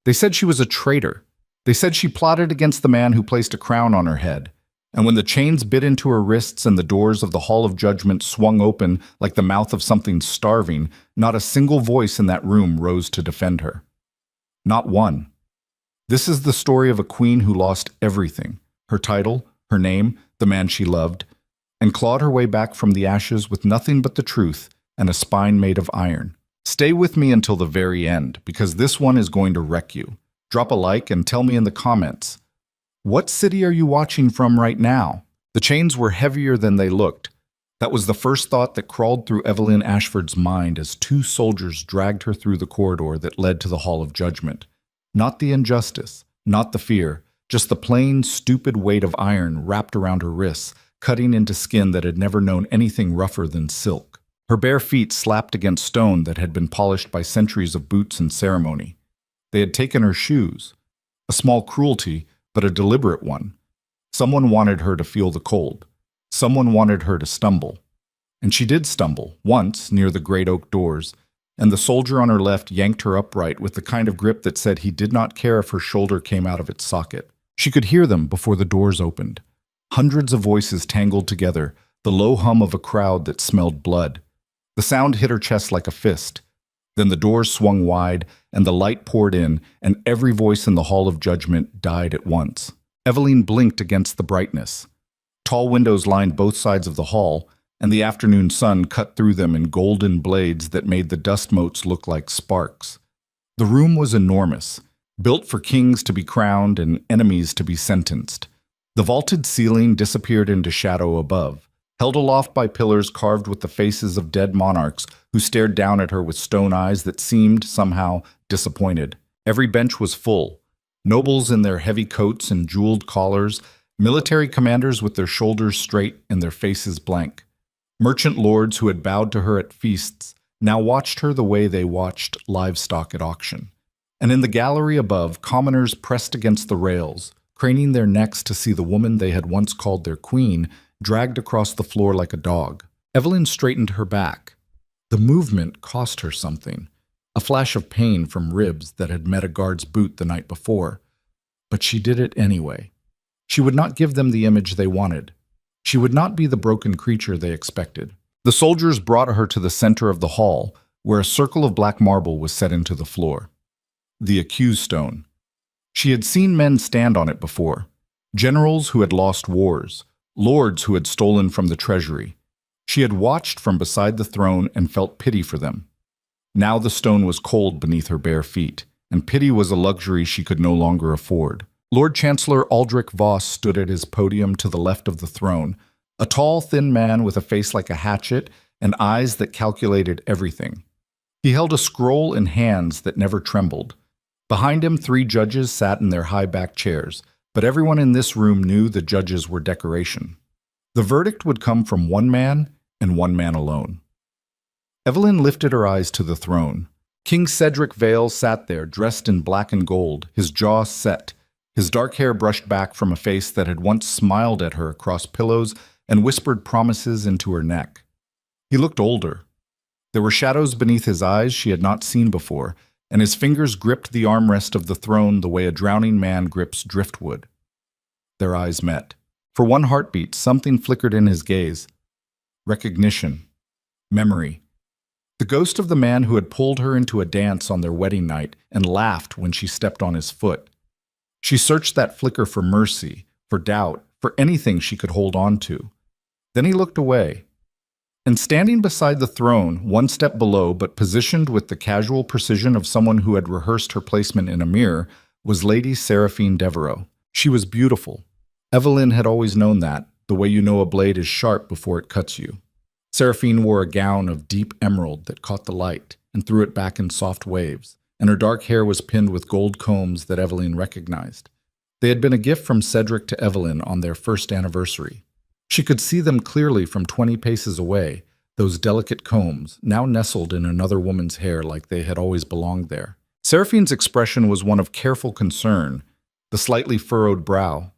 They said she was a traitor. They said she plotted against the man who placed a crown on her head. And when the chains bit into her wrists and the doors of the Hall of Judgment swung open like the mouth of something starving, not a single voice in that room rose to defend her. Not one. This is the story of a queen who lost everything, her title, her name, the man she loved, and clawed her way back from the ashes with nothing but the truth and a spine made of iron. Stay with me until the very end, because this one is going to wreck you. Drop a like and tell me in the comments, what city are you watching from right now? The chains were heavier than they looked. That was the first thought that crawled through Evelyn Ashford's mind as two soldiers dragged her through the corridor that led to the Hall of Judgment. Not the injustice, not the fear, just the plain, stupid weight of iron wrapped around her wrists, cutting into skin that had never known anything rougher than silk. Her bare feet slapped against stone that had been polished by centuries of boots and ceremony. They had taken her shoes. A small cruelty, but a deliberate one. Someone wanted her to feel the cold. Someone wanted her to stumble. And she did stumble, once, near the great oak doors, and the soldier on her left yanked her upright with the kind of grip that said he did not care if her shoulder came out of its socket. She could hear them before the doors opened. Hundreds of voices tangled together, the low hum of a crowd that smelled blood. The sound hit her chest like a fist. Then the doors swung wide, and the light poured in, and every voice in the Hall of Judgment died at once. Evelyn blinked against the brightness. Tall windows lined both sides of the hall, and the afternoon sun cut through them in golden blades that made the dust motes look like sparks. The room was enormous, built for kings to be crowned and enemies to be sentenced. The vaulted ceiling disappeared into shadow above, held aloft by pillars carved with the faces of dead monarchs who stared down at her with stone eyes that seemed, somehow, disappointed. Every bench was full. Nobles in their heavy coats and jeweled collars, military commanders with their shoulders straight and their faces blank. Merchant lords who had bowed to her at feasts now watched her the way they watched livestock at auction. And in the gallery above, commoners pressed against the rails, craning their necks to see the woman they had once called their queen dragged across the floor like a dog. Evelyn straightened her back. The movement cost her something, a flash of pain from ribs that had met a guard's boot the night before. But she did it anyway. She would not give them the image they wanted. She would not be the broken creature they expected. The soldiers brought her to the center of the hall, where a circle of black marble was set into the floor. The accused stone. She had seen men stand on it before. Generals who had lost wars, lords who had stolen from the treasury. She had watched from beside the throne and felt pity for them. Now the stone was cold beneath her bare feet, and pity was a luxury she could no longer afford. Lord Chancellor Aldrich Voss stood at his podium to the left of the throne, a tall, thin man with a face like a hatchet and eyes that calculated everything. He held a scroll in hands that never trembled. Behind him, 3 judges sat in their high-backed chairs, but everyone in this room knew the judges were decoration. The verdict would come from one man and one man alone. Evelyn lifted her eyes to the throne. King Cedric Vale sat there, dressed in black and gold, his jaw set, his dark hair brushed back from a face that had once smiled at her across pillows and whispered promises into her neck. He looked older. There were shadows beneath his eyes she had not seen before, and his fingers gripped the armrest of the throne the way a drowning man grips driftwood. Their eyes met. For one heartbeat, something flickered in his gaze. Recognition. Memory. The ghost of the man who had pulled her into a dance on their wedding night and laughed when she stepped on his foot. She searched that flicker for mercy, for doubt, for anything she could hold on to. Then he looked away. And standing beside the throne, one step below but positioned with the casual precision of someone who had rehearsed her placement in a mirror, was Lady Seraphine Devereux. She was beautiful. Evelyn had always known that, the way you know a blade is sharp before it cuts you. Seraphine wore a gown of deep emerald that caught the light and threw it back in soft waves, and her dark hair was pinned with gold combs that Evelyn recognized. They had been a gift from Cedric to Evelyn on their first anniversary. She could see them clearly from 20 paces away, those delicate combs, now nestled in another woman's hair like they had always belonged there. Seraphine's expression was one of careful concern, the slightly furrowed brow,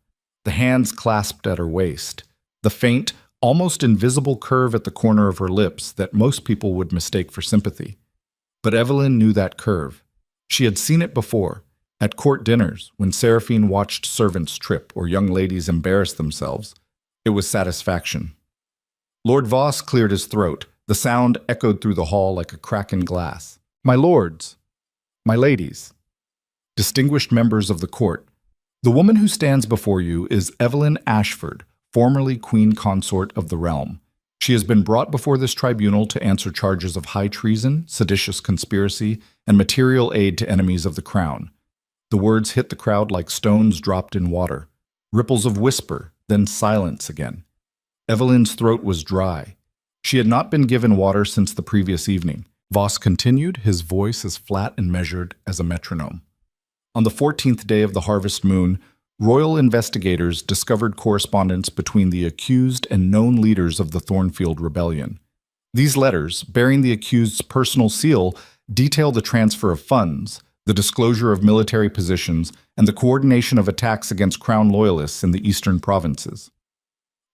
the hands clasped at her waist, the faint, almost invisible curve at the corner of her lips that most people would mistake for sympathy. But Evelyn knew that curve. She had seen it before, At court dinners, when Seraphine watched servants trip or young ladies embarrass themselves, it was satisfaction. Lord Voss cleared his throat. The sound echoed through the hall like a crack in glass. My lords, my ladies, distinguished members of the court, the woman who stands before you is Evelyn Ashford, formerly Queen Consort of the realm. She has been brought before this tribunal to answer charges of high treason, seditious conspiracy, and material aid to enemies of the crown. The words hit the crowd like stones dropped in water. Ripples of whisper, then silence again. Evelyn's throat was dry. She had not been given water since the previous evening. Voss continued, his voice as flat and measured as a metronome. On the 14th day of the harvest moon, royal investigators discovered correspondence between the accused and known leaders of the Thornfield Rebellion. These letters, bearing the accused's personal seal, detail the transfer of funds, the disclosure of military positions, and the coordination of attacks against Crown loyalists in the eastern provinces.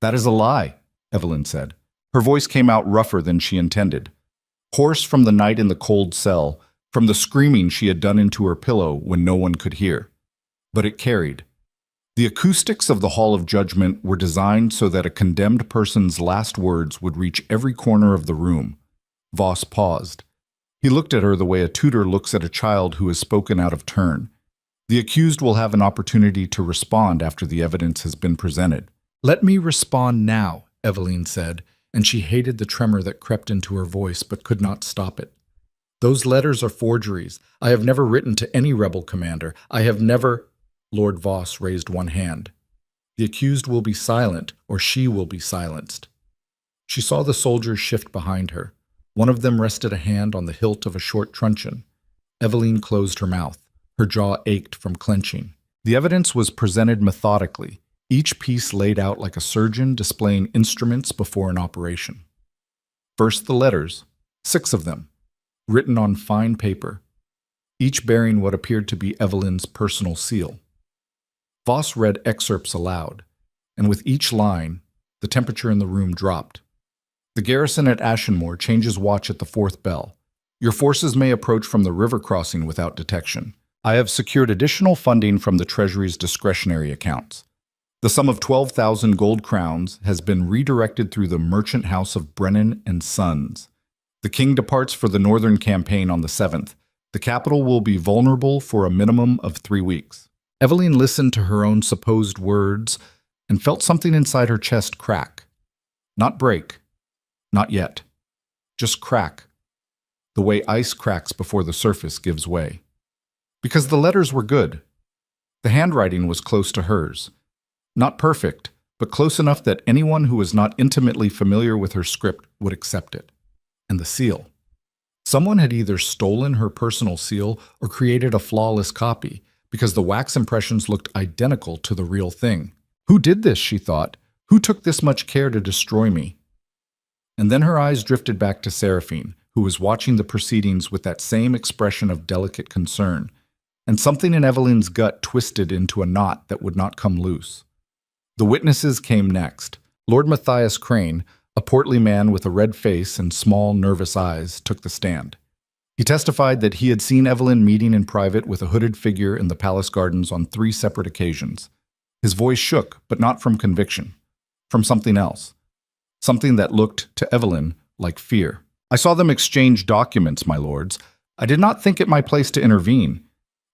That is a lie, Evelyn said. Her voice came out rougher than she intended. Hoarse from the night in the cold cell, from the screaming she had done into her pillow when no one could hear. But it carried. The acoustics of the Hall of Judgment were designed so that a condemned person's last words would reach every corner of the room. Voss paused. He looked at her the way a tutor looks at a child who has spoken out of turn. The accused will have an opportunity to respond after the evidence has been presented. Let me respond now, Evelyn said, and she hated the tremor that crept into her voice but could not stop it. Those letters are forgeries. I have never written to any rebel commander. I have never... Lord Voss raised one hand. The accused will be silent, or she will be silenced. She saw the soldiers shift behind her. One of them rested a hand on the hilt of a short truncheon. Evelyn closed her mouth. Her jaw ached from clenching. The evidence was presented methodically, each piece laid out like a surgeon displaying instruments before an operation. First the letters, 6 of them, written on fine paper, each bearing what appeared to be Evelyn's personal seal. Voss read excerpts aloud, and with each line, the temperature in the room dropped. The garrison at Ashenmoor changes watch at the 4th bell. Your forces may approach from the river crossing without detection. I have secured additional funding from the Treasury's discretionary accounts. The sum of 12,000 gold crowns has been redirected through the merchant house of Brennan and Sons. The king departs for the northern campaign on the 7th. The capital will be vulnerable for a minimum of 3 weeks. Evelyn listened to her own supposed words and felt something inside her chest crack. Not break. Not yet. Just crack. The way ice cracks before the surface gives way. Because the letters were good. The handwriting was close to hers. Not perfect, but close enough that anyone who was not intimately familiar with her script would accept it. And the seal. Someone had either stolen her personal seal or created a flawless copy, because the wax impressions looked identical to the real thing. Who did this, she thought? Who took this much care to destroy me? And then her eyes drifted back to Seraphine, who was watching the proceedings with that same expression of delicate concern, and something in Evelyn's gut twisted into a knot that would not come loose. The witnesses came next. Lord Matthias Crane, a portly man with a red face and small, nervous eyes, took the stand. He testified that he had seen Evelyn meeting in private with a hooded figure in the palace gardens on 3 separate occasions. His voice shook, but not from conviction, from something else. Something that looked, to Evelyn, like fear. I saw them exchange documents, my lords. I did not think it my place to intervene.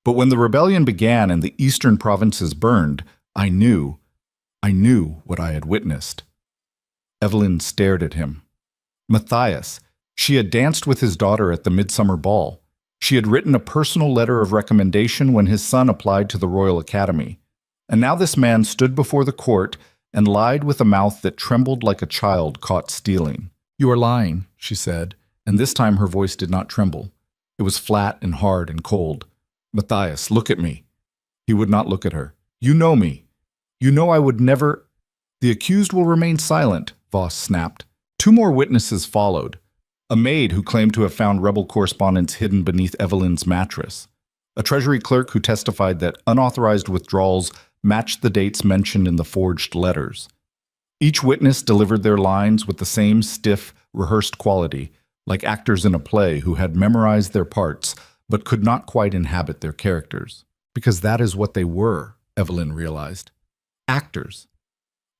But when the rebellion began and the eastern provinces burned, I knew what I had witnessed. Evelyn stared at him. Matthias. She had danced with his daughter at the midsummer ball. She had written a personal letter of recommendation when his son applied to the Royal Academy. And now this man stood before the court and lied with a mouth that trembled like a child caught stealing. You are lying, she said, and this time her voice did not tremble. It was flat and hard and cold. Matthias, look at me. He would not look at her. You know me. You know I would never... The accused will remain silent, Voss snapped. 2 more witnesses followed. A maid who claimed to have found rebel correspondence hidden beneath Evelyn's mattress. A treasury clerk who testified that unauthorized withdrawals matched the dates mentioned in the forged letters. Each witness delivered their lines with the same stiff, rehearsed quality, like actors in a play who had memorized their parts but could not quite inhabit their characters. Because that is what they were, Evelyn realized. Actors,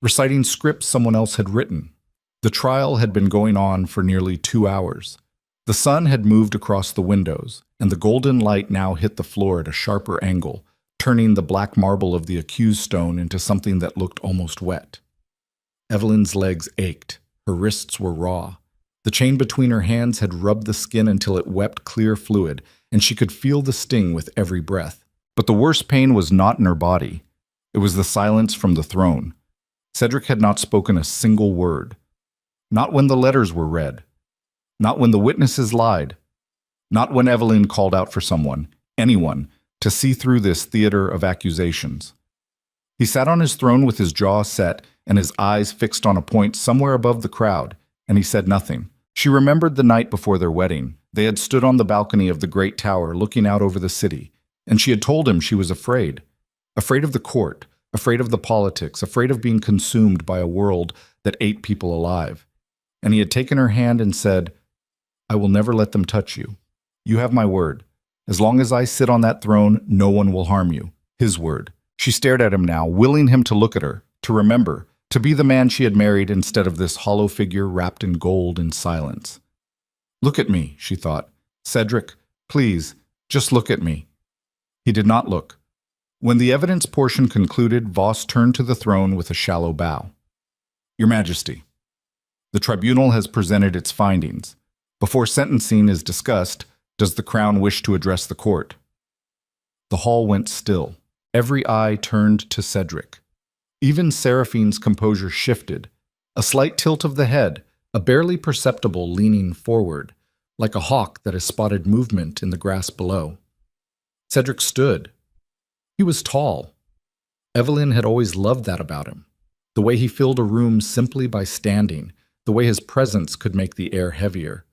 reciting scripts someone else had written. The trial had been going on for nearly 2 hours. The sun had moved across the windows, and the golden light now hit the floor at a sharper angle, turning the black marble of the accused stone into something that looked almost wet. Evelyn's legs ached. Her wrists were raw. The chain between her hands had rubbed the skin until it wept clear fluid, and she could feel the sting with every breath. But the worst pain was not in her body. It was the silence from the throne. Cedric had not spoken a single word. Not when the letters were read. Not when the witnesses lied. Not when Evelyn called out for someone, anyone, to see through this theater of accusations. He sat on his throne with his jaw set and his eyes fixed on a point somewhere above the crowd, and he said nothing. She remembered the night before their wedding. They had stood on the balcony of the great tower looking out over the city, and she had told him she was afraid. Afraid of the court, afraid of the politics, afraid of being consumed by a world that ate people alive. And he had taken her hand and said, "I will never let them touch you. You have my word. As long as I sit on that throne, no one will harm you." His word. She stared at him now, willing him to look at her, to remember, to be the man she had married instead of this hollow figure wrapped in gold and silence. "Look at me," she thought. "Cedric, please, just look at me." He did not look. When the evidence portion concluded, Voss turned to the throne with a shallow bow. "Your Majesty, the tribunal has presented its findings. Before sentencing is discussed, does the Crown wish to address the court?" The hall went still. Every eye turned to Cedric. Even Seraphine's composure shifted. A slight tilt of the head, a barely perceptible leaning forward, like a hawk that has spotted movement in the grass below. Cedric stood. He was tall. Evelyn had always loved that about him. The way he filled a room simply by standing, the way his presence could make the air heavier.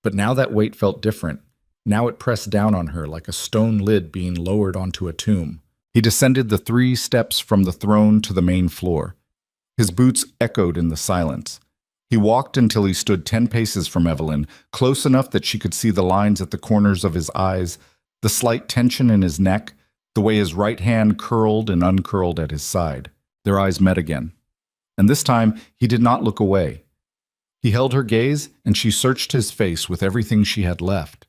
But now that weight felt different. Now it pressed down on her like a stone lid being lowered onto a tomb. He descended the 3 steps from the throne to the main floor. His boots echoed in the silence. He walked until he stood 10 paces from Evelyn, close enough that she could see the lines at the corners of his eyes, the slight tension in his neck, the way his right hand curled and uncurled at his side. Their eyes met again. And this time, he did not look away. He held her gaze, and she searched his face with everything she had left,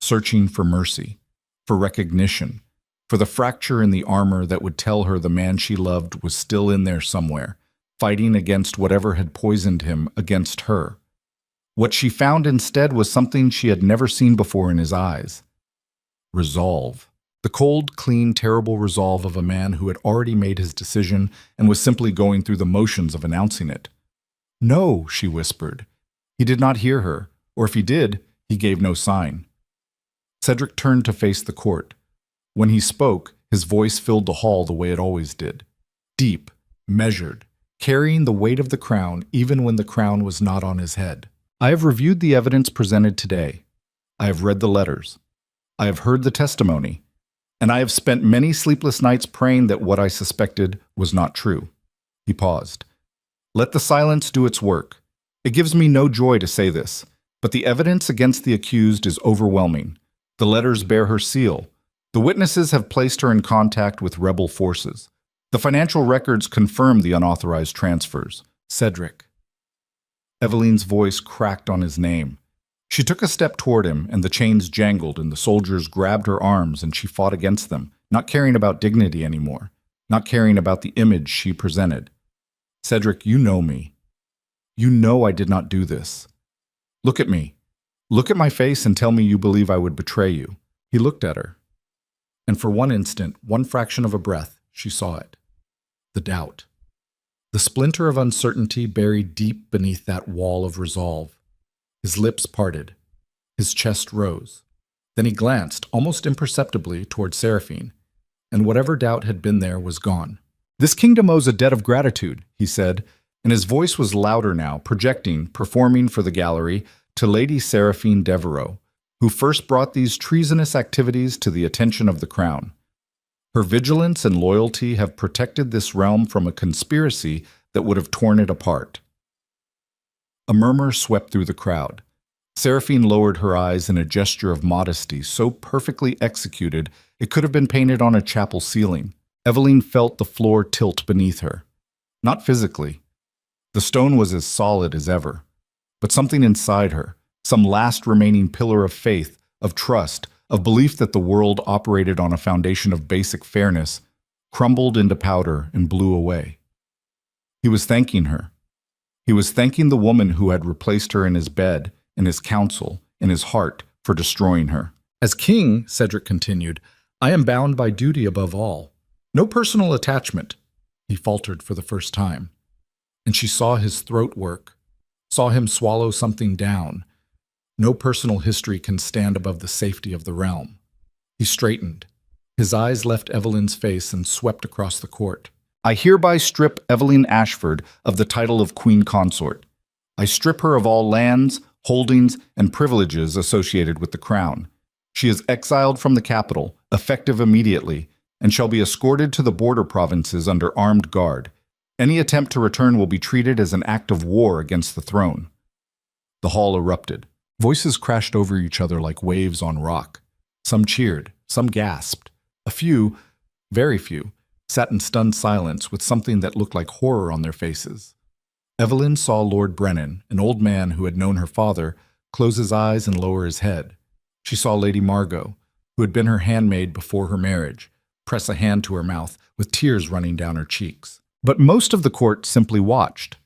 searching for mercy, for recognition, for the fracture in the armor that would tell her the man she loved was still in there somewhere, fighting against whatever had poisoned him, against her. What she found instead was something she had never seen before in his eyes. Resolve. The cold, clean, terrible resolve of a man who had already made his decision and was simply going through the motions of announcing it. "No," she whispered. He did not hear her, or if he did, he gave no sign. Cedric turned to face the court. When he spoke, his voice filled the hall the way it always did. Deep, measured, carrying the weight of the crown even when the crown was not on his head. "I have reviewed the evidence presented today. I have read the letters. I have heard the testimony. And I have spent many sleepless nights praying that what I suspected was not true." He paused. "Let the silence do its work. It gives me no joy to say this, but the evidence against the accused is overwhelming. The letters bear her seal. The witnesses have placed her in contact with rebel forces. The financial records confirm the unauthorized transfers. Cedric." Evelyn's voice cracked on his name. She took a step toward him, and the chains jangled, and the soldiers grabbed her arms, and she fought against them, not caring about dignity anymore, not caring about the image she presented. "Cedric, you know me. You know I did not do this. Look at me. Look at my face and tell me you believe I would betray you." He looked at her. And for one instant, one fraction of a breath, she saw it. The doubt. The splinter of uncertainty buried deep beneath that wall of resolve. His lips parted. His chest rose. Then he glanced, almost imperceptibly, toward Seraphine, and whatever doubt had been there was gone. "This kingdom owes a debt of gratitude," he said, and his voice was louder now, projecting, performing for the gallery, to Lady Seraphine Devereux, who first brought these treasonous activities to the attention of the crown. Her vigilance and loyalty have protected this realm from a conspiracy that would have torn it apart. A murmur swept through the crowd. Seraphine lowered her eyes in a gesture of modesty so perfectly executed it could have been painted on a chapel ceiling. Eveline felt the floor tilt beneath her. Not physically. The stone was as solid as ever. But something inside her, some last remaining pillar of faith, of trust, of belief that the world operated on a foundation of basic fairness, crumbled into powder and blew away. He was thanking her. He was thanking the woman who had replaced her in his bed, in his counsel, in his heart, for destroying her. As king, Cedric continued, I am bound by duty above all. No personal attachment, he faltered for the first time. And she saw his throat work, saw him swallow something down. No personal history can stand above the safety of the realm. He straightened. His eyes left Eveline's face and swept across the court. I hereby strip Eveline Ashford of the title of Queen Consort. I strip her of all lands, holdings, and privileges associated with the crown. She is exiled from the capital, effective immediately, and shall be escorted to the border provinces under armed guard. Any attempt to return will be treated as an act of war against the throne. The hall erupted. Voices crashed over each other like waves on rock. Some cheered, some gasped. A few, very few, sat in stunned silence with something that looked like horror on their faces. Eveline saw Lord Brennan, an old man who had known her father, close his eyes and lower his head. She saw Lady Margot, who had been her handmaid before her marriage, press a hand to her mouth with tears running down her cheeks. But most of the court simply watched,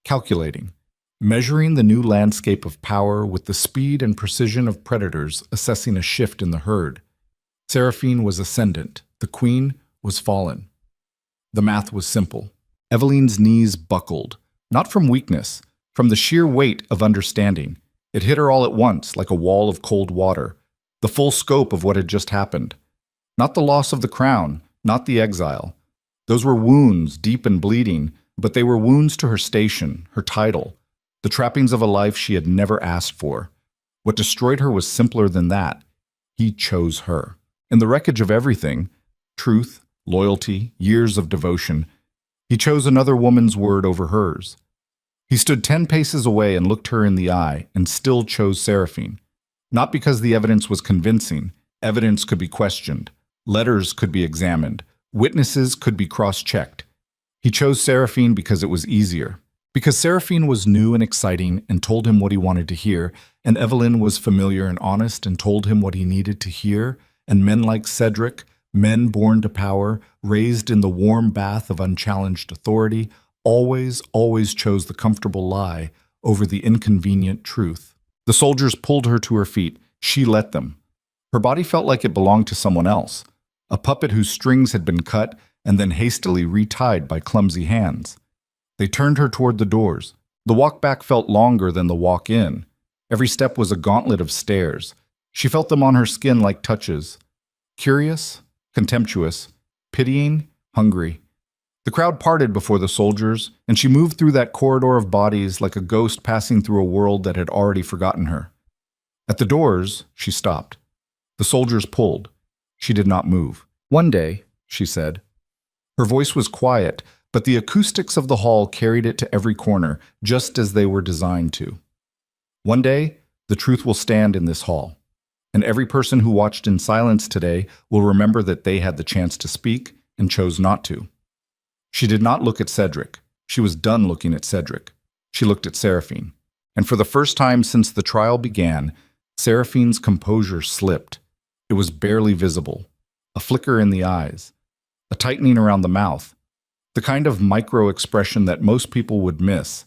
calculating, measuring the new landscape of power with the speed and precision of predators assessing a shift in the herd. Seraphine was ascendant, the queen was fallen. The math was simple. Eveline's knees buckled, not from weakness, from the sheer weight of understanding. It hit her all at once, like a wall of cold water, the full scope of what had just happened. Not the loss of the crown, not the exile. Those were wounds, deep and bleeding, but they were wounds to her station, her title, the trappings of a life she had never asked for. What destroyed her was simpler than that. He chose her. In the wreckage of everything, truth, loyalty, years of devotion, he chose another woman's word over hers. He stood 10 paces away and looked her in the eye and still chose Seraphine. Not because the evidence was convincing. Evidence could be questioned. Letters could be examined. Witnesses could be cross-checked. He chose Seraphine because it was easier. Because Seraphine was new and exciting and told him what he wanted to hear, and Eveline was familiar and honest and told him what he needed to hear, and men like Cedric, men born to power, raised in the warm bath of unchallenged authority, always chose the comfortable lie over the inconvenient truth. The soldiers pulled her to her feet. She let them. Her body felt like it belonged to someone else, a puppet whose strings had been cut and then hastily retied by clumsy hands. They turned her toward the doors. The walk back felt longer than the walk in. Every step was a gauntlet of stairs. She felt them on her skin like touches. Curious, contemptuous, pitying, hungry. The crowd parted before the soldiers, and she moved through that corridor of bodies like a ghost passing through a world that had already forgotten her. At the doors, she stopped. The soldiers pulled. She did not move. One day, she said. Her voice was quiet, but the acoustics of the hall carried it to every corner, just as they were designed to. One day, the truth will stand in this hall, and every person who watched in silence today will remember that they had the chance to speak and chose not to. She did not look at Cedric. She was done looking at Cedric. She looked at Seraphine. And for the first time since the trial began, Seraphine's composure slipped. It was barely visible. A flicker in the eyes. A tightening around the mouth. The kind of micro-expression that most people would miss.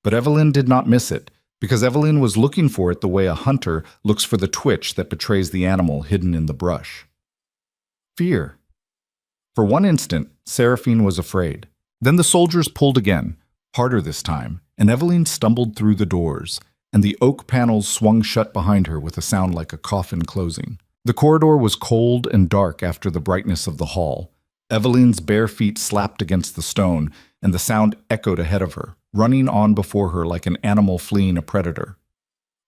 But Eveline did not miss it, because Eveline was looking for it the way a hunter looks for the twitch that betrays the animal hidden in the brush. Fear. For one instant, Seraphine was afraid. Then the soldiers pulled again, harder this time, and Eveline stumbled through the doors, and the oak panels swung shut behind her with a sound like a coffin closing. The corridor was cold and dark after the brightness of the hall. Eveline's bare feet slapped against the stone, and the sound echoed ahead of her, running on before her like an animal fleeing a predator.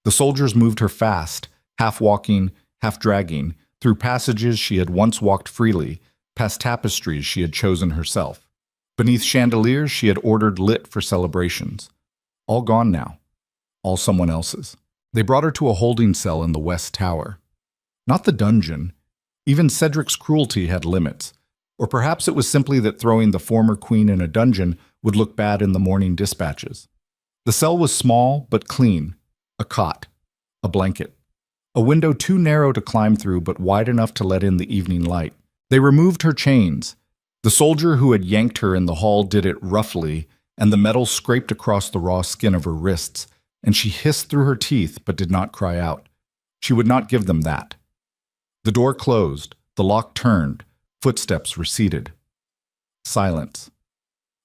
The soldiers moved her fast, half walking, half dragging, through passages she had once walked freely, past tapestries she had chosen herself, beneath chandeliers she had ordered lit for celebrations. All gone now. All someone else's. They brought her to a holding cell in the West Tower. Not the dungeon. Even Cedric's cruelty had limits. Or perhaps it was simply that throwing the former queen in a dungeon would look bad in the morning dispatches. The cell was small but clean. A cot. A blanket. A window too narrow to climb through but wide enough to let in the evening light. They removed her chains. The soldier who had yanked her in the hall did it roughly, and the metal scraped across the raw skin of her wrists, and she hissed through her teeth but did not cry out. She would not give them that. The door closed, the lock turned, footsteps receded. Silence.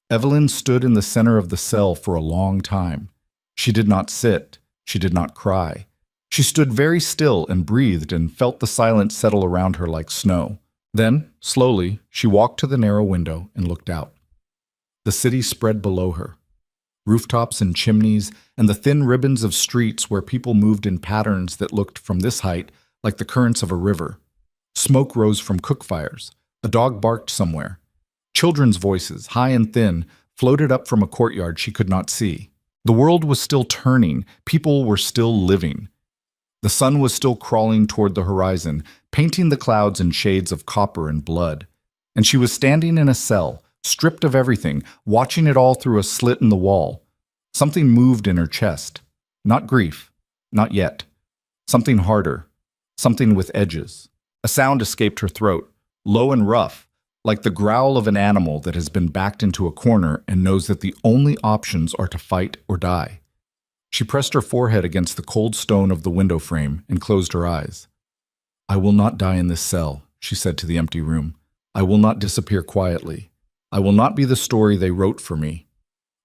Evelyn stood in the center of the cell for a long time. She did not sit, she did not cry. She stood very still and breathed and felt the silence settle around her like snow. Then, slowly, she walked to the narrow window and looked out. The city spread below her. Rooftops and chimneys, and the thin ribbons of streets where people moved in patterns that looked from this height like the currents of a river. Smoke rose from cook fires. A dog barked somewhere. Children's voices, high and thin, floated up from a courtyard she could not see. The world was still turning. People were still living. The sun was still crawling toward the horizon, painting the clouds in shades of copper and blood. And she was standing in a cell, stripped of everything, watching it all through a slit in the wall. Something moved in her chest. Not grief. Not yet. Something harder. Something with edges. A sound escaped her throat, low and rough, like the growl of an animal that has been backed into a corner and knows that the only options are to fight or die. She pressed her forehead against the cold stone of the window frame and closed her eyes. "I will not die in this cell," she said to the empty room. "I will not disappear quietly. I will not be the story they wrote for me."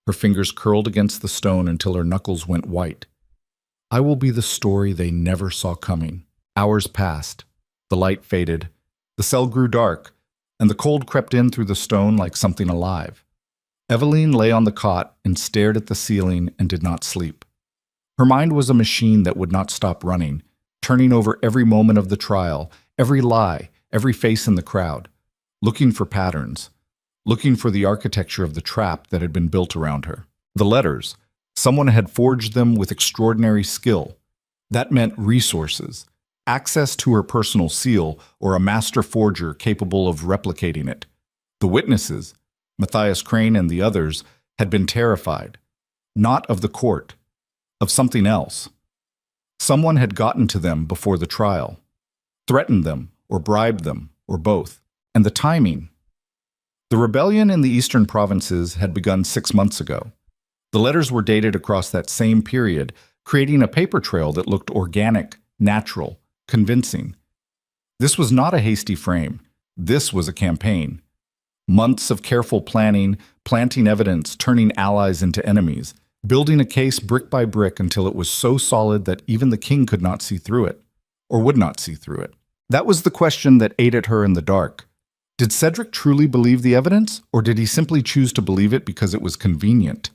Her fingers curled against the stone until her knuckles went white. "I will be the story they never saw coming." Hours passed. The light faded. The cell grew dark, and the cold crept in through the stone like something alive. Eveline lay on the cot and stared at the ceiling and did not sleep. Her mind was a machine that would not stop running, turning over every moment of the trial, every lie, every face in the crowd, looking for patterns, looking for the architecture of the trap that had been built around her. The letters, someone had forged them with extraordinary skill. That meant resources, access to her personal seal, or a master forger capable of replicating it. The witnesses, Matthias Crane and the others, had been terrified, not of the court, of something else. Someone had gotten to them before the trial, threatened them, or bribed them, or both. And the timing. The rebellion in the eastern provinces had begun 6 months ago. The letters were dated across that same period, creating a paper trail that looked organic, natural, convincing. This was not a hasty frame. This was a campaign. Months of careful planning, planting evidence, turning allies into enemies, building a case brick by brick until it was so solid that even the king could not see through it, or would not see through it. That was the question that ate at her in the dark. Did Cedric truly believe the evidence, or did he simply choose to believe it because it was convenient?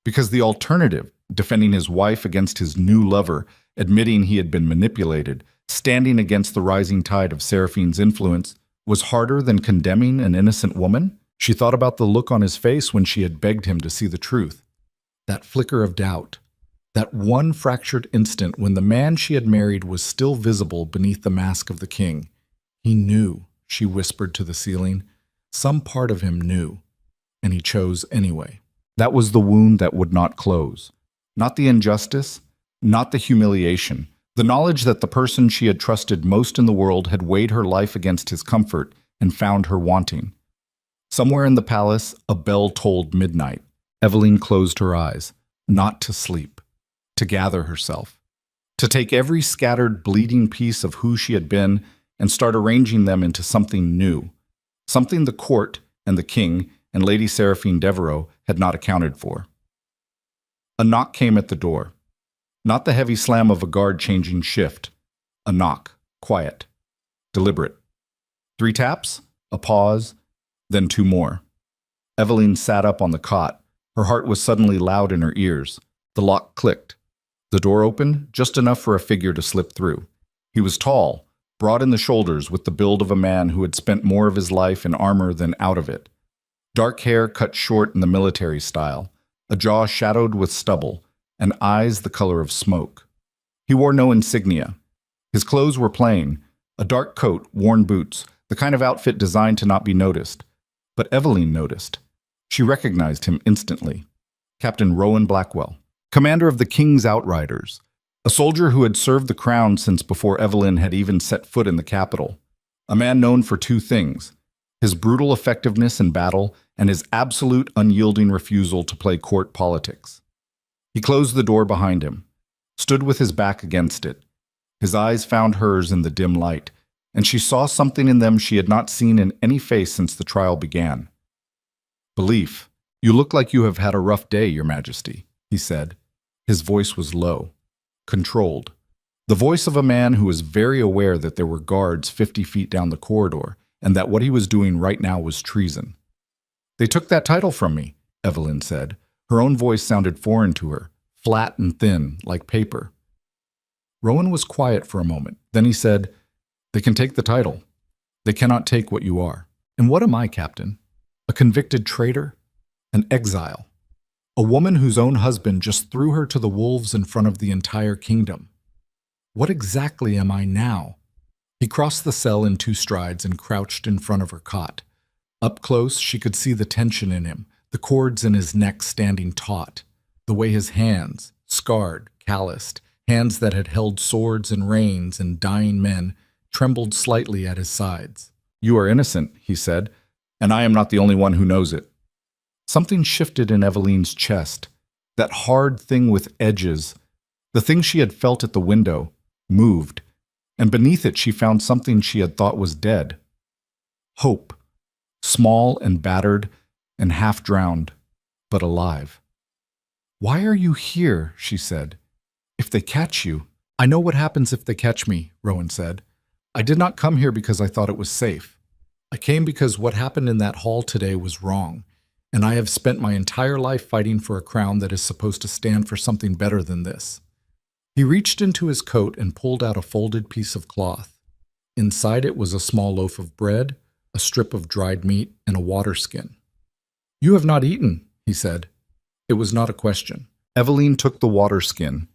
Because the alternative, defending his wife against his new lover, admitting he had been manipulated, standing against the rising tide of Seraphine's influence, was harder than condemning an innocent woman? She thought about the look on his face when she had begged him to see the truth. That flicker of doubt. That one fractured instant when the man she had married was still visible beneath the mask of the king. He knew, she whispered to the ceiling. Some part of him knew, and he chose anyway. That was the wound that would not close. Not the injustice, not the humiliation. The knowledge that the person she had trusted most in the world had weighed her life against his comfort and found her wanting. Somewhere in the palace, a bell tolled midnight. Eveline closed her eyes, not to sleep, to gather herself, to take every scattered, bleeding piece of who she had been and start arranging them into something new, something the court and the king and Lady Seraphine Devereux had not accounted for. A knock came at the door. Not the heavy slam of a guard changing shift. A knock, quiet, deliberate. 3 taps, a pause, then 2 more. Eveline sat up on the cot. Her heart was suddenly loud in her ears. The lock clicked. The door opened, just enough for a figure to slip through. He was tall, broad in the shoulders, with the build of a man who had spent more of his life in armor than out of it. Dark hair cut short in the military style, a jaw shadowed with stubble, and eyes the color of smoke. He He wore no insignia. His clothes were plain, a dark coat, worn boots, the kind of outfit designed to not be noticed. But Evelyn noticed. She recognized him instantly. Captain Rowan Blackwell, commander of the King's Outriders, a soldier who had served the crown since before Evelyn had even set foot in the capital. A man known for two things: his brutal effectiveness in battle and his absolute unyielding refusal to play court politics. He closed the door behind him, stood with his back against it. His eyes found hers in the dim light, and she saw something in them she had not seen in any face since the trial began. "Belief, you look like you have had a rough day, Your Majesty," he said. His voice was low, controlled. The voice of a man who was very aware that there were guards 50 feet down the corridor, and that what he was doing right now was treason. "They took that title from me," Evelyn said. Her own voice sounded foreign to her, flat and thin, like paper. Rowan was quiet for a moment. Then he said, "They can take the title. They cannot take what you are." "And what am I, Captain? A convicted traitor? An exile? A woman whose own husband just threw her to the wolves in front of the entire kingdom? What exactly am I now?" He crossed the cell in 2 strides and crouched in front of her cot. Up close, she could see the tension in him, the cords in his neck standing taut, the way his hands, scarred, calloused, hands that had held swords and reins and dying men, trembled slightly at his sides. "You are innocent," he said, "and I am not the only one who knows it." Something shifted in Evelyn's chest. That hard thing with edges, the thing she had felt at the window, moved, and beneath it she found something she had thought was dead. Hope, small and battered and half drowned, but alive. "Why are you here?" she said. "If they catch you—" "I know what happens if they catch me," Rowan said. "I did not come here because I thought it was safe. I came because what happened in that hall today was wrong, and I have spent my entire life fighting for a crown that is supposed to stand for something better than this." He reached into his coat and pulled out a folded piece of cloth. Inside it was a small loaf of bread, a strip of dried meat, and a water skin. "You have not eaten," he said. It was not a question. Evelyn took the water skin.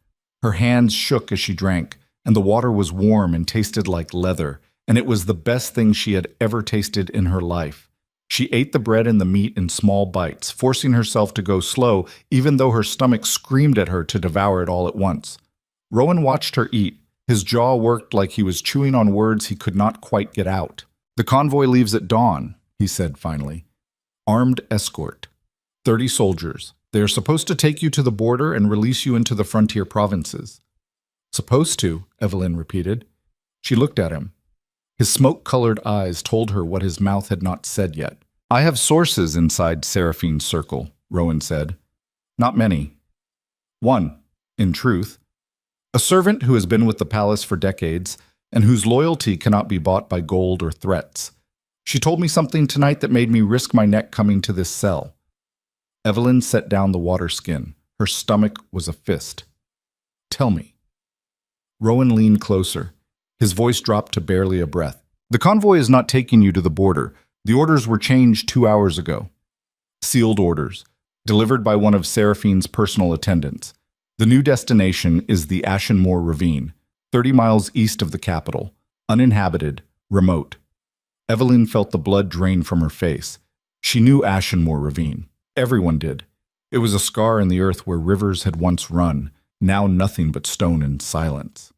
Her hands shook as she drank, and the water was warm and tasted like leather, and it was the best thing she had ever tasted in her life. She ate the bread and the meat in small bites, forcing herself to go slow, even though her stomach screamed at her to devour it all at once. Rowan watched her eat. His jaw worked like he was chewing on words he could not quite get out. "The convoy leaves at dawn," he said finally. "Armed escort. 30 soldiers. They are supposed to take you to the border and release you into the frontier provinces." "Supposed to," Evelyn repeated. She looked at him. His smoke-colored eyes told her what his mouth had not said yet. "I have sources inside Seraphine's circle," Rowan said. "Not many. One, in truth. A servant who has been with the palace for decades and whose loyalty cannot be bought by gold or threats. She told me something tonight that made me risk my neck coming to this cell." Evelyn set down the water skin. Her stomach was a fist. "Tell me." Rowan leaned closer. His voice dropped to barely a breath. "The convoy is not taking you to the border. The orders were changed 2 hours ago. Sealed orders, delivered by one of Seraphine's personal attendants. The new destination is the Ashenmoor Ravine, 30 miles east of the capital, uninhabited, remote." Evelyn felt the blood drain from her face. She knew Ashenmoor Ravine. Everyone did. It was a scar in the earth where rivers had once run, now nothing but stone and silence.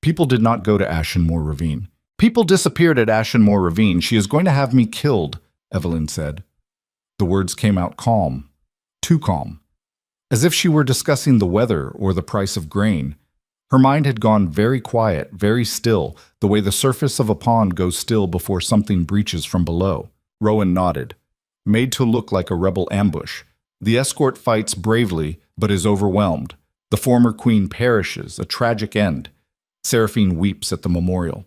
People did not go to Ashenmoor Ravine. "People disappeared at Ashenmoor Ravine. She is going to have me killed," Evelyn said. The words came out calm, too calm, as if she were discussing the weather or the price of grain. Her mind had gone very quiet, very still, the way the surface of a pond goes still before something breaches from below. Rowan nodded. "Made to look like a rebel ambush. The escort fights bravely, but is overwhelmed. The former queen perishes, a tragic end. Seraphine weeps at the memorial.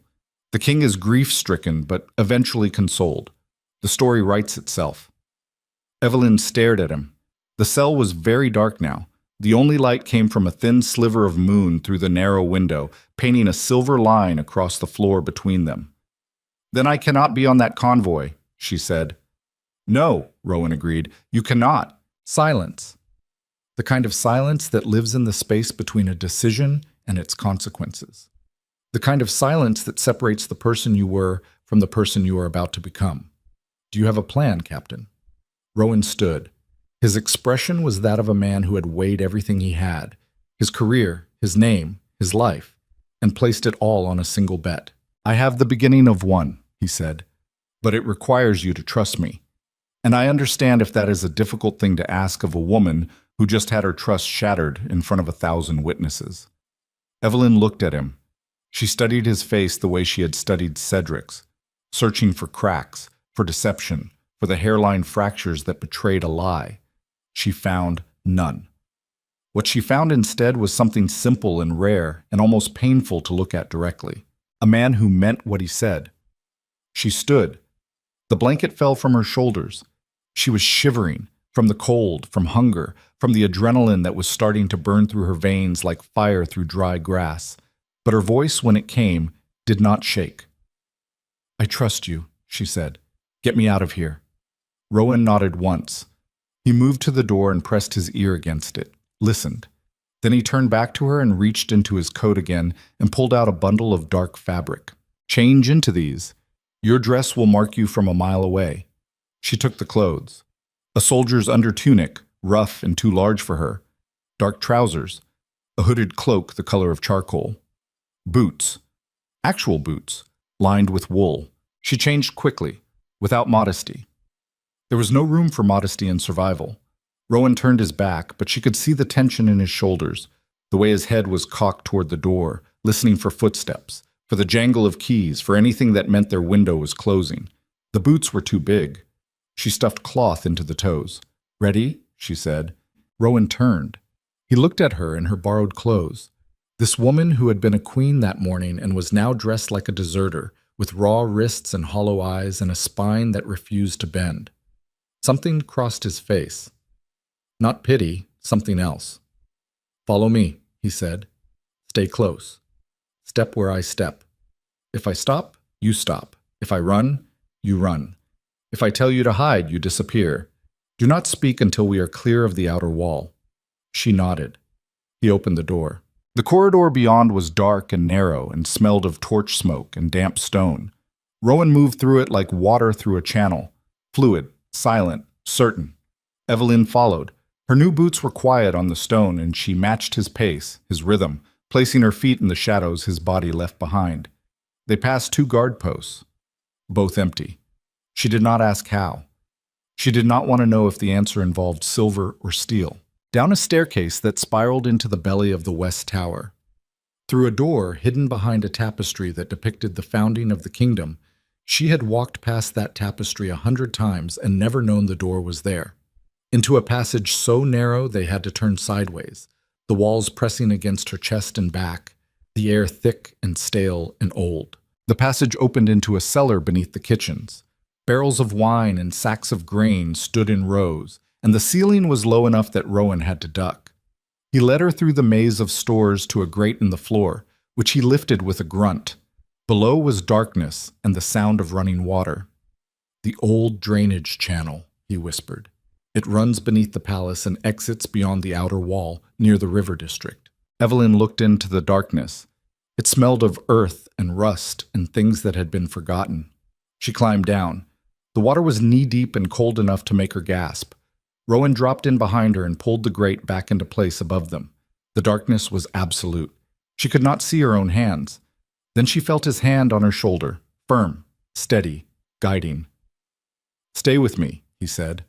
The king is grief-stricken, but eventually consoled. The story writes itself." Evelyn stared at him. The cell was very dark now. The only light came from a thin sliver of moon through the narrow window, painting a silver line across the floor between them. "Then I cannot be on that convoy," she said. "No," Rowan agreed. "You cannot." Silence. The kind of silence that lives in the space between a decision and its consequences. The kind of silence that separates the person you were from the person you are about to become. Do you have a plan, Captain? Rowan stood. His expression was that of a man who had weighed everything he had, his career, his name, his life, and placed it all on a single bet. I have the beginning of one, he said, but it requires you to trust me. And I understand if that is a difficult thing to ask of a woman who just had her trust shattered in front of 1,000 witnesses. Evelyn looked at him. She studied his face the way she had studied Cedric's, searching for cracks, for deception, for the hairline fractures that betrayed a lie. She found none. What she found instead was something simple and rare and almost painful to look at directly. A man who meant what he said. She stood. The blanket fell from her shoulders. She was shivering from the cold, from hunger, from the adrenaline that was starting to burn through her veins like fire through dry grass. But her voice, when it came, did not shake. I trust you, she said. Get me out of here. Rowan nodded once. He moved to the door and pressed his ear against it, listened. Then he turned back to her and reached into his coat again and pulled out a bundle of dark fabric. Change into these. Your dress will mark you from a mile away. She took the clothes. A soldier's undertunic, rough and too large for her. Dark trousers. A hooded cloak the color of charcoal. Boots. Actual boots, lined with wool. She changed quickly, without modesty. There was no room for modesty in survival. Rowan turned his back, but she could see the tension in his shoulders, the way his head was cocked toward the door, listening for footsteps, for the jangle of keys, for anything that meant their window was closing. The boots were too big. She stuffed cloth into the toes. Ready? She said. Rowan turned. He looked at her in her borrowed clothes. This woman who had been a queen that morning and was now dressed like a deserter, with raw wrists and hollow eyes and a spine that refused to bend. Something crossed his face. Not pity, something else. Follow me, he said. Stay close. Step where I step. If I stop, you stop. If I run, you run. If I tell you to hide, you disappear. Do not speak until we are clear of the outer wall. She nodded. He opened the door. The corridor beyond was dark and narrow and smelled of torch smoke and damp stone. Rowan moved through it like water through a channel, fluid, silent, certain. Evelyn followed. Her new boots were quiet on the stone, and she matched his pace, his rhythm, placing her feet in the shadows his body left behind. They passed 2 guard posts, both empty. She did not ask how. She did not want to know if the answer involved silver or steel. Down a staircase that spiraled into the belly of the West Tower. Through a door hidden behind a tapestry that depicted the founding of the kingdom, she had walked past that tapestry 100 times and never known the door was there. Into a passage so narrow they had to turn sideways, the walls pressing against her chest and back, the air thick and stale and old. The passage opened into a cellar beneath the kitchens. Barrels of wine and sacks of grain stood in rows, and the ceiling was low enough that Rowan had to duck. He led her through the maze of stores to a grate in the floor, which he lifted with a grunt. Below was darkness and the sound of running water. The old drainage channel, he whispered. It runs beneath the palace and exits beyond the outer wall, near the river district. Evelyn looked into the darkness. It smelled of earth and rust and things that had been forgotten. She climbed down. The water was knee-deep and cold enough to make her gasp. Rowan dropped in behind her and pulled the grate back into place above them. The darkness was absolute. She could not see her own hands. Then she felt his hand on her shoulder, firm, steady, guiding. Stay with me, he said.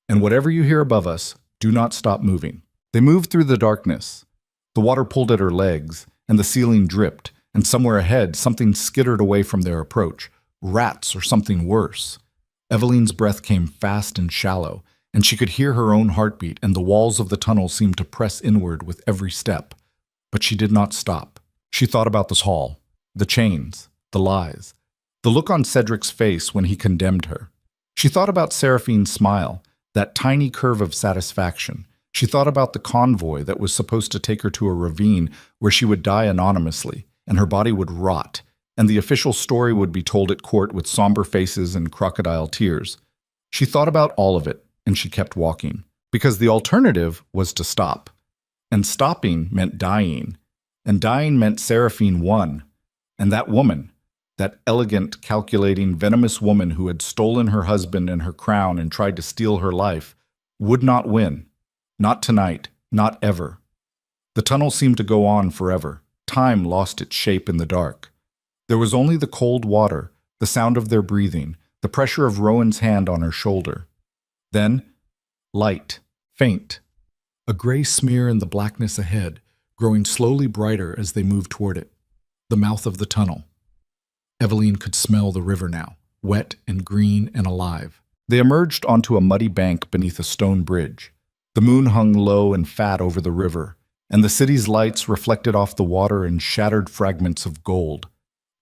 And whatever you hear above us, do not stop moving. They moved through the darkness. The water pulled at her legs, and the ceiling dripped, and somewhere ahead something skittered away from their approach. Rats or something worse. Evelyn's breath came fast and shallow, and she could hear her own heartbeat, and the walls of the tunnel seemed to press inward with every step. But she did not stop. She thought about this hall, the chains, the lies, the look on Cedric's face when he condemned her. She thought about Seraphine's smile, that tiny curve of satisfaction. She thought about the convoy that was supposed to take her to a ravine where she would die anonymously, and her body would rot, and the official story would be told at court with somber faces and crocodile tears. She thought about all of it, and she kept walking, because the alternative was to stop. And stopping meant dying. And dying meant Seraphine won. And that woman, that elegant, calculating, venomous woman who had stolen her husband and her crown and tried to steal her life, would not win. Not tonight, not ever. The tunnel seemed to go on forever. Time lost its shape in the dark. There was only the cold water, the sound of their breathing, the pressure of Rowan's hand on her shoulder. Then, light, faint. A gray smear in the blackness ahead, growing slowly brighter as they moved toward it. The mouth of the tunnel. Eveline could smell the river now, wet and green and alive. They emerged onto a muddy bank beneath a stone bridge. The moon hung low and fat over the river, and the city's lights reflected off the water in shattered fragments of gold.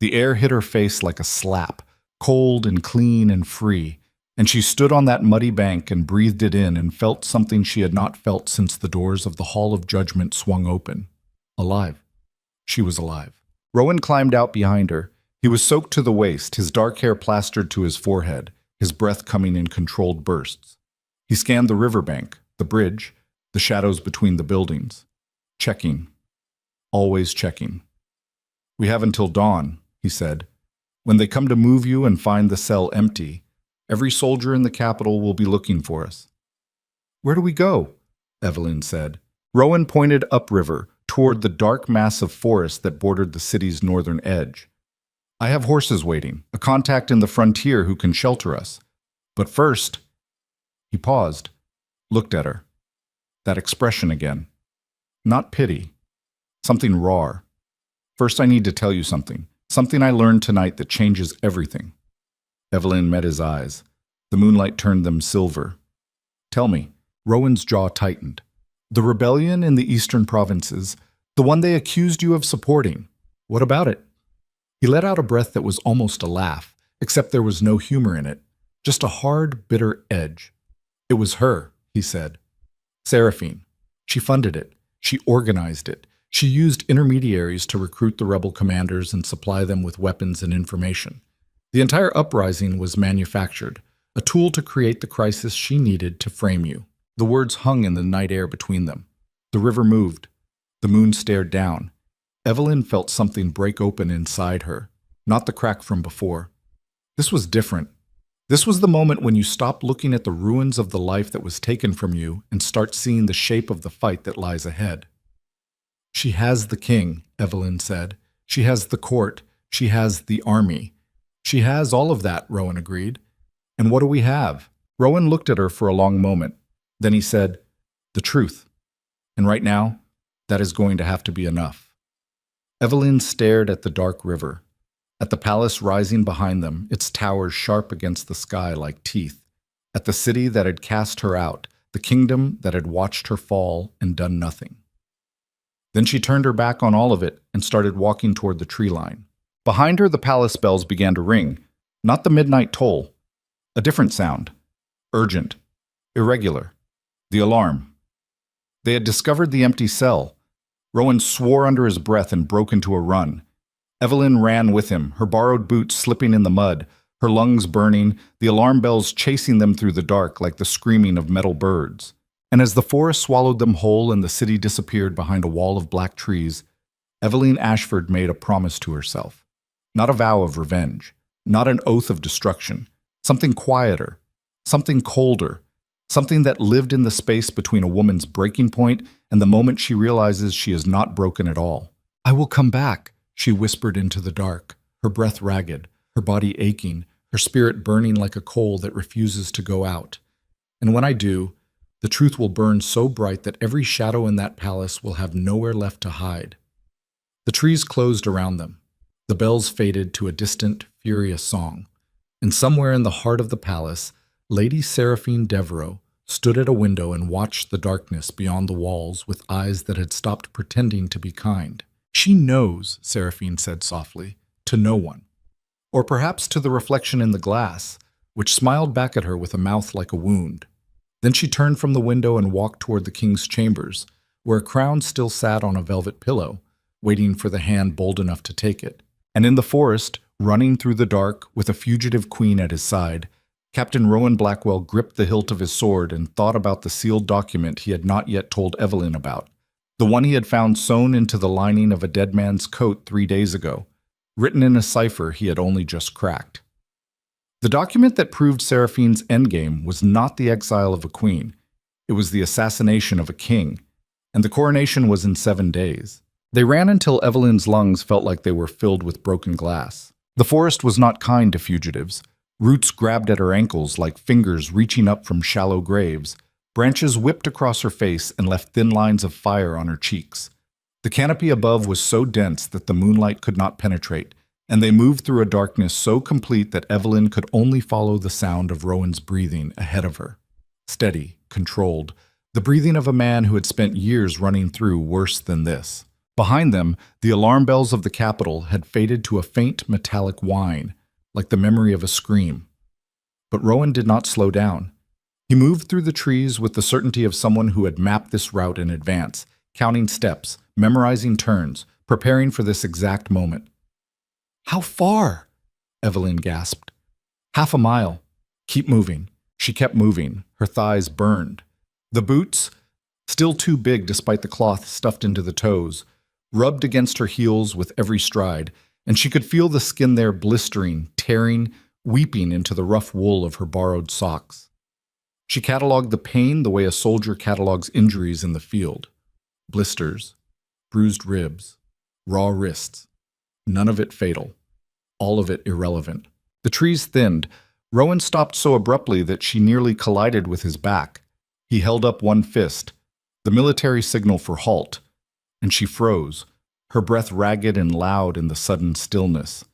The air hit her face like a slap, cold and clean and free, and she stood on that muddy bank and breathed it in and felt something she had not felt since the doors of the Hall of Judgment swung open. Alive. She was alive. Rowan climbed out behind her. He was soaked to the waist, his dark hair plastered to his forehead, his breath coming in controlled bursts. He scanned the riverbank, the bridge, the shadows between the buildings. Checking. Always checking. "We have until dawn," he said. "When they come to move you and find the cell empty, every soldier in the capital will be looking for us." "Where do we go?" Eveline said. Rowan pointed upriver, toward the dark mass of forest that bordered the city's northern edge. "I have horses waiting, a contact in the frontier who can shelter us. But first—" He paused, looked at her. That expression again. Not pity. Something raw. "First, I need to tell you something. Something I learned tonight that changes everything." Eveline met his eyes. The moonlight turned them silver. "Tell me." Rowan's jaw tightened. "The rebellion in the eastern provinces, the one they accused you of supporting. What about it?" He let out a breath that was almost a laugh, except there was no humor in it, just a hard, bitter edge. "It was her," he said. "Seraphine. She funded it. She organized it. She used intermediaries to recruit the rebel commanders and supply them with weapons and information. The entire uprising was manufactured, a tool to create the crisis she needed to frame you." The words hung in the night air between them. The river moved. The moon stared down. Eveline felt something break open inside her, not the crack from before. This was different. This was the moment when you stop looking at the ruins of the life that was taken from you and start seeing the shape of the fight that lies ahead. "She has the king," Eveline said. "She has the court. She has the army. She has all of that," Rowan agreed. "And what do we have?" Rowan looked at her for a long moment. Then he said, "The truth. And right now, that is going to have to be enough." Eveline stared at the dark river, at the palace rising behind them, its towers sharp against the sky like teeth, at the city that had cast her out, the kingdom that had watched her fall and done nothing. Then she turned her back on all of it and started walking toward the tree line. Behind her, the palace bells began to ring, not the midnight toll, a different sound, urgent, irregular, the alarm. They had discovered the empty cell. Rowan swore under his breath and broke into a run. Eveline ran with him, her borrowed boots slipping in the mud, her lungs burning, the alarm bells chasing them through the dark like the screaming of metal birds. And as the forest swallowed them whole and the city disappeared behind a wall of black trees, Eveline Ashford made a promise to herself. Not a vow of revenge, not an oath of destruction, something quieter, something colder, something that lived in the space between a woman's breaking point and the moment she realizes she is not broken at all. "I will come back," she whispered into the dark, her breath ragged, her body aching, her spirit burning like a coal that refuses to go out. "And when I do, the truth will burn so bright that every shadow in that palace will have nowhere left to hide." The trees closed around them. The bells faded to a distant, furious song. And somewhere in the heart of the palace, Lady Seraphine Devereux stood at a window and watched the darkness beyond the walls with eyes that had stopped pretending to be kind. "She knows," Seraphine said softly, "to no one." Or perhaps to the reflection in the glass, which smiled back at her with a mouth like a wound. Then she turned from the window and walked toward the king's chambers, where a crown still sat on a velvet pillow, waiting for the hand bold enough to take it. And in the forest, running through the dark with a fugitive queen at his side, Captain Rowan Blackwell gripped the hilt of his sword and thought about the sealed document he had not yet told Eveline about, The one he had found sewn into the lining of a dead man's coat 3 days ago, written in a cipher he had only just cracked. The document that proved Seraphine's endgame was not the exile of a queen. It was the assassination of a king, and the coronation was in 7 days. They ran until Evelyn's lungs felt like they were filled with broken glass. The forest was not kind to fugitives. Roots grabbed at her ankles like fingers reaching up from shallow graves. Branches whipped across her face and left thin lines of fire on her cheeks. The canopy above was so dense that the moonlight could not penetrate, and they moved through a darkness so complete that Evelyn could only follow the sound of Rowan's breathing ahead of her. Steady, controlled, the breathing of a man who had spent years running through worse than this. Behind them, the alarm bells of the capital had faded to a faint metallic whine, like the memory of a scream. But Rowan did not slow down. He moved through the trees with the certainty of someone who had mapped this route in advance, counting steps, memorizing turns, preparing for this exact moment. "How far?" Evelyn gasped. "Half a mile. Keep moving." She kept moving. Her thighs burned. The boots, still too big despite the cloth stuffed into the toes, rubbed against her heels with every stride, and she could feel the skin there blistering, tearing, weeping into the rough wool of her borrowed socks. She catalogued the pain the way a soldier catalogues injuries in the field. Blisters, bruised ribs, raw wrists. None of it fatal. All of it irrelevant. The trees thinned. Rowan stopped so abruptly that she nearly collided with his back. He held up one fist, the military signal for halt, and she froze, her breath ragged and loud in the sudden stillness.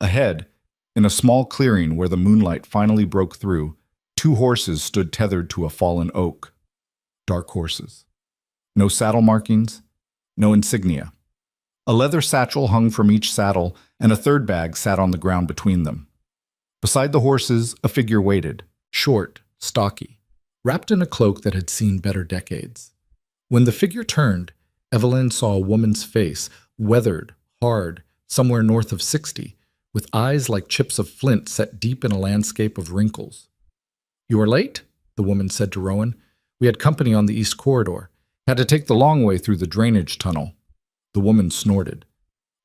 Ahead, in a small clearing where the moonlight finally broke through, 2 horses stood tethered to a fallen oak. Dark horses. No saddle markings, no insignia. A leather satchel hung from each saddle, and a third bag sat on the ground between them. Beside the horses, a figure waited, short, stocky, wrapped in a cloak that had seen better decades. When the figure turned, Evelyn saw a woman's face, weathered, hard, somewhere north of 60, with eyes like chips of flint set deep in a landscape of wrinkles. "You are late?" the woman said to Rowan. "We had company on the east corridor. Had to take the long way through the drainage tunnel." The woman snorted.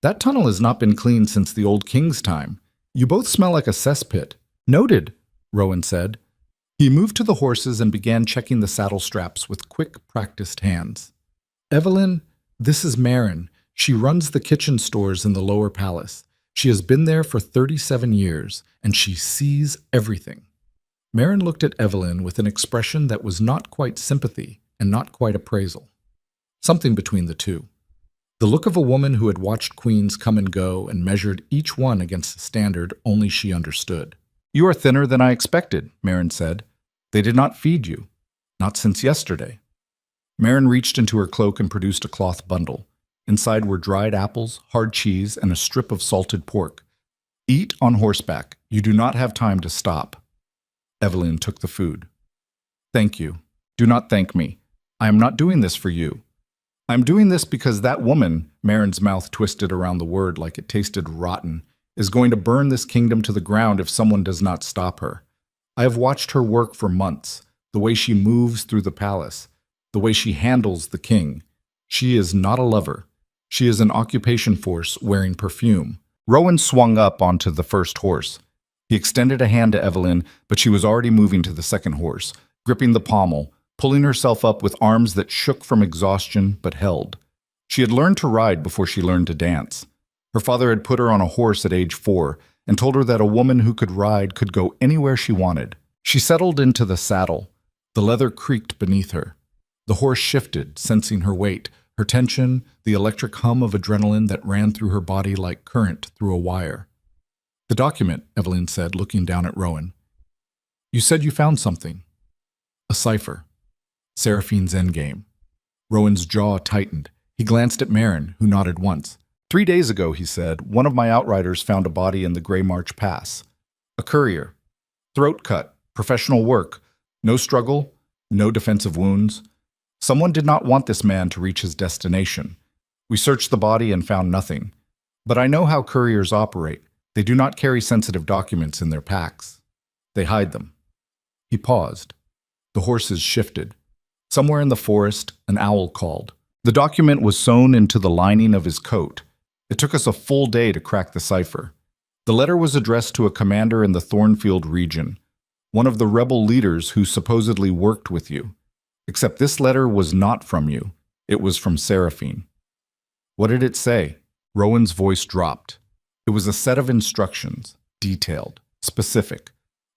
"That tunnel has not been cleaned since the old king's time. You both smell like a cesspit." "Noted," Rowan said. He moved to the horses and began checking the saddle straps with quick, practiced hands. "Evelyn, this is Marin. She runs the kitchen stores in the lower palace. She has been there for 37 years, and she sees everything." Marin looked at Evelyn with an expression that was not quite sympathy and not quite appraisal. Something between the two. The look of a woman who had watched queens come and go and measured each one against a standard only she understood. "You are thinner than I expected," Marin said. "They did not feed you. Not since yesterday." Marin reached into her cloak and produced a cloth bundle. Inside were dried apples, hard cheese, and a strip of salted pork. "Eat on horseback. You do not have time to stop." Evelyn took the food. "Thank you. Do not thank me. I am not doing this for you. I am doing this because that woman," Marin's mouth twisted around the word like it tasted rotten, "is going to burn this kingdom to the ground if someone does not stop her. I have watched her work for months, the way she moves through the palace, the way she handles the king. She is not a lover. She is an occupation force wearing perfume." Rowan swung up onto the first horse. He extended a hand to Evelyn, but she was already moving to the second horse, gripping the pommel, pulling herself up with arms that shook from exhaustion but held. She had learned to ride before she learned to dance. Her father had put her on a horse at age 4 and told her that a woman who could ride could go anywhere she wanted. She settled into the saddle. The leather creaked beneath her. The horse shifted, sensing her weight, her tension, the electric hum of adrenaline that ran through her body like current through a wire. "The document," Evelyn said, looking down at Rowan. "You said you found something." "A cipher. Seraphine's endgame." Rowan's jaw tightened. He glanced at Marin, who nodded once. 3 days ago," he said, "one of my outriders found a body in the Grey March Pass. A courier. Throat cut. Professional work. No struggle. No defensive wounds. Someone did not want this man to reach his destination. We searched the body and found nothing. But I know how couriers operate. They do not carry sensitive documents in their packs. They hide them." He paused. The horses shifted. Somewhere in the forest, an owl called. The document was sewn into the lining of his coat. It took us a full day to crack the cipher. The letter was addressed to a commander in the Thornfield region, one of the rebel leaders who supposedly worked with you. Except this letter was not from you. It was from Seraphine. What did it say? Rowan's voice dropped. It was a set of instructions, detailed, specific.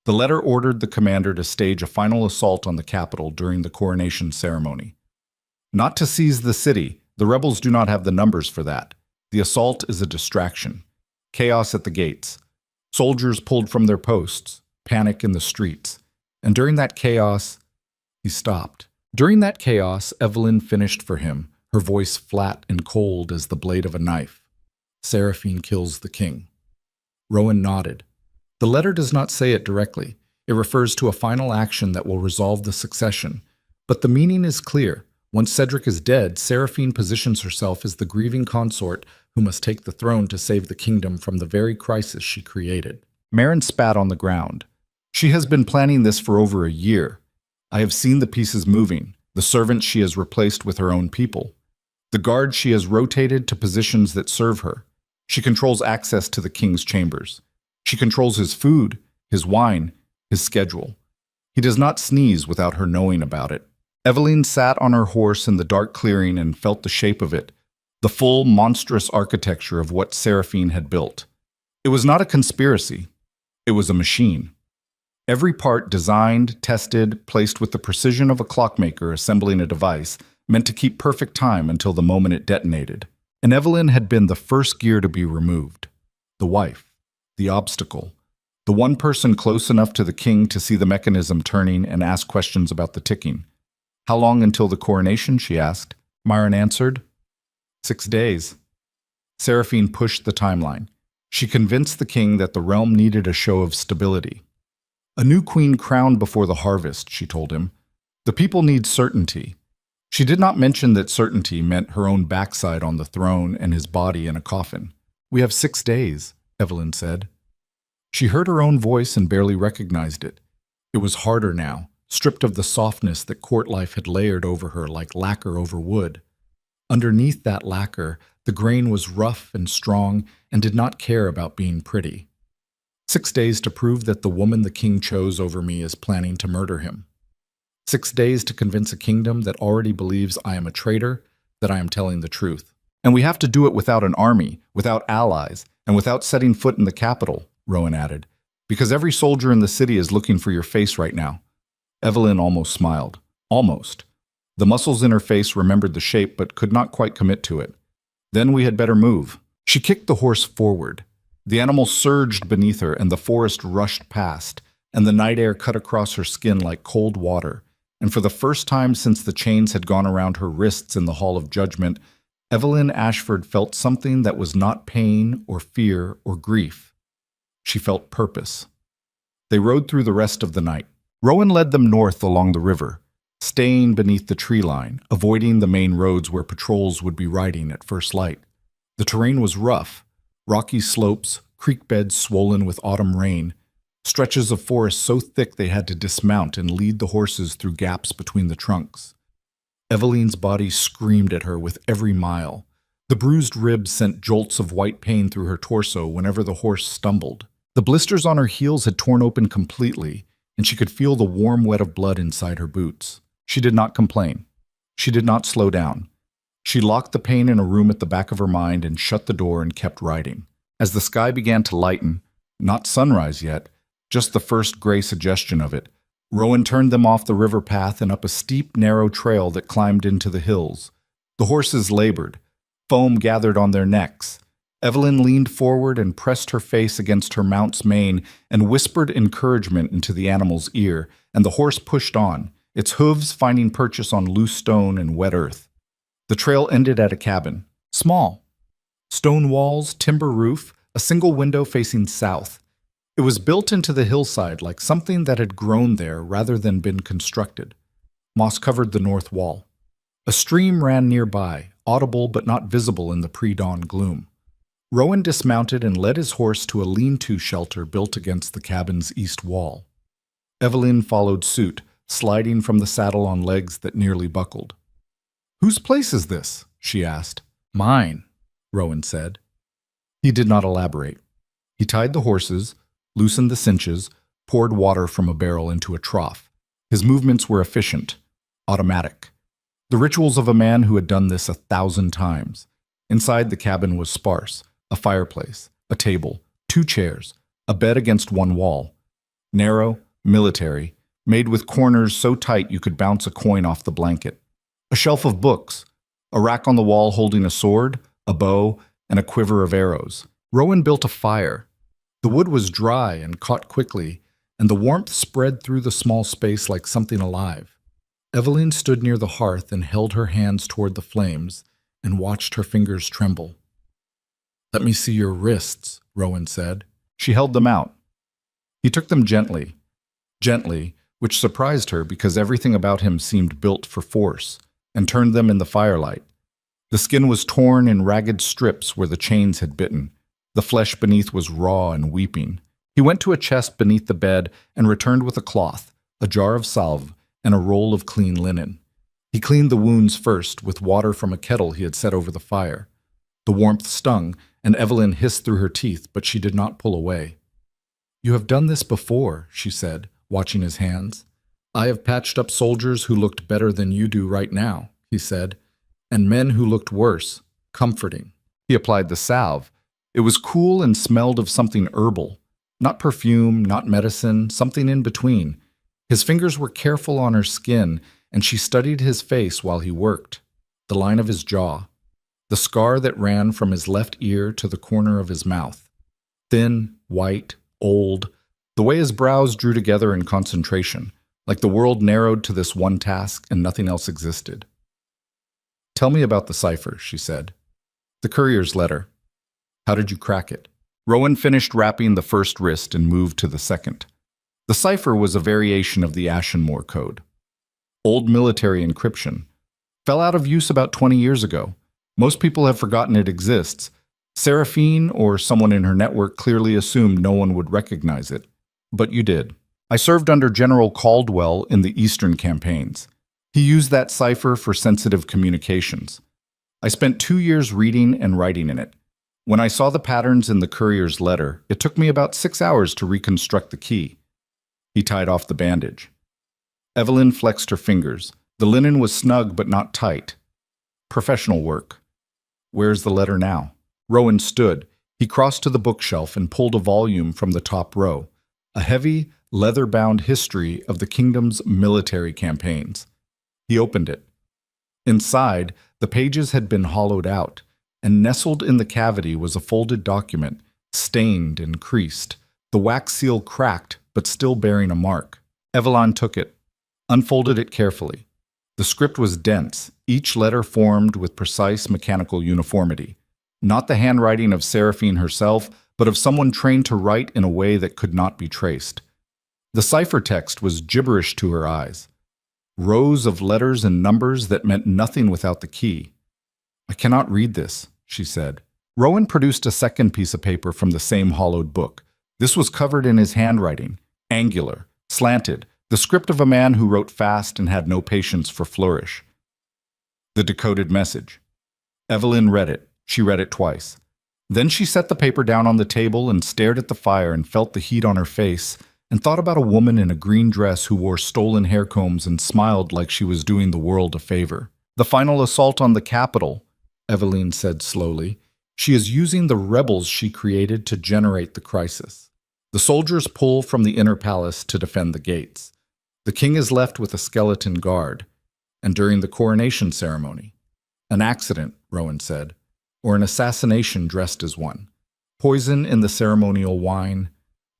The letter ordered the commander to stage a final assault on the capital during the coronation ceremony. Not to seize the city. The rebels do not have the numbers for that. The assault is a distraction. Chaos at the gates. Soldiers pulled from their posts. Panic in the streets. And during that chaos, he stopped. During that chaos, Evelyn finished for him, her voice flat and cold as the blade of a knife. Seraphine kills the king. Rowan nodded. The letter does not say it directly. It refers to a final action that will resolve the succession. But the meaning is clear. Once Cedric is dead, Seraphine positions herself as the grieving consort who must take the throne to save the kingdom from the very crisis she created. Marin spat on the ground. She has been planning this for over a year. I have seen the pieces moving, the servants she has replaced with her own people, the guards she has rotated to positions that serve her. She controls access to the king's chambers. She controls his food, his wine, his schedule. He does not sneeze without her knowing about it. Evelyn sat on her horse in the dark clearing and felt the shape of it, the full, monstrous architecture of what Seraphine had built. It was not a conspiracy. It was a machine. Every part designed, tested, placed with the precision of a clockmaker assembling a device, meant to keep perfect time until the moment it detonated. And Evelyn had been the first gear to be removed. The wife. The obstacle. The one person close enough to the king to see the mechanism turning and ask questions about the ticking. How long until the coronation, she asked. Myron answered, 6 days. Seraphine pushed the timeline. She convinced the king that the realm needed a show of stability. A new queen crowned before the harvest, she told him. The people need certainty. She did not mention that certainty meant her own backside on the throne and his body in a coffin. We have 6 days, Evelyn said. She heard her own voice and barely recognized it. It was harder now, stripped of the softness that court life had layered over her like lacquer over wood. Underneath that lacquer, the grain was rough and strong and did not care about being pretty. 6 days to prove that the woman the king chose over me is planning to murder him. 6 days to convince a kingdom that already believes I am a traitor, that I am telling the truth. And we have to do it without an army, without allies, and without setting foot in the capital, Rowan added, because every soldier in the city is looking for your face right now. Evelyn almost smiled. Almost. The muscles in her face remembered the shape but could not quite commit to it. Then we had better move. She kicked the horse forward. The animal surged beneath her, and the forest rushed past, and the night air cut across her skin like cold water. And for the first time since the chains had gone around her wrists in the Hall of Judgment, Evelyn Ashford felt something that was not pain or fear or grief. She felt purpose. They rode through the rest of the night. Rowan led them north along the river, staying beneath the tree line, avoiding the main roads where patrols would be riding at first light. The terrain was rough. Rocky slopes, creek beds swollen with autumn rain, stretches of forest so thick they had to dismount and lead the horses through gaps between the trunks. Evelyn's body screamed at her with every mile. The bruised ribs sent jolts of white pain through her torso whenever the horse stumbled. The blisters on her heels had torn open completely, and she could feel the warm wet of blood inside her boots. She did not complain. She did not slow down. She locked the pain in a room at the back of her mind and shut the door and kept riding. As the sky began to lighten, not sunrise yet, just the first gray suggestion of it, Rowan turned them off the river path and up a steep, narrow trail that climbed into the hills. The horses labored. Foam gathered on their necks. Evelyn leaned forward and pressed her face against her mount's mane and whispered encouragement into the animal's ear, and the horse pushed on, its hooves finding purchase on loose stone and wet earth. The trail ended at a cabin. Small. Stone walls, timber roof, a single window facing south. It was built into the hillside like something that had grown there rather than been constructed. Moss covered the north wall. A stream ran nearby, audible but not visible in the pre-dawn gloom. Rowan dismounted and led his horse to a lean-to shelter built against the cabin's east wall. Evelyn followed suit, sliding from the saddle on legs that nearly buckled. "Whose place is this?" she asked. "Mine," Rowan said. He did not elaborate. He tied the horses, loosened the cinches, poured water from a barrel into a trough. His movements were efficient, automatic. The rituals of a man who had done this 1,000 times. Inside, the cabin was sparse: a fireplace, a table, 2 chairs, a bed against one wall. Narrow, military, made with corners so tight you could bounce a coin off the blanket. A shelf of books, a rack on the wall holding a sword, a bow, and a quiver of arrows. Rowan built a fire. The wood was dry and caught quickly, and the warmth spread through the small space like something alive. Evelyn stood near the hearth and held her hands toward the flames and watched her fingers tremble. "Let me see your wrists," Rowan said. She held them out. He took them gently, which surprised her because everything about him seemed built for force, and turned them in the firelight. The skin was torn in ragged strips where the chains had bitten. The flesh beneath was raw and weeping. He went to a chest beneath the bed and returned with a cloth, a jar of salve, and a roll of clean linen. He cleaned the wounds first with water from a kettle he had set over the fire. The warmth stung, and Evelyn hissed through her teeth, but she did not pull away. "You have done this before," she said, watching his hands. "I have patched up soldiers who looked better than you do right now," he said, "and men who looked worse, comforting." He applied the salve. It was cool and smelled of something herbal. Not perfume, not medicine, something in between. His fingers were careful on her skin, and she studied his face while he worked. The line of his jaw. The scar that ran from his left ear to the corner of his mouth. Thin, white, old. The way his brows drew together in concentration, like the world narrowed to this one task and nothing else existed. "Tell me about the cipher," she said. "The courier's letter. How did you crack it?" Rowan finished wrapping the first wrist and moved to the second. The cipher was a variation of the Ashenmore code. Old military encryption. Fell out of use about 20 years ago. Most people have forgotten it exists. Seraphine or someone in her network clearly assumed no one would recognize it. But you did. I served under General Caldwell in the Eastern campaigns. He used that cipher for sensitive communications. I spent 2 years reading and writing in it. When I saw the patterns in the courier's letter, it took me about 6 hours to reconstruct the key. He tied off the bandage. Evelyn flexed her fingers. The linen was snug but not tight. Professional work. Where's the letter now? Rowan stood. He crossed to the bookshelf and pulled a volume from the top row. A heavy, leather-bound history of the kingdom's military campaigns. He opened it. Inside, the pages had been hollowed out, and nestled in the cavity was a folded document, stained and creased, the wax seal cracked but still bearing a mark. Evelyn took it, unfolded it carefully. The script was dense, each letter formed with precise mechanical uniformity. Not the handwriting of Seraphine herself, but of someone trained to write in a way that could not be traced. The ciphertext was gibberish to her eyes. Rows of letters and numbers that meant nothing without the key. "I cannot read this," she said. Rowan produced a second piece of paper from the same hollowed book. This was covered in his handwriting, angular, slanted, the script of a man who wrote fast and had no patience for flourish. The decoded message. Evelyn read it. She read it twice. Then she set the paper down on the table and stared at the fire and felt the heat on her face and thought about a woman in a green dress who wore stolen hair combs and smiled like she was doing the world a favor. "The final assault on the capital," Evelyn said slowly. "She is using the rebels she created to generate the crisis. The soldiers pull from the inner palace to defend the gates. The king is left with a skeleton guard. And during the coronation ceremony, an accident," Rowan said, "or an assassination dressed as one. Poison in the ceremonial wine,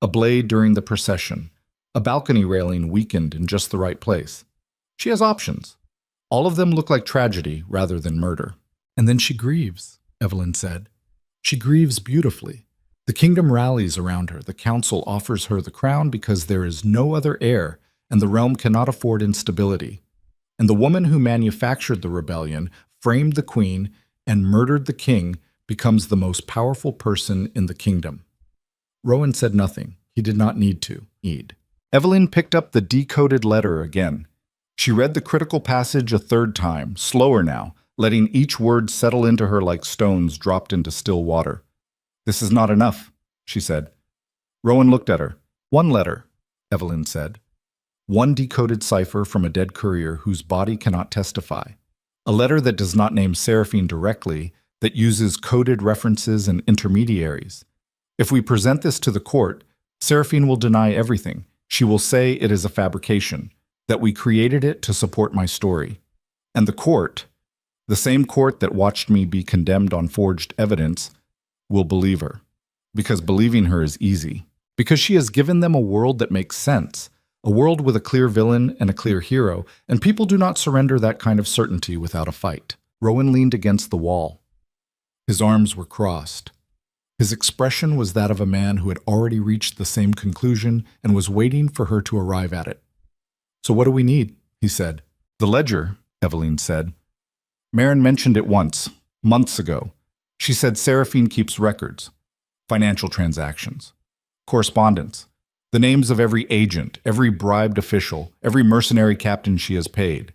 a blade during the procession, a balcony railing weakened in just the right place. She has options. All of them look like tragedy rather than murder." "And then she grieves," Evelyn said. "She grieves beautifully. The kingdom rallies around her. The council offers her the crown because there is no other heir, and the realm cannot afford instability. And the woman who manufactured the rebellion, framed the queen, and murdered the king becomes the most powerful person in the kingdom." Rowan said nothing. He did not need to. Evelyn picked up the decoded letter again. She read the critical passage a third time, slower now, letting each word settle into her like stones dropped into still water. "This is not enough," she said. Rowan looked at her. "One letter," Evelyn said. "One decoded cipher from a dead courier whose body cannot testify. A letter that does not name Seraphine directly, that uses coded references and intermediaries. If we present this to the court, Seraphine will deny everything. She will say it is a fabrication, that we created it to support my story. And the court, the same court that watched me be condemned on forged evidence, will believe her. Because believing her is easy. Because she has given them a world that makes sense. A world with a clear villain and a clear hero, and people do not surrender that kind of certainty without a fight." Rowan leaned against the wall. His arms were crossed. His expression was that of a man who had already reached the same conclusion and was waiting for her to arrive at it. "So what do we need?" he said. "The ledger," Evelyn said. "Marin mentioned it once, months ago. She said Seraphine keeps records, financial transactions, correspondence, the names of every agent, every bribed official, every mercenary captain she has paid.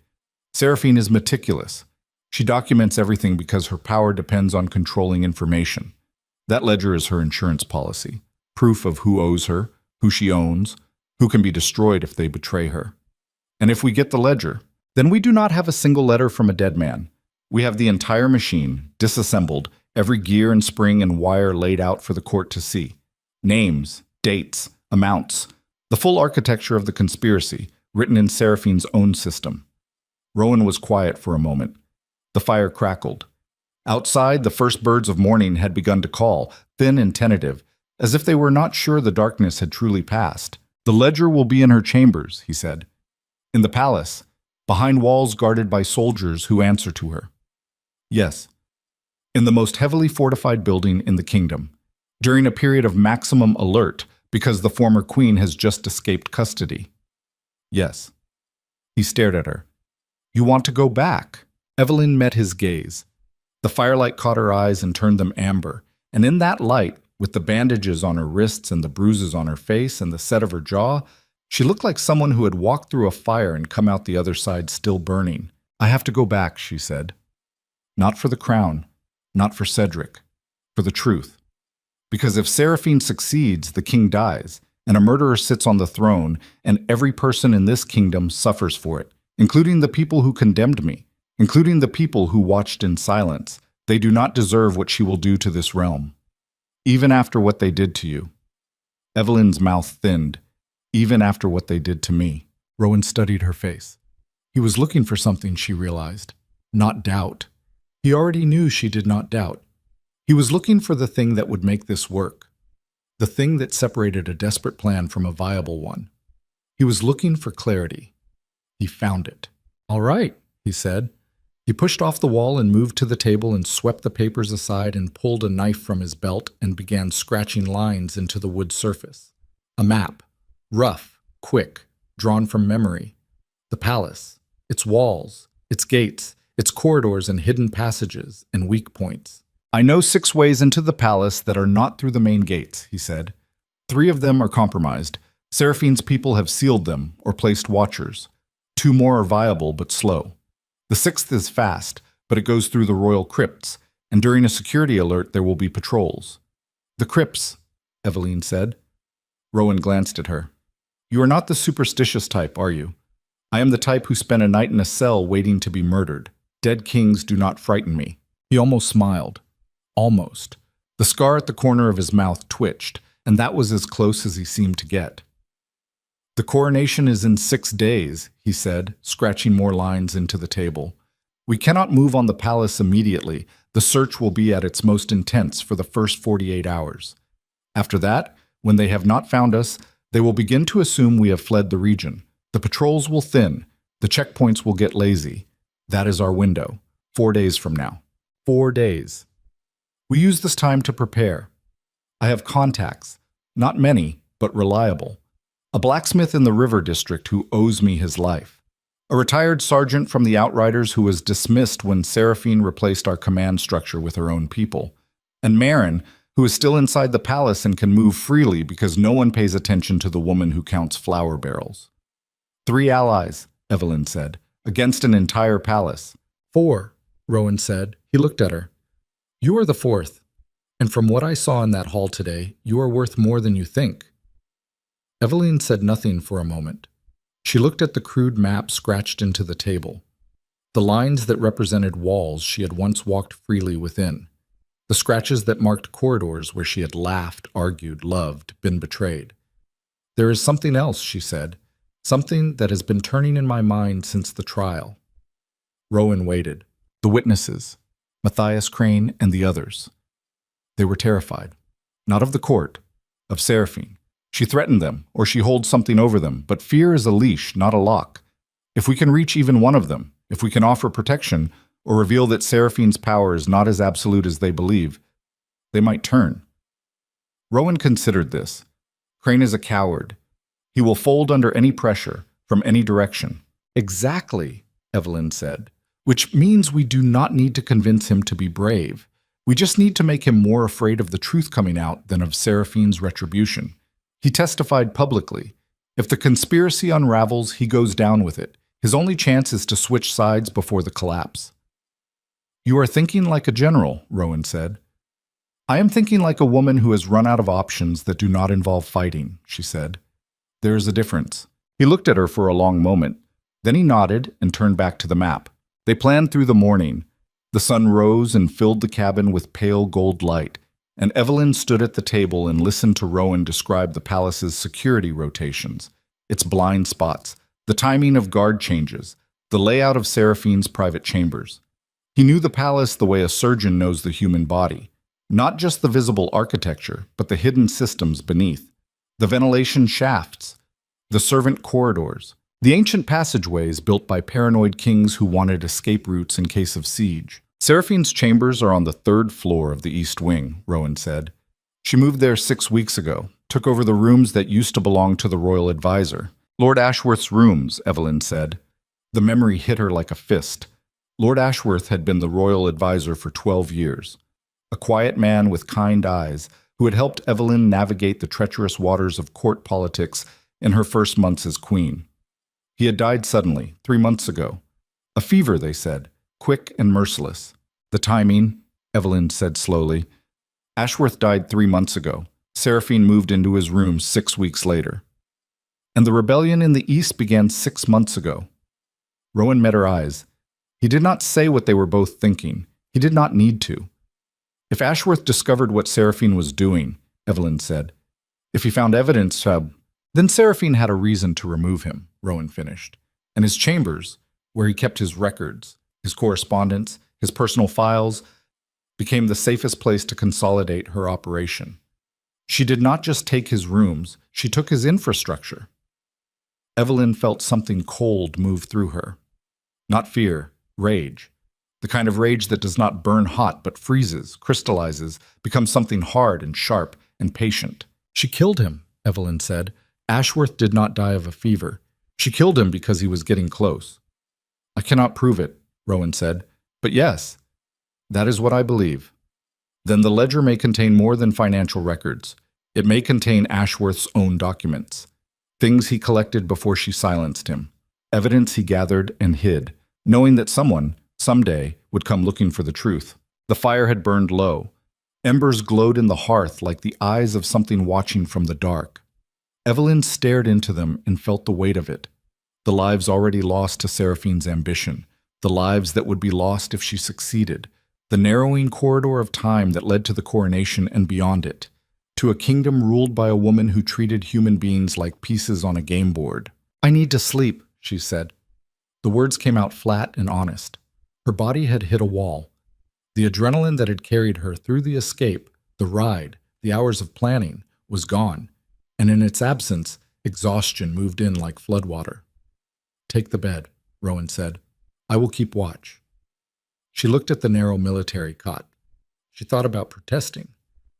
Seraphine is meticulous. She documents everything because her power depends on controlling information. That ledger is her insurance policy, proof of who owes her, who she owns, who can be destroyed if they betray her. And if we get the ledger, then we do not have a single letter from a dead man. We have the entire machine, disassembled, every gear and spring and wire laid out for the court to see. Names, dates, amounts, the full architecture of the conspiracy, written in Seraphine's own system." Rowan was quiet for a moment. The fire crackled. Outside, the first birds of morning had begun to call, thin and tentative, as if they were not sure the darkness had truly passed. "The ledger will be in her chambers," he said. "In the palace, behind walls guarded by soldiers who answer to her." "Yes. In the most heavily fortified building in the kingdom, during a period of maximum alert, because the former queen has just escaped custody." "Yes." He stared at her. "You want to go back?" Evelyn met his gaze. The firelight caught her eyes and turned them amber, and in that light, with the bandages on her wrists and the bruises on her face and the set of her jaw, she looked like someone who had walked through a fire and come out the other side still burning. "I have to go back," she said. "Not for the crown, not for Cedric, for the truth. Because if Seraphine succeeds, the king dies, and a murderer sits on the throne, and every person in this kingdom suffers for it, including the people who condemned me, including the people who watched in silence. They do not deserve what she will do to this realm. Even after what they did to you." Evelyn's mouth thinned. "Even after what they did to me." Rowan studied her face. He was looking for something, she realized. Not doubt. He already knew she did not doubt. He was looking for the thing that would make this work. The thing that separated a desperate plan from a viable one. He was looking for clarity. He found it. "All right," he said. He pushed off the wall and moved to the table and swept the papers aside and pulled a knife from his belt and began scratching lines into the wood surface. A map. Rough, quick, drawn from memory. The palace. Its walls. Its gates. Its corridors and hidden passages and weak points. "I know 6 ways into the palace that are not through the main gates," he said. 3 of them are compromised. Seraphine's people have sealed them or placed watchers. 2 more are viable but slow. The 6th is fast, but it goes through the royal crypts, and during a security alert there will be patrols." "The crypts," Evelyn said. Rowan glanced at her. "You are not the superstitious type, are you? I am the type who spent a night in a cell waiting to be murdered. Dead kings do not frighten me." He almost smiled. Almost. The scar at the corner of his mouth twitched, and that was as close as he seemed to get. "The coronation is in 6 days, he said, scratching more lines into the table. "We cannot move on the palace immediately. The search will be at its most intense for the first 48 hours. After that, when they have not found us, they will begin to assume we have fled the region. The patrols will thin. The checkpoints will get lazy. That is our window. 4 days from now. 4 days. We use this time to prepare. I have contacts, not many, but reliable. A blacksmith in the River District who owes me his life. A retired sergeant from the Outriders who was dismissed when Seraphine replaced our command structure with her own people. And Marin, who is still inside the palace and can move freely because no one pays attention to the woman who counts flour barrels. 3 allies, Evelyn said. Against an entire palace. 4, Rowan said. He looked at her. You are the 4th, and from what I saw in that hall today, you are worth more than you think. Evelyn said nothing for a moment. She looked at the crude map scratched into the table, the lines that represented walls she had once walked freely within, the scratches that marked corridors where she had laughed, argued, loved, been betrayed. There is something else, she said, something that has been turning in my mind since the trial. Rowan waited. The witnesses, Matthias Crane and the others. They were terrified. Not of the court, of Seraphine. She threatened them, or she holds something over them, but fear is a leash, not a lock. If we can reach even one of them, if we can offer protection, or reveal that Seraphine's power is not as absolute as they believe, they might turn. Rowan considered this. Crane is a coward. He will fold under any pressure, from any direction. Exactly, Evelyn said. Which means we do not need to convince him to be brave. We just need to make him more afraid of the truth coming out than of Seraphine's retribution. He testified publicly. If the conspiracy unravels, he goes down with it. His only chance is to switch sides before the collapse. You are thinking like a general, Rowan said. I am thinking like a woman who has run out of options that do not involve fighting, she said. There is a difference. He looked at her for a long moment. Then he nodded and turned back to the map. They planned through the morning. The sun rose and filled the cabin with pale gold light, and Evelyn stood at the table and listened to Rowan describe the palace's security rotations, its blind spots, the timing of guard changes, the layout of Seraphine's private chambers. He knew the palace the way a surgeon knows the human body, not just the visible architecture, but the hidden systems beneath, the ventilation shafts, the servant corridors, the ancient passageways built by paranoid kings who wanted escape routes in case of siege. Seraphine's chambers are on the 3rd floor of the East Wing, Rowan said. She moved there 6 weeks ago, took over the rooms that used to belong to the royal advisor. Lord Ashworth's rooms, Evelyn said. The memory hit her like a fist. Lord Ashworth had been the royal advisor for 12 years. A quiet man with kind eyes who had helped Evelyn navigate the treacherous waters of court politics in her first months as queen. He had died suddenly, 3 months ago. A fever, they said, quick and merciless. The timing, Evelyn said slowly. Ashworth died 3 months ago. Seraphine moved into his room 6 weeks later. And the rebellion in the East began 6 months ago. Rowan met her eyes. He did not say what they were both thinking. He did not need to. If Ashworth discovered what Seraphine was doing, Evelyn said, if he found evidence, then Seraphine had a reason to remove him, Rowan finished. And his chambers, where he kept his records, his correspondence, his personal files, became the safest place to consolidate her operation. She did not just take his rooms, she took his infrastructure. Evelyn felt something cold move through her. Not fear, rage. The kind of rage that does not burn hot but freezes, crystallizes, becomes something hard and sharp and patient. She killed him, Evelyn said. Ashworth did not die of a fever. She killed him because he was getting close. I cannot prove it, Rowan said, but yes, that is what I believe. Then the ledger may contain more than financial records. It may contain Ashworth's own documents, things he collected before she silenced him, evidence he gathered and hid, knowing that someone, someday, would come looking for the truth. The fire had burned low. Embers glowed in the hearth like the eyes of something watching from the dark. Evelyn stared into them and felt the weight of it. The lives already lost to Seraphine's ambition, the lives that would be lost if she succeeded, the narrowing corridor of time that led to the coronation and beyond it, to a kingdom ruled by a woman who treated human beings like pieces on a game board. I need to sleep, she said. The words came out flat and honest. Her body had hit a wall. The adrenaline that had carried her through the escape, the ride, the hours of planning, was gone, and in its absence, exhaustion moved in like floodwater. Take the bed, Rowan said. I will keep watch. She looked at the narrow military cot. She thought about protesting,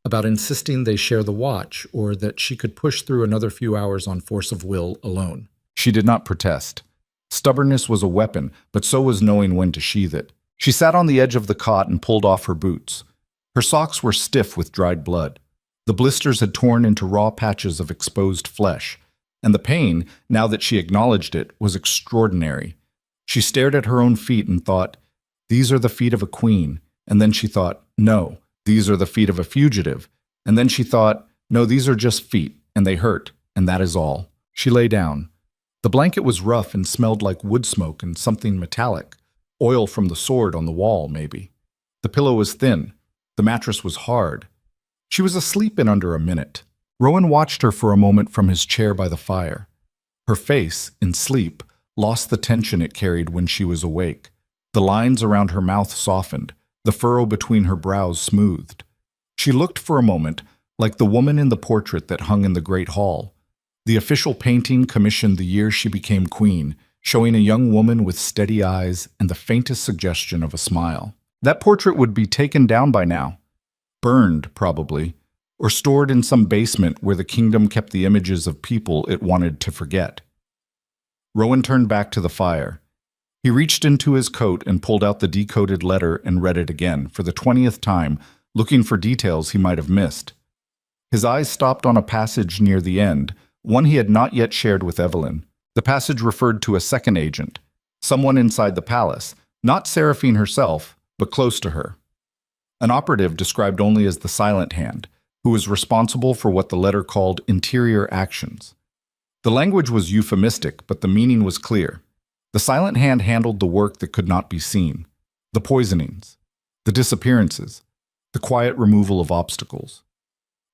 about insisting they share the watch, or that she could push through another few hours on force of will alone. She did not protest. Stubbornness was a weapon, but so was knowing when to sheath it. She sat on the edge of the cot and pulled off her boots. Her socks were stiff with dried blood. The blisters had torn into raw patches of exposed flesh. And the pain, now that she acknowledged it, was extraordinary. She stared at her own feet and thought, "These are the feet of a queen." And then she thought, "No, these are the feet of a fugitive." And then she thought, "No, these are just feet, and they hurt, and that is all." She lay down. The blanket was rough and smelled like wood smoke and something metallic. Oil from the sword on the wall, maybe. The pillow was thin. The mattress was hard. She was asleep in under a minute. Rowan watched her for a moment from his chair by the fire. Her face, in sleep, lost the tension it carried when she was awake. The lines around her mouth softened, the furrow between her brows smoothed. She looked for a moment like the woman in the portrait that hung in the great hall. The official painting commissioned the year she became queen, showing a young woman with steady eyes and the faintest suggestion of a smile. That portrait would be taken down by now. Burned, probably, or stored in some basement where the kingdom kept the images of people it wanted to forget. Rowan turned back to the fire. He reached into his coat and pulled out the decoded letter and read it again, for the 20th time, looking for details he might have missed. His eyes stopped on a passage near the end, one he had not yet shared with Evelyn. The passage referred to a second agent, someone inside the palace, not Seraphine herself, but close to her. An operative described only as the Silent Hand, who was responsible for what the letter called interior actions. The language was euphemistic, but the meaning was clear. The Silent Hand handled the work that could not be seen, the poisonings, the disappearances, the quiet removal of obstacles.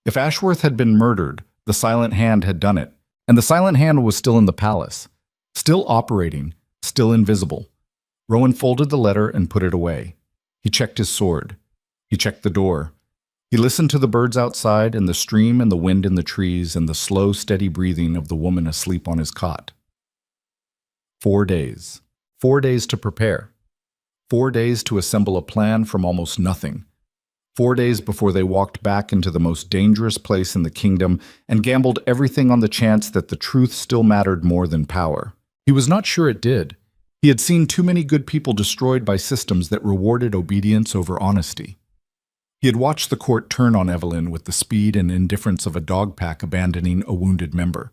If Ashworth had been murdered, the Silent Hand had done it, and the Silent Hand was still in the palace, still operating, still invisible. Rowan folded the letter and put it away. He checked his sword. He checked the door. He listened to the birds outside and the stream and the wind in the trees and the slow, steady breathing of the woman asleep on his cot. 4 days. 4 days to prepare. 4 days to assemble a plan from almost nothing. 4 days before they walked back into the most dangerous place in the kingdom and gambled everything on the chance that the truth still mattered more than power. He was not sure it did. He had seen too many good people destroyed by systems that rewarded obedience over honesty. He had watched the court turn on Evelyn with the speed and indifference of a dog pack abandoning a wounded member.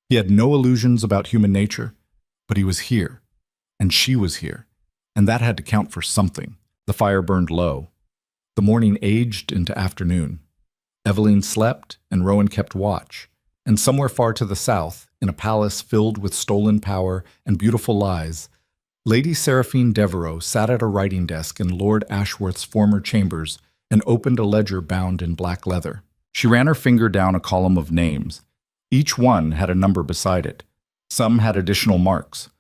He had no illusions about human nature, but he was here, and she was here, and that had to count for something. The fire burned low. The morning aged into afternoon. Evelyn slept, and Rowan kept watch. And somewhere far to the south, in a palace filled with stolen power and beautiful lies, Lady Seraphine Devereux sat at a writing desk in Lord Ashworth's former chambers and opened a ledger bound in black leather. She ran her finger down a column of names. Each one had a number beside it. Some had additional marks.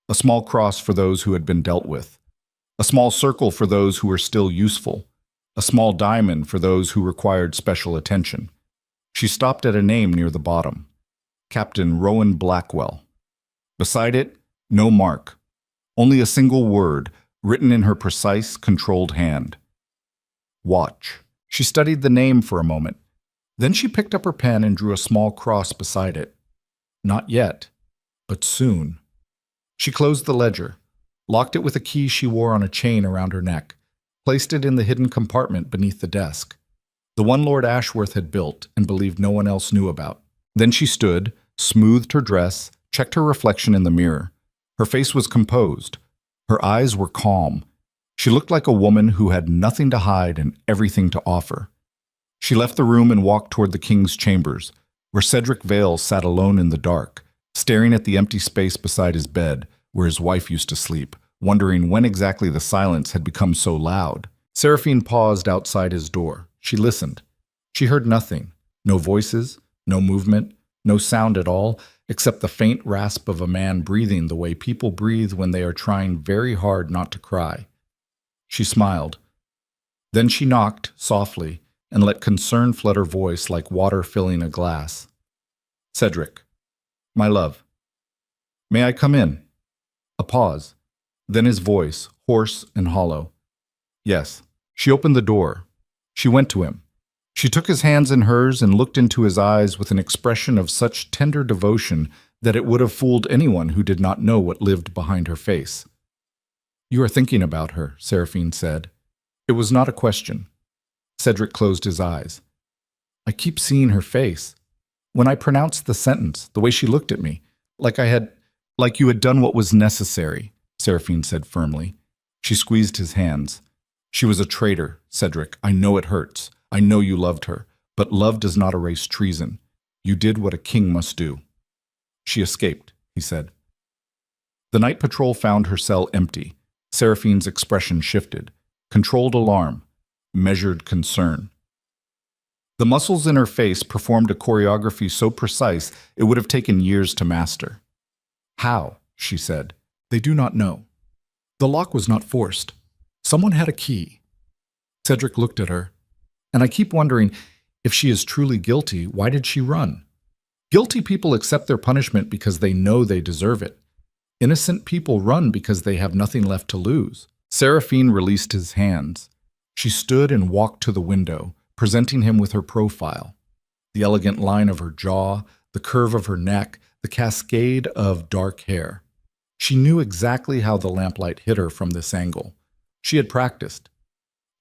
A small cross for those who had been dealt with. A small circle for those who were still useful. A small diamond for those who required special attention. She stopped at a name near the bottom. Captain Rowan Blackwell. Beside it, no mark. Only a single word, written in her precise, controlled hand. Watch. She studied the name for a moment. Then she picked up her pen and drew a small cross beside it. Not yet, but soon. She closed the ledger, locked it with a key she wore on a chain around her neck, placed it in the hidden compartment beneath the desk, the one Lord Ashworth had built and believed no one else knew about. Then she stood, smoothed her dress, checked her reflection in the mirror. Her face was composed. Her eyes were calm. She looked like a woman who had nothing to hide and everything to offer. She left the room and walked toward the king's chambers, where Cedric Vale sat alone in the dark, staring at the empty space beside his bed, where his wife used to sleep, wondering when exactly the silence had become so loud. Seraphine paused outside his door. She listened. She heard nothing. No voices, no movement, no sound at all, except the faint rasp of a man breathing the way people breathe when they are trying very hard not to cry. She smiled. Then she knocked, softly, and let concern flood her voice like water filling a glass. "Cedric, my love, may I come in?" A pause. Then his voice, hoarse and hollow. "Yes." She opened the door. She went to him. She took his hands in hers and looked into his eyes with an expression of such tender devotion that it would have fooled anyone who did not know what lived behind her face. "You are thinking about her," Seraphine said. It was not a question. Cedric closed his eyes. "I keep seeing her face. When I pronounced the sentence, the way she looked at me, like you had done what was necessary, Seraphine said firmly. She squeezed his hands. She was a traitor, Cedric. I know it hurts. I know you loved her. But love does not erase treason. You did what a king must do. She escaped, he said. The night patrol found her cell empty. Seraphine's expression shifted. Controlled alarm. Measured concern. The muscles in her face performed a choreography so precise it would have taken years to master. How? She said. They do not know. The lock was not forced. Someone had a key. Cedric looked at her. And I keep wondering, if she is truly guilty, why did she run? Guilty people accept their punishment because they know they deserve it. Innocent people run because they have nothing left to lose. Seraphine released his hands. She stood and walked to the window, presenting him with her profile. The elegant line of her jaw, the curve of her neck, the cascade of dark hair. She knew exactly how the lamplight hit her from this angle. She had practiced.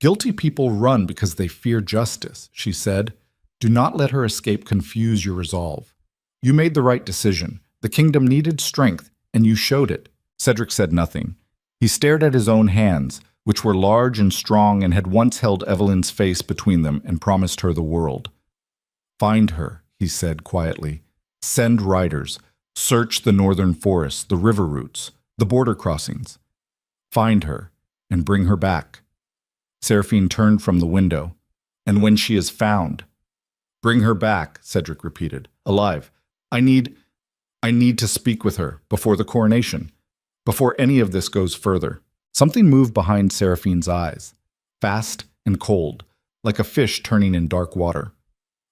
Guilty people run because they fear justice, she said. Do not let her escape confuse your resolve. You made the right decision. The kingdom needed strength, and you showed it. Cedric said nothing. He stared at his own hands, which were large and strong and had once held Evelyn's face between them and promised her the world. Find her, he said quietly. Send riders. Search the northern forests, the river routes, the border crossings. Find her and bring her back. Seraphine turned from the window. And when she is found, bring her back, Cedric repeated. Alive. I need to speak with her before the coronation, before any of this goes further. Something moved behind Seraphine's eyes, fast and cold, like a fish turning in dark water.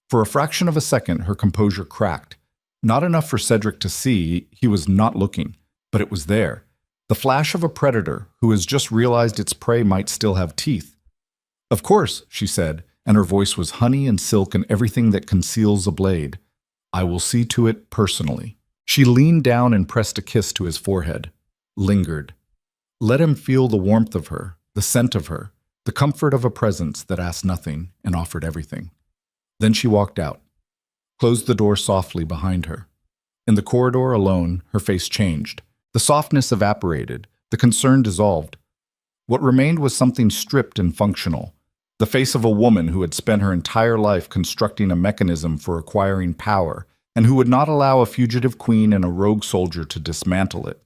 For a fraction of a second, her composure cracked. Not enough for Cedric to see, he was not looking, but it was there. The flash of a predator who has just realized its prey might still have teeth. Of course, she said, and her voice was honey and silk and everything that conceals a blade. I will see to it personally. She leaned down and pressed a kiss to his forehead, lingered. Let him feel the warmth of her, the scent of her, the comfort of a presence that asked nothing and offered everything. Then she walked out, closed the door softly behind her. In the corridor alone, her face changed. The softness evaporated, the concern dissolved. What remained was something stripped and functional, the face of a woman who had spent her entire life constructing a mechanism for acquiring power and who would not allow a fugitive queen and a rogue soldier to dismantle it.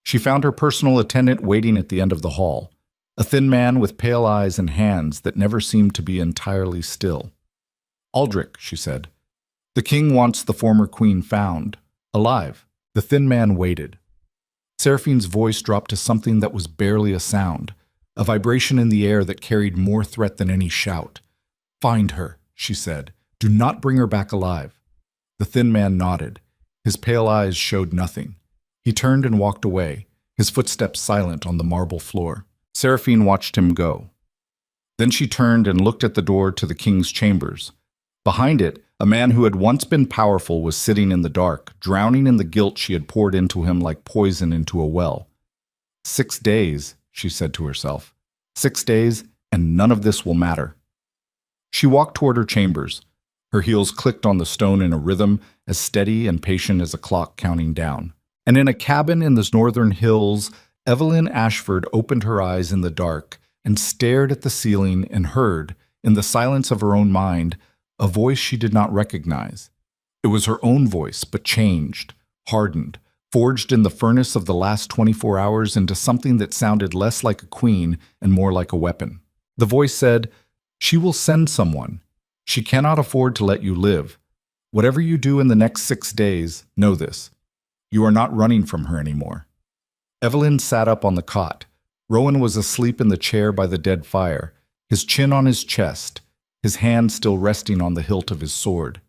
She found her personal attendant waiting at the end of the hall, a thin man with pale eyes and hands that never seemed to be entirely still. Aldrich, she said. The king wants the former queen found, alive. The thin man waited. Seraphine's voice dropped to something that was barely a sound, a vibration in the air that carried more threat than any shout. Find her, she said. Do not bring her back alive. The thin man nodded. His pale eyes showed nothing. He turned and walked away, his footsteps silent on the marble floor. Seraphine watched him go. Then she turned and looked at the door to the king's chambers. Behind it, a man who had once been powerful was sitting in the dark, drowning in the guilt she had poured into him like poison into a well. 6 days, she said to herself. 6 days, and none of this will matter. She walked toward her chambers. Her heels clicked on the stone in a rhythm as steady and patient as a clock counting down. And in a cabin in the northern hills, Evelyn Ashford opened her eyes in the dark and stared at the ceiling and heard, in the silence of her own mind, a voice she did not recognize. It was her own voice, but changed, hardened, forged in the furnace of the last 24 hours into something that sounded less like a queen and more like a weapon. The voice said, "She will send someone. She cannot afford to let you live. Whatever you do in the next 6 days, know this. You are not running from her anymore." Evelyn sat up on the cot. Rowan was asleep in the chair by the dead fire, his chin on his chest, his hand still resting on the hilt of his sword.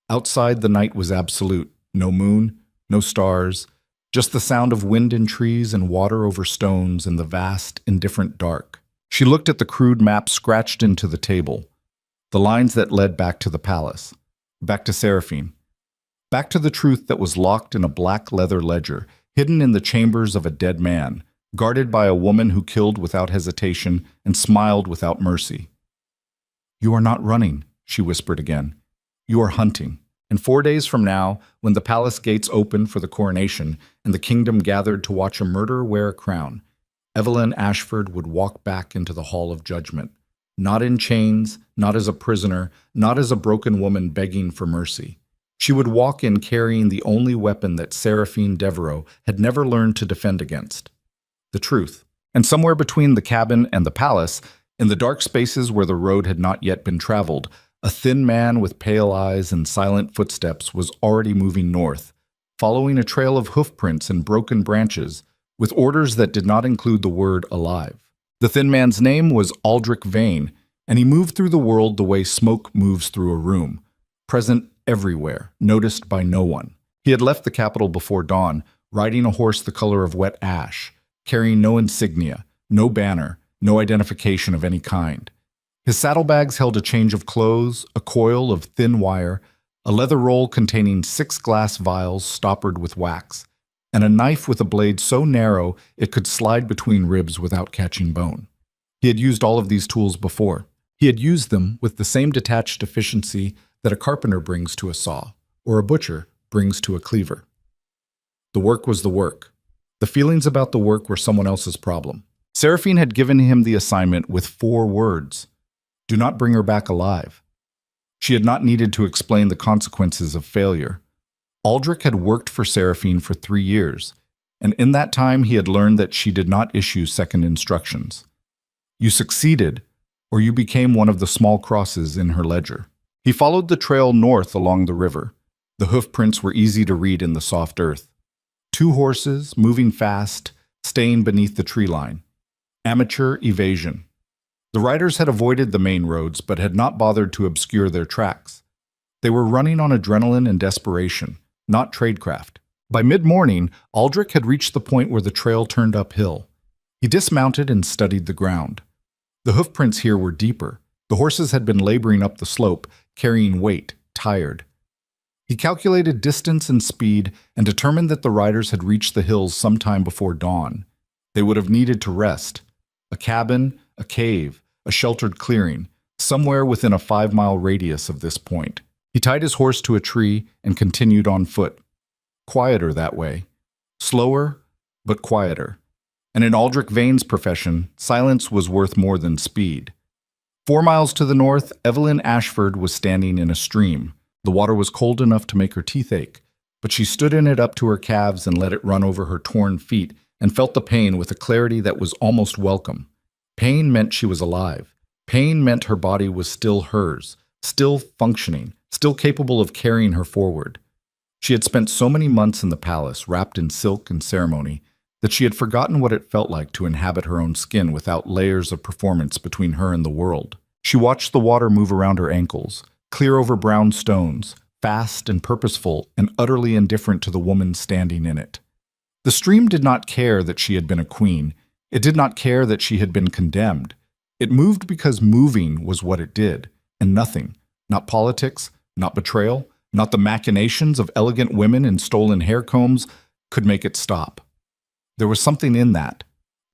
Outside, the night was absolute. No moon, no stars, just the sound of wind in trees and water over stones in the vast, indifferent dark. She looked at the crude map scratched into the table, the lines that led back to the palace, back to Seraphine, back to the truth that was locked in a black leather ledger, hidden in the chambers of a dead man, guarded by a woman who killed without hesitation and smiled without mercy. "You are not running," she whispered again. "You are hunting. And 4 days from now, when the palace gates opened for the coronation and the kingdom gathered to watch a murderer wear a crown, Evelyn Ashford would walk back into the Hall of Judgment, not in chains, not as a prisoner, not as a broken woman begging for mercy. She would walk in carrying the only weapon that Seraphine Devereaux had never learned to defend against: the truth. And somewhere between the cabin and the palace, in the dark spaces where the road had not yet been traveled, a thin man with pale eyes and silent footsteps was already moving north, following a trail of hoofprints and broken branches, with orders that did not include the word alive. The thin man's name was Aldrich Vane, and he moved through the world the way smoke moves through a room, present everywhere, noticed by no one. He had left the capital before dawn, riding a horse the color of wet ash, carrying no insignia, no banner, no identification of any kind. His saddlebags held a change of clothes, a coil of thin wire, a leather roll containing 6 glass vials stoppered with wax, and a knife with a blade so narrow it could slide between ribs without catching bone. He had used all of these tools before. He had used them with the same detached efficiency that a carpenter brings to a saw, or a butcher brings to a cleaver. The work was the work. The feelings about the work were someone else's problem. Seraphine had given him the assignment with 4 words: do not bring her back alive. She had not needed to explain the consequences of failure. Aldrich had worked for Seraphine for 3 years, and in that time he had learned that she did not issue second instructions. You succeeded, or you became one of the small crosses in her ledger. He followed the trail north along the river. The hoofprints were easy to read in the soft earth. 2 horses, moving fast, staying beneath the tree line. Amateur evasion. The riders had avoided the main roads, but had not bothered to obscure their tracks. They were running on adrenaline and desperation, not tradecraft. By mid-morning, Aldrich had reached the point where the trail turned uphill. He dismounted and studied the ground. The hoofprints here were deeper. The horses had been laboring up the slope, carrying weight, tired. He calculated distance and speed and determined that the riders had reached the hills sometime before dawn. They would have needed to rest. A cabin, a cave, a sheltered clearing, somewhere within a 5-mile radius of this point. He tied his horse to a tree and continued on foot. Quieter that way. Slower, but quieter. And in Aldrich Vane's profession, silence was worth more than speed. 4 miles to the north, Evelyn Ashford was standing in a stream. The water was cold enough to make her teeth ache, but she stood in it up to her calves and let it run over her torn feet and felt the pain with a clarity that was almost welcome. Pain meant she was alive. Pain meant her body was still hers, still functioning, still capable of carrying her forward. She had spent so many months in the palace, wrapped in silk and ceremony, that she had forgotten what it felt like to inhabit her own skin without layers of performance between her and the world. She watched the water move around her ankles, clear over brown stones, fast and purposeful and utterly indifferent to the woman standing in it. The stream did not care that she had been a queen. It did not care that she had been condemned. It moved because moving was what it did, and nothing, not politics, not betrayal, not the machinations of elegant women in stolen hair combs, could make it stop. There was something in that,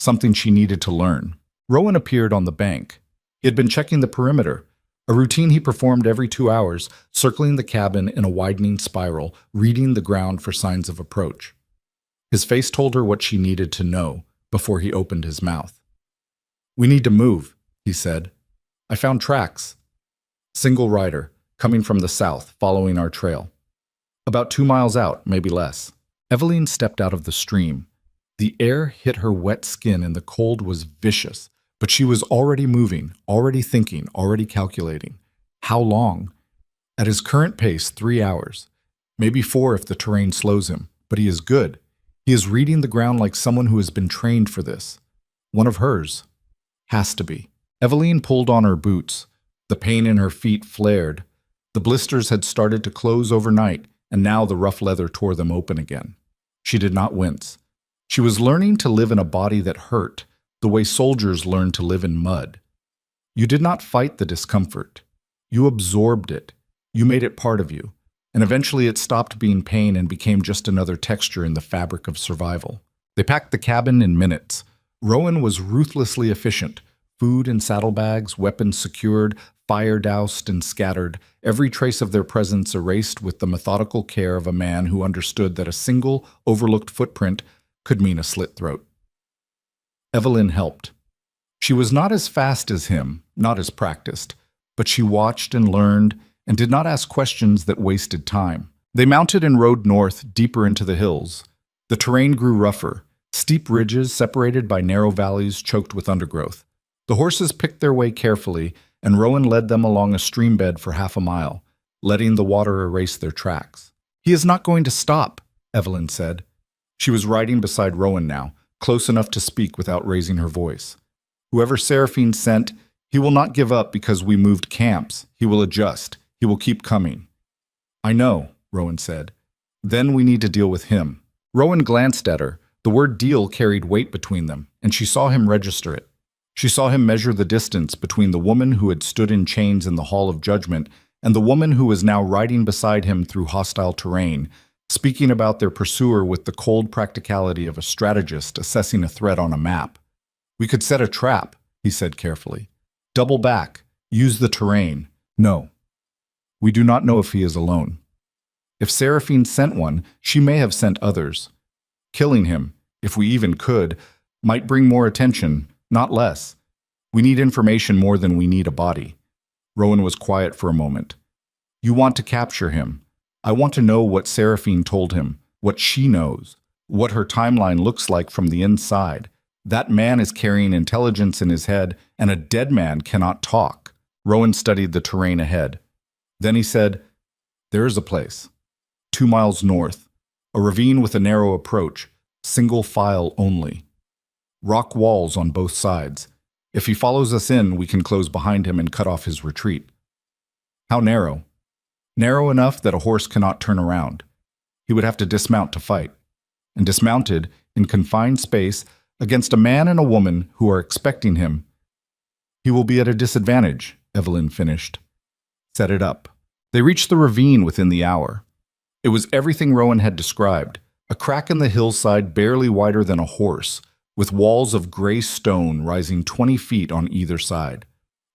something she needed to learn. Rowan appeared on the bank. He had been checking the perimeter, a routine he performed every 2 hours, circling the cabin in a widening spiral, reading the ground for signs of approach. His face told her what she needed to know before he opened his mouth. "We need to move," he said. "I found tracks. Single rider, coming from the south, following our trail. About 2 miles out, maybe less." Evelyn stepped out of the stream. The air hit her wet skin and the cold was vicious, but she was already moving, already thinking, already calculating. How long? At his current pace, 3 hours. Maybe 4 if the terrain slows him, but he is good. He is reading the ground like someone who has been trained for this. One of hers. Has to be. Evelyn pulled on her boots. The pain in her feet flared. The blisters had started to close overnight, and now the rough leather tore them open again. She did not wince. She was learning to live in a body that hurt, the way soldiers learn to live in mud. You did not fight the discomfort. You absorbed it. You made it part of you. And eventually it stopped being pain and became just another texture in the fabric of survival. They packed the cabin in minutes. Rowan was ruthlessly efficient. Food in saddlebags, weapons secured, fire doused and scattered, every trace of their presence erased with the methodical care of a man who understood that a single, overlooked footprint could mean a slit throat. Evelyn helped. She was not as fast as him, not as practiced, but she watched and learned and did not ask questions that wasted time. They mounted and rode north, deeper into the hills. The terrain grew rougher, steep ridges separated by narrow valleys choked with undergrowth. The horses picked their way carefully, and Rowan led them along a stream bed for half a mile, letting the water erase their tracks. "He is not going to stop," Evelyn said. She was riding beside Rowan now, close enough to speak without raising her voice. "Whoever Seraphine sent, he will not give up because we moved camps. He will adjust. He will keep coming." "I know," Rowan said. "Then we need to deal with him." Rowan glanced at her. The word deal carried weight between them, and she saw him register it. She saw him measure the distance between the woman who had stood in chains in the Hall of Judgment and the woman who was now riding beside him through hostile terrain, speaking about their pursuer with the cold practicality of a strategist assessing a threat on a map. "We could set a trap," he said carefully. "Double back. Use the terrain. No. We do not know if he is alone. If Seraphine sent one, she may have sent others. Killing him, if we even could, might bring more attention, not less. We need information more than we need a body." Rowan was quiet for a moment. "You want to capture him. I want to know what Seraphine told him, what she knows, what her timeline looks like from the inside. That man is carrying intelligence in his head, and a dead man cannot talk." Rowan studied the terrain ahead. Then he said, "There is a place. 2 miles north. A ravine with a narrow approach, single file only. Rock walls on both sides. If he follows us in, we can close behind him and cut off his retreat." "How narrow?" "Narrow enough that a horse cannot turn around. He would have to dismount to fight. And dismounted, in confined space, against a man and a woman who are expecting him, he will be at a disadvantage," Evelyn finished. "Set it up." They reached the ravine within the hour. It was everything Rowan had described, a crack in the hillside barely wider than a horse, with walls of gray stone rising 20 feet on either side.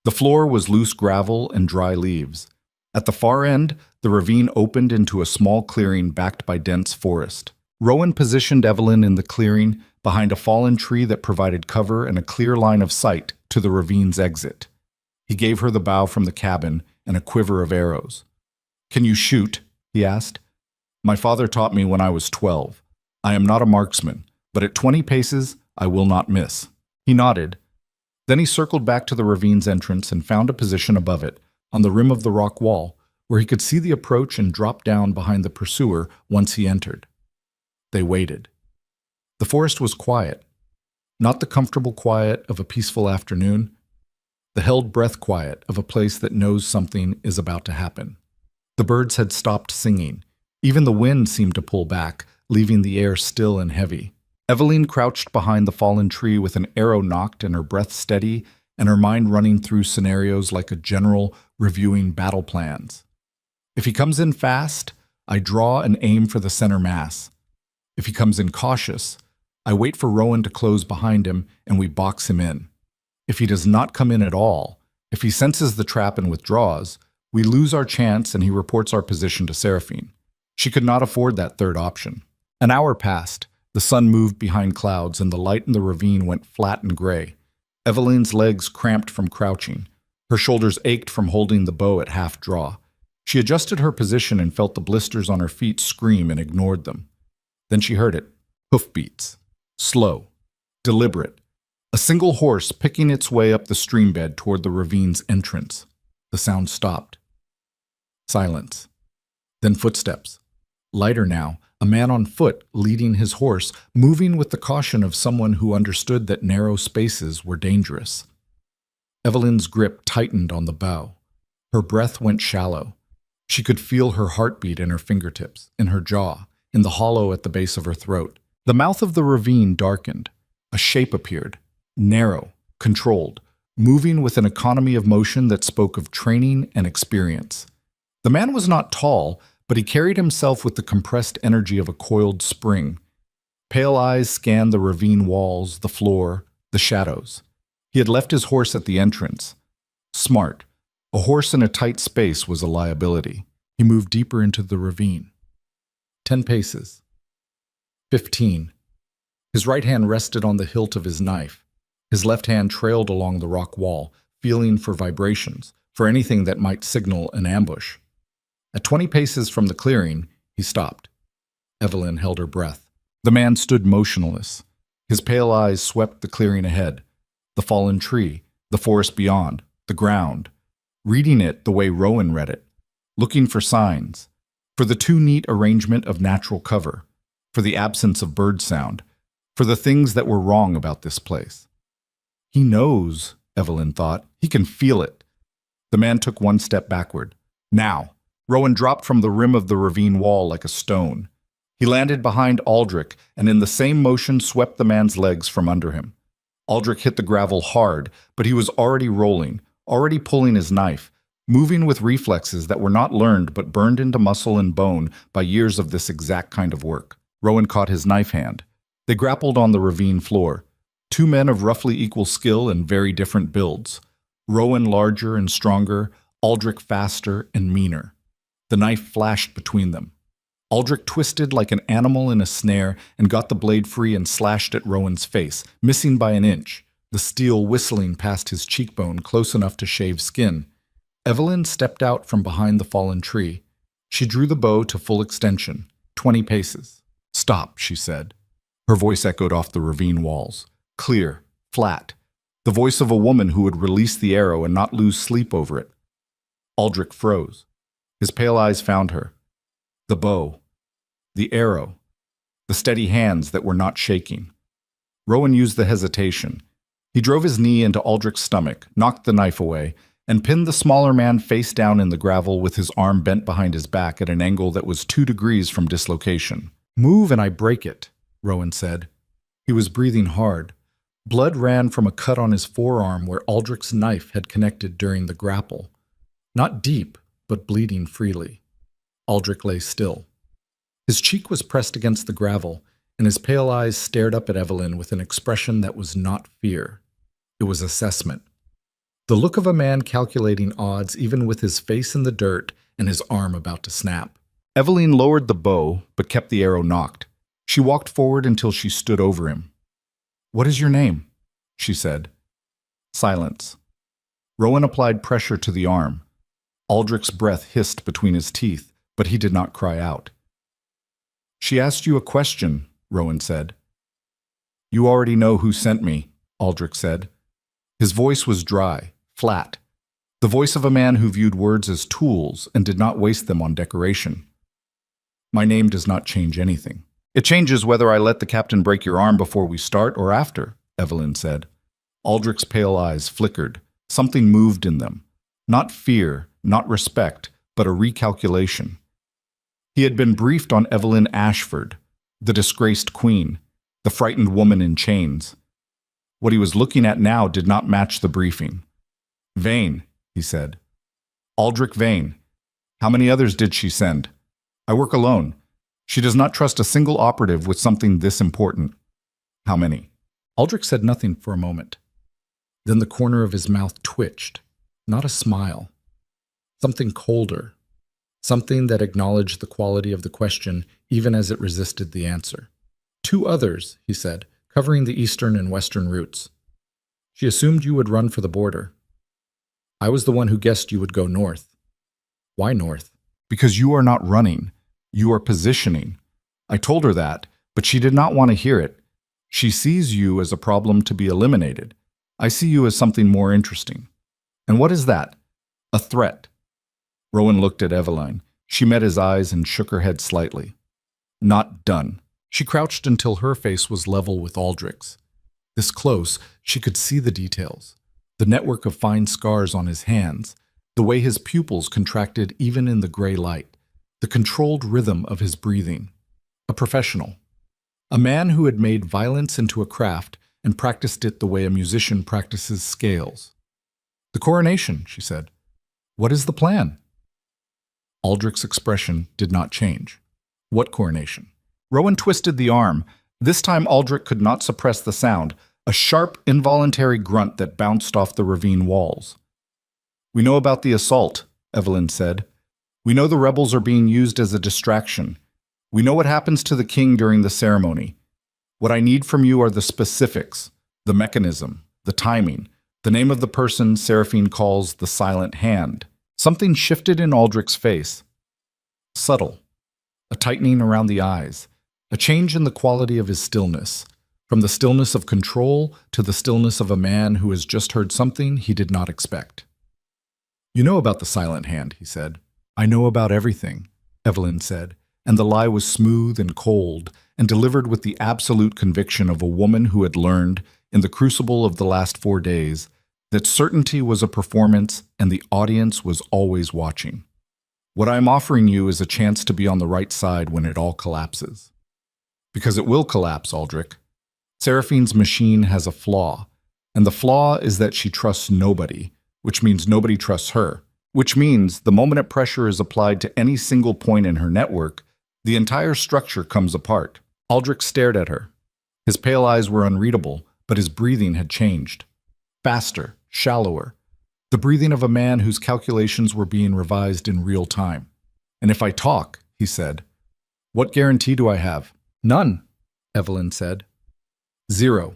The floor was loose gravel and dry leaves. At the far end, the ravine opened into a small clearing backed by dense forest. Rowan positioned Evelyn in the clearing behind a fallen tree that provided cover and a clear line of sight to the ravine's exit. He gave her the bow from the cabin and a quiver of arrows. "Can you shoot?" he asked. "My father taught me when I was 12. I am not a marksman, but at 20 paces, I will not miss." He nodded. Then he circled back to the ravine's entrance and found a position above it, on the rim of the rock wall, where he could see the approach and drop down behind the pursuer once he entered. They waited. The forest was quiet, not the comfortable quiet of a peaceful afternoon, the held breath quiet of a place that knows something is about to happen. The birds had stopped singing. Even the wind seemed to pull back, leaving the air still and heavy. Evelyn crouched behind the fallen tree with an arrow nocked and her breath steady and her mind running through scenarios like a general reviewing battle plans. If he comes in fast, I draw and aim for the center mass. If he comes in cautious, I wait for Rowan to close behind him and we box him in. If he does not come in at all, if he senses the trap and withdraws, we lose our chance and he reports our position to Seraphine. She could not afford that third option. An hour passed. The sun moved behind clouds and the light in the ravine went flat and gray. Evelyn's legs cramped from crouching. Her shoulders ached from holding the bow at half draw. She adjusted her position and felt the blisters on her feet scream and ignored them. Then she heard it. Hoofbeats. Slow. Deliberate. A single horse picking its way up the stream bed toward the ravine's entrance. The sound stopped. Silence. Then footsteps. Lighter now, a man on foot leading his horse, moving with the caution of someone who understood that narrow spaces were dangerous. Evelyn's grip tightened on the bow. Her breath went shallow. She could feel her heartbeat in her fingertips, in her jaw, in the hollow at the base of her throat. The mouth of the ravine darkened. A shape appeared, narrow, controlled, moving with an economy of motion that spoke of training and experience. The man was not tall, but he carried himself with the compressed energy of a coiled spring. Pale eyes scanned the ravine walls, the floor, the shadows. He had left his horse at the entrance. Smart, A horse in a tight space was a liability. He moved deeper into the ravine. 10 paces. 15. His right hand rested on the hilt of his knife. His left hand trailed along the rock wall, feeling for vibrations, for anything that might signal an ambush. At 20 paces from the clearing, he stopped. Evelyn held her breath. The man stood motionless. His pale eyes swept the clearing ahead, the fallen tree, the forest beyond, the ground, reading it the way Rowan read it, looking for signs, for the too neat arrangement of natural cover, for the absence of bird sound, for the things that were wrong about this place. He knows, Evelyn thought. He can feel it. The man took one step backward. Now, Rowan dropped from the rim of the ravine wall like a stone. He landed behind Aldrich, and in the same motion swept the man's legs from under him. Aldrich hit the gravel hard, but he was already rolling, already pulling his knife, moving with reflexes that were not learned but burned into muscle and bone by years of this exact kind of work. Rowan caught his knife hand. They grappled on the ravine floor. Two men of roughly equal skill and very different builds. Rowan larger and stronger, Aldrich faster and meaner. The knife flashed between them. Aldrich twisted like an animal in a snare and got the blade free and slashed at Rowan's face, missing by an inch, the steel whistling past his cheekbone close enough to shave skin. Evelyn stepped out from behind the fallen tree. She drew the bow to full extension, 20 paces. "Stop," she said. Her voice echoed off the ravine walls. Clear, flat. The voice of a woman who would release the arrow and not lose sleep over it. Aldrich froze. His pale eyes found her. The bow. The arrow. The steady hands that were not shaking. Rowan used the hesitation. He drove his knee into Aldrich's stomach, knocked the knife away, and pinned the smaller man face down in the gravel with his arm bent behind his back at an angle that was 2 degrees from dislocation. "Move and I break it," Rowan said. He was breathing hard. Blood ran from a cut on his forearm where Aldrich's knife had connected during the grapple. Not deep, but bleeding freely. Aldrich lay still. His cheek was pressed against the gravel, and his pale eyes stared up at Evelyn with an expression that was not fear. It was assessment. The look of a man calculating odds even with his face in the dirt and his arm about to snap. Evelyn lowered the bow, but kept the arrow nocked. She walked forward until she stood over him. "What is your name?" she said. Silence. Rowan applied pressure to the arm. Aldrich's breath hissed between his teeth, but he did not cry out. "She asked you a question," Rowan said. "You already know who sent me," Aldrich said. His voice was dry, flat. The voice of a man who viewed words as tools and did not waste them on decoration. "My name does not change anything. It changes whether I let the captain break your arm before we start or after," Evelyn said. Aldrich's pale eyes flickered. Something moved in them. Not fear, not respect, but a recalculation. He had been briefed on Evelyn Ashford, the disgraced queen, the frightened woman in chains. What he was looking at now did not match the briefing. "Vane," he said. "Aldrich Vane. How many others did she send? I work alone. She does not trust a single operative with something this important. How many?" Aldrich said nothing for a moment. Then the corner of his mouth twitched. Not a smile. Something colder. Something that acknowledged the quality of the question even as it resisted the answer. "2 others," he said, "covering the eastern and western routes. She assumed you would run for the border. I was the one who guessed you would go north." "Why north?" "Because you are not running. You are positioning. I told her that, but she did not want to hear it. She sees you as a problem to be eliminated. I see you as something more interesting." "And what is that?" "A threat." Rowan looked at Evelyn. She met his eyes and shook her head slightly. "Not done." She crouched until her face was level with Aldrich's. This close, she could see the details. The network of fine scars on his hands, the way his pupils contracted even in the gray light, the controlled rhythm of his breathing. A professional. A man who had made violence into a craft and practiced it the way a musician practices scales. "The coronation," she said. "What is the plan?" Aldrich's expression did not change. "What coronation?" Rowan twisted the arm. This time Aldrich could not suppress the sound, a sharp, involuntary grunt that bounced off the ravine walls. We know about the assault, Evelyn said. We know the rebels are being used as a distraction. We know what happens to the king during the ceremony. What I need from you are the specifics, the mechanism, the timing, the name of the person Seraphine calls the Silent Hand. Something shifted in Aldrich's face. Subtle. A tightening around the eyes. A change in the quality of his stillness. From the stillness of control to the stillness of a man who has just heard something he did not expect. You know about the Silent Hand, he said. I know about everything, Evelyn said, and the lie was smooth and cold and delivered with the absolute conviction of a woman who had learned, in the crucible of the last 4 days, that certainty was a performance and the audience was always watching. What I am offering you is a chance to be on the right side when it all collapses. Because it will collapse, Aldrich. Seraphine's machine has a flaw, and the flaw is that she trusts nobody, which means nobody trusts her, which means the moment a pressure is applied to any single point in her network, the entire structure comes apart. Aldrich stared at her. His pale eyes were unreadable, but his breathing had changed. Faster, shallower. The breathing of a man whose calculations were being revised in real time. And if I talk, he said, what guarantee do I have? None, Evelyn said. 0.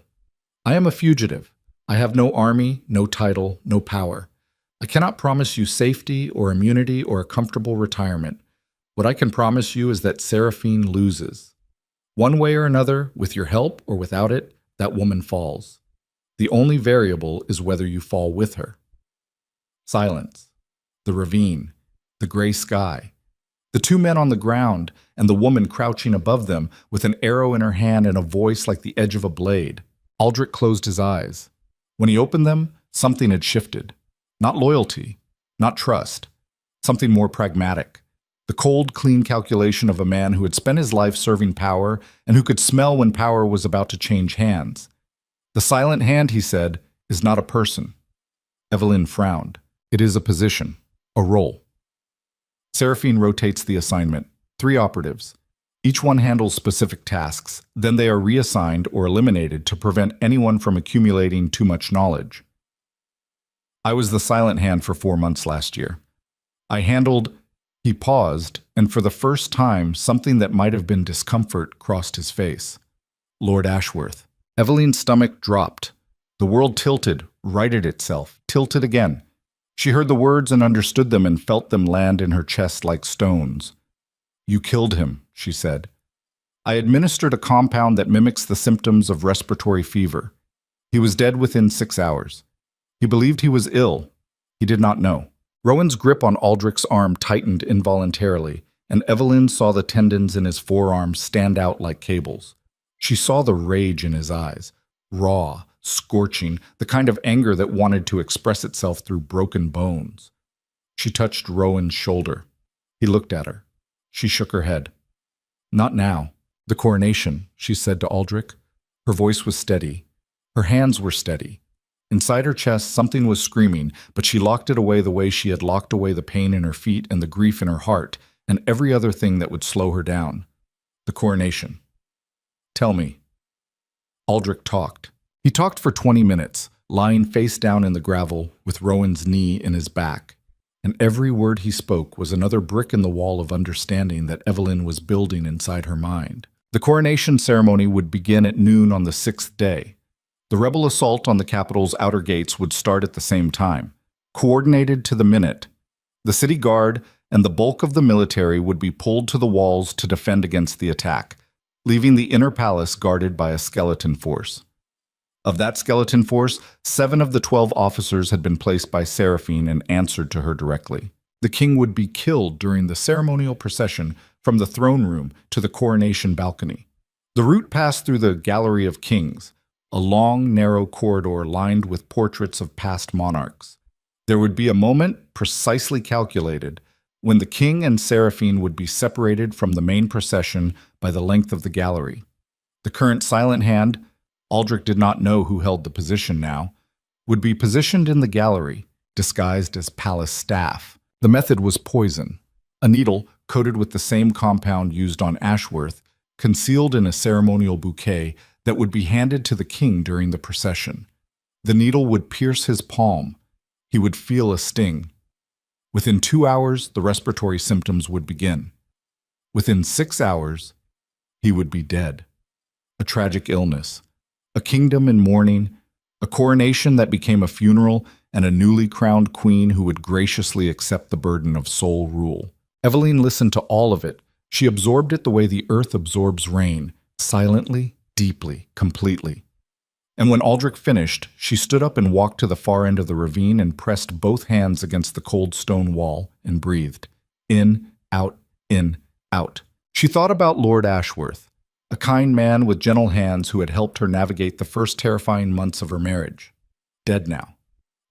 I am a fugitive. I have no army, no title, no power. I cannot promise you safety or immunity or a comfortable retirement. What I can promise you is that Seraphine loses. One way or another, with your help or without it, that woman falls. The only variable is whether you fall with her. Silence. The ravine. The gray sky. The 2 men on the ground and the woman crouching above them with an arrow in her hand and a voice like the edge of a blade. Aldrich closed his eyes. When he opened them, something had shifted. Not loyalty, not trust. Something more pragmatic. The cold, clean calculation of a man who had spent his life serving power and who could smell when power was about to change hands. The Silent Hand, he said, is not a person. Evelyn frowned. It is a position, a role. Seraphine rotates the assignment. 3 operatives. Each one handles specific tasks, then they are reassigned or eliminated to prevent anyone from accumulating too much knowledge. I was the Silent Hand for 4 months last year. I handled... He paused, and for the first time, something that might have been discomfort crossed his face. Lord Ashworth. Evelyn's stomach dropped. The world tilted, righted itself, tilted again. She heard the words and understood them and felt them land in her chest like stones. You killed him, she said. I administered a compound that mimics the symptoms of respiratory fever. He was dead within 6 hours. He believed he was ill. He did not know. Rowan's grip on Aldrich's arm tightened involuntarily, and Evelyn saw the tendons in his forearm stand out like cables. She saw the rage in his eyes, raw, scorching, the kind of anger that wanted to express itself through broken bones. She touched Rowan's shoulder. He looked at her. She shook her head. Not now. The coronation, she said to Aldrich. Her voice was steady. Her hands were steady. Inside her chest, something was screaming, but she locked it away the way she had locked away the pain in her feet and the grief in her heart and every other thing that would slow her down. The coronation. Tell me. Aldrich talked. He talked for 20 minutes, lying face down in the gravel with Rowan's knee in his back. And every word he spoke was another brick in the wall of understanding that Evelyn was building inside her mind. The coronation ceremony would begin at noon on the 6th day. The rebel assault on the capital's outer gates would start at the same time, coordinated to the minute. The city guard and the bulk of the military would be pulled to the walls to defend against the attack, leaving the inner palace guarded by a skeleton force. Of that skeleton force, 7 of the 12 officers had been placed by Seraphine and answered to her directly. The king would be killed during the ceremonial procession from the throne room to the coronation balcony. The route passed through the Gallery of Kings, a long, narrow corridor lined with portraits of past monarchs. There would be a moment, precisely calculated, when the king and Seraphine would be separated from the main procession by the length of the gallery. The current Silent Hand, Aldrich did not know who held the position now, would be positioned in the gallery, disguised as palace staff. The method was poison, a needle coated with the same compound used on Ashworth, concealed in a ceremonial bouquet that would be handed to the king during the procession. The needle would pierce his palm. He would feel a sting. Within 2 hours, the respiratory symptoms would begin. Within 6 hours, he would be dead. A tragic illness, a kingdom in mourning, a coronation that became a funeral, and a newly crowned queen who would graciously accept the burden of sole rule. Eveline listened to all of it. She absorbed it the way the earth absorbs rain, silently, deeply, completely. And when Aldrich finished, she stood up and walked to the far end of the ravine and pressed both hands against the cold stone wall and breathed. In, out, in, out. She thought about Lord Ashworth, a kind man with gentle hands who had helped her navigate the first terrifying months of her marriage. Dead now.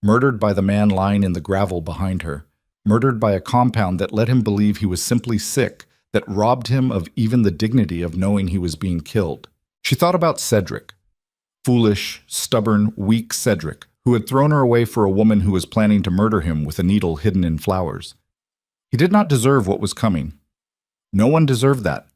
Murdered by the man lying in the gravel behind her. Murdered by a compound that let him believe he was simply sick, that robbed him of even the dignity of knowing he was being killed. She thought about Cedric. Foolish, stubborn, weak Cedric, who had thrown her away for a woman who was planning to murder him with a needle hidden in flowers. He did not deserve what was coming. No one deserved that.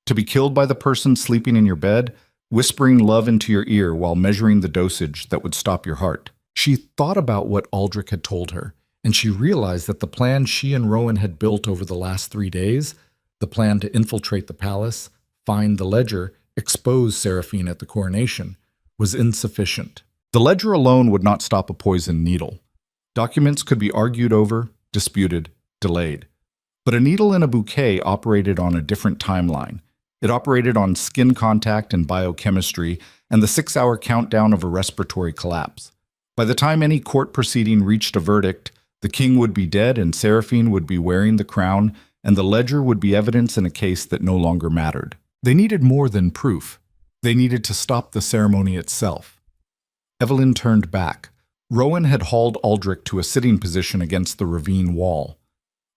To be killed by the person sleeping in your bed, whispering love into your ear while measuring the dosage that would stop your heart. She thought about what Aldrich had told her, and she realized that the plan she and Rowan had built over the last 3 days, the plan to infiltrate the palace, find the ledger, expose Seraphine at the coronation, was insufficient. The ledger alone would not stop a poisoned needle. Documents could be argued over, disputed, delayed. But a needle in a bouquet operated on a different timeline. It operated on skin contact and biochemistry and the 6-hour countdown of a respiratory collapse. By the time any court proceeding reached a verdict, the king would be dead and Seraphine would be wearing the crown, and the ledger would be evidence in a case that no longer mattered. They needed more than proof. They needed to stop the ceremony itself. Eveline turned back. Rowan had hauled Aldrich to a sitting position against the ravine wall.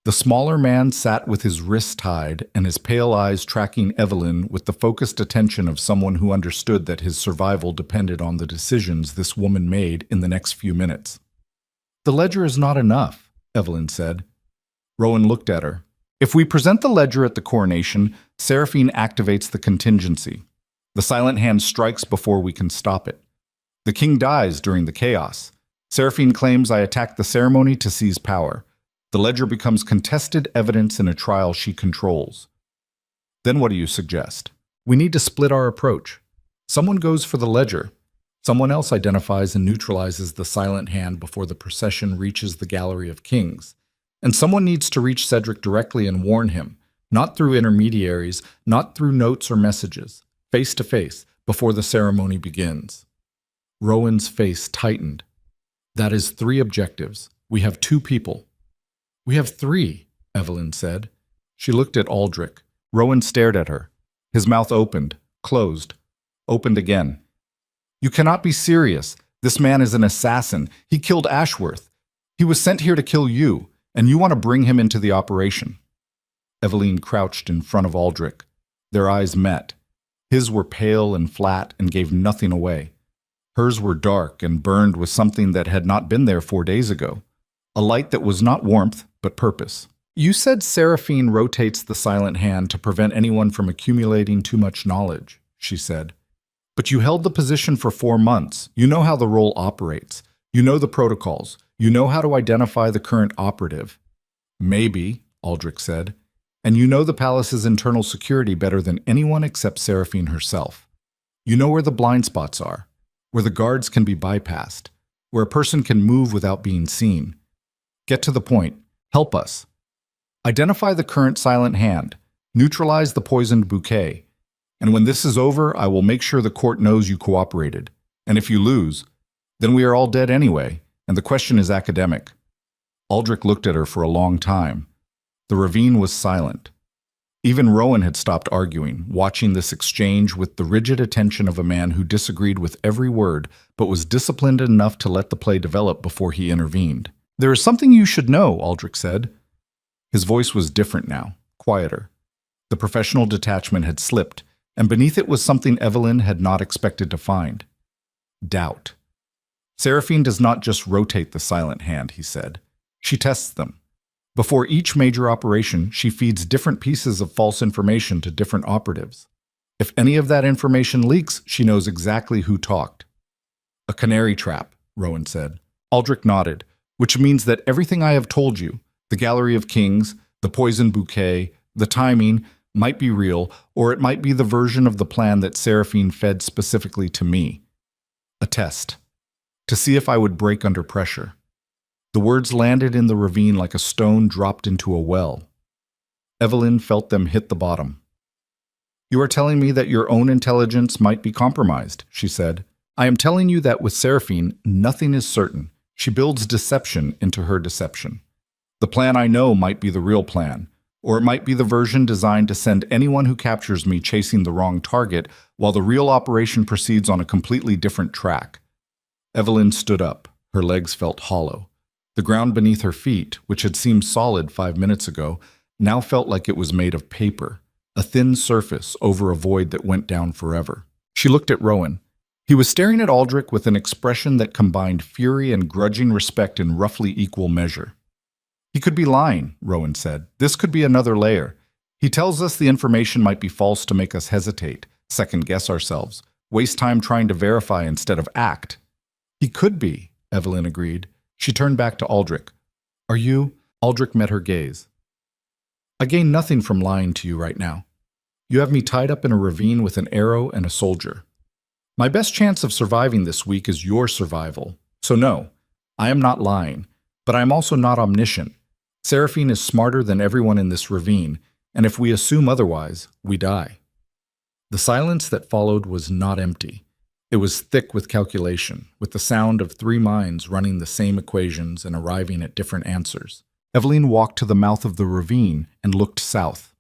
The smaller man sat with his wrists tied and his pale eyes tracking Eveline with the focused attention of someone who understood that his survival depended on the decisions this woman made in the next few minutes. "The ledger is not enough," Eveline said. Rowan looked at her. "If we present the ledger at the coronation, Seraphine activates the contingency. The silent hand strikes before we can stop it. The king dies during the chaos. Seraphine claims I attacked the ceremony to seize power. The ledger becomes contested evidence in a trial she controls. Then what do you suggest? We need to split our approach. Someone goes for the ledger. Someone else identifies and neutralizes the silent hand before the procession reaches the Gallery of Kings. And someone needs to reach Cedric directly and warn him, not through intermediaries, not through notes or messages, face to face, before the ceremony begins." Rowan's face tightened. "That is 3 objectives. We have 2 people." "We have 3, Eveline said. She looked at Aldrich. Rowan stared at her. His mouth opened, closed, opened again. "You cannot be serious. This man is an assassin. He killed Ashworth. He was sent here to kill you, and you want to bring him into the operation." Eveline crouched in front of Aldrich. Their eyes met. His were pale and flat and gave nothing away. Hers were dark and burned with something that had not been there 4 days ago. A light that was not warmth, but purpose. "You said Seraphine rotates the silent hand to prevent anyone from accumulating too much knowledge," she said. "But you held the position for 4 months. You know how the role operates. You know the protocols. You know how to identify the current operative." "Maybe," Aldrich said. "And you know the palace's internal security better than anyone except Seraphine herself. You know where the blind spots are, where the guards can be bypassed, where a person can move without being seen. Get to the point. Help us. Identify the current silent hand. Neutralize the poisoned bouquet. And when this is over, I will make sure the court knows you cooperated. And if you lose, then we are all dead anyway, and the question is academic." Aldrich looked at her for a long time. The ravine was silent. Even Rowan had stopped arguing, watching this exchange with the rigid attention of a man who disagreed with every word, but was disciplined enough to let the play develop before he intervened. "There is something you should know," Aldrich said. His voice was different now, quieter. The professional detachment had slipped, and beneath it was something Eveline had not expected to find. Doubt. "Seraphine does not just rotate the silent hand," he said. "She tests them. Before each major operation, she feeds different pieces of false information to different operatives. If any of that information leaks, she knows exactly who talked." "A canary trap," Rowan said. Aldrich nodded. which means that everything I have told you, the Gallery of Kings, the poison bouquet, the timing, might be real, or it might be the version of the plan that Seraphine fed specifically to me. A test. To see if I would break under pressure. The words landed in the ravine like a stone dropped into a well. Evelyn felt them hit the bottom. You are telling me that your own intelligence might be compromised, she said. I am telling you that with Seraphine, nothing is certain. She builds deception into her deception. The plan I know might be the real plan, or it might be the version designed to send anyone who captures me chasing the wrong target, while the real operation proceeds on a completely different track. Evelyn stood up. Her legs felt hollow. The ground beneath her feet, which had seemed solid 5 minutes ago, now felt like it was made of paper, a thin surface over a void that went down forever. She looked at Rowan. He was staring at Aldrich with an expression that combined fury and grudging respect in roughly equal measure. He could be lying, Rowan said. This could be another layer. He tells us the information might be false to make us hesitate, second-guess ourselves, waste time trying to verify instead of act. He could be, Evelyn agreed. She turned back to Aldrich. Are you? Aldrich met her gaze. I gain nothing from lying to you right now. You have me tied up in a ravine with an arrow and a soldier. My best chance of surviving this week is your survival. So no, I am not lying, but I am also not omniscient. Seraphine is smarter than everyone in this ravine, and if we assume otherwise, we die. The silence that followed was not empty. It was thick with calculation, with the sound of 3 minds running the same equations and arriving at different answers. Evelyn walked to the mouth of the ravine and looked south.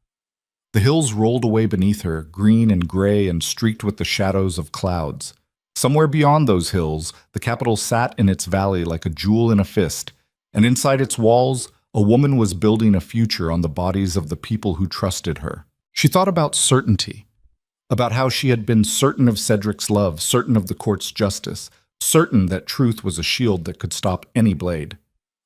The hills rolled away beneath her, green and gray and streaked with the shadows of clouds. Somewhere beyond those hills, the capital sat in its valley like a jewel in a fist, and inside its walls, a woman was building a future on the bodies of the people who trusted her. She thought about certainty, about how she had been certain of Cedric's love, certain of the court's justice, certain that truth was a shield that could stop any blade.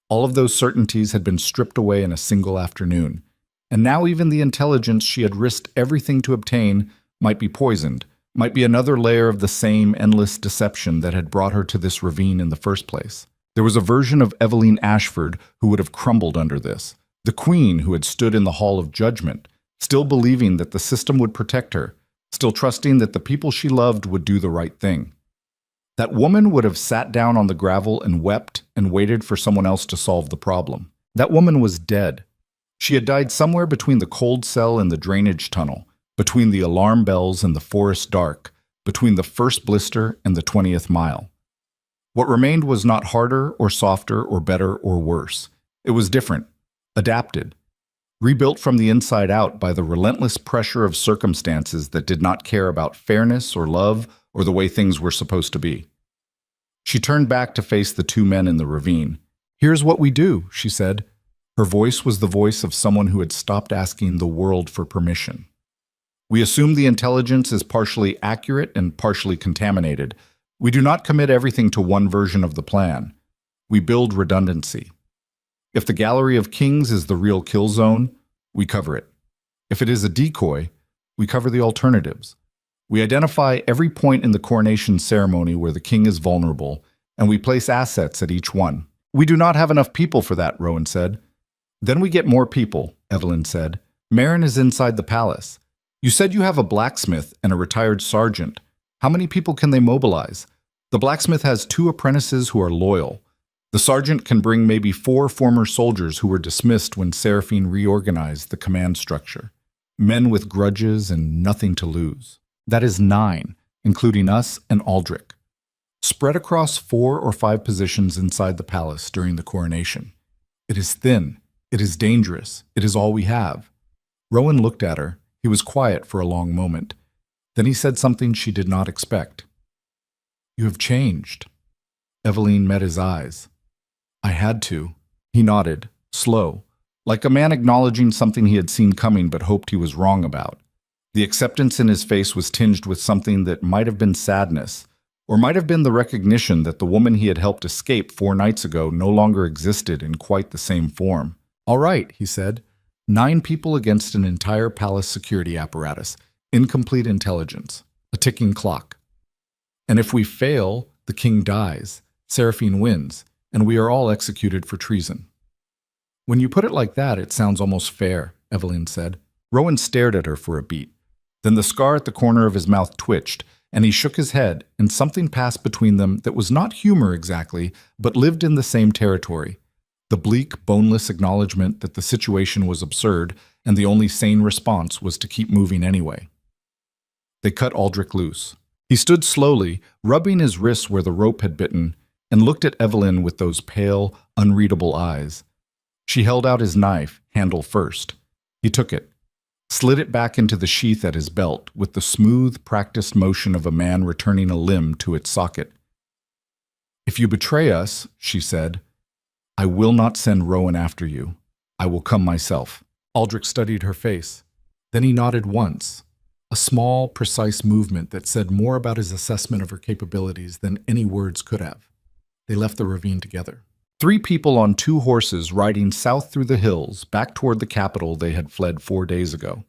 All of those certainties had been stripped away in a single afternoon, and now even the intelligence she had risked everything to obtain might be poisoned, might be another layer of the same endless deception that had brought her to this ravine in the first place. There was a version of Evelyn Ashford who would have crumbled under this, the queen who had stood in the hall of judgment, still believing that the system would protect her, still trusting that the people she loved would do the right thing. That woman would have sat down on the gravel and wept and waited for someone else to solve the problem. That woman was dead. She had died somewhere between the cold cell and the drainage tunnel, between the alarm bells and the forest dark, between the first blister and the 20th mile. What remained was not harder or softer or better or worse. It was different, adapted, rebuilt from the inside out by the relentless pressure of circumstances that did not care about fairness or love or the way things were supposed to be. She turned back to face the 2 men in the ravine. "Here's what we do," she said. Her voice was the voice of someone who had stopped asking the world for permission. "We assume the intelligence is partially accurate and partially contaminated. We do not commit everything to one version of the plan. We build redundancy. If the Gallery of Kings is the real kill zone, we cover it. If it is a decoy, we cover the alternatives. We identify every point in the coronation ceremony where the king is vulnerable, and we place assets at each one." "We do not have enough people for that," Rowan said. "Then we get more people," Evelyn said. "Marin is inside the palace. You said you have a blacksmith and a retired sergeant. How many people can they mobilize? The blacksmith has 2 apprentices who are loyal. The sergeant can bring maybe 4 former soldiers who were dismissed when Seraphine reorganized the command structure. Men with grudges and nothing to lose. That is 9, including us and Aldrich. Spread across 4 or 5 positions inside the palace during the coronation. It is thin. It is dangerous. It is all we have." Rowan looked at her. He was quiet for a long moment. Then he said something she did not expect. "You have changed." Evelyn met his eyes. "I had to." He nodded, slow, like a man acknowledging something he had seen coming but hoped he was wrong about. The acceptance in his face was tinged with something that might have been sadness, or might have been the recognition that the woman he had helped escape 4 nights ago no longer existed in quite the same form. "All right," he said. 9 people against an entire palace security apparatus, incomplete intelligence, a ticking clock. And if we fail, the king dies. Seraphine wins. and we are all executed for treason. When you put it like that, it sounds almost fair, Evelyn said. Rowan stared at her for a beat. Then the scar at the corner of his mouth twitched, and he shook his head, and something passed between them that was not humor exactly, but lived in the same territory. The bleak, boneless acknowledgement that the situation was absurd, and the only sane response was to keep moving anyway. They cut Aldrich loose. He stood slowly, rubbing his wrists where the rope had bitten, and looked at Evelyn with those pale, unreadable eyes. She held out his knife, handle first. He took it, slid it back into the sheath at his belt with the smooth, practiced motion of a man returning a limb to its socket. "If you betray us," she said, "I will not send Rowan after you. I will come myself." Aldrich studied her face. Then he nodded once, a small, precise movement that said more about his assessment of her capabilities than any words could have. They left the ravine together. 3 people on 2 horses riding south through the hills, back toward the capital they had fled 4 days ago.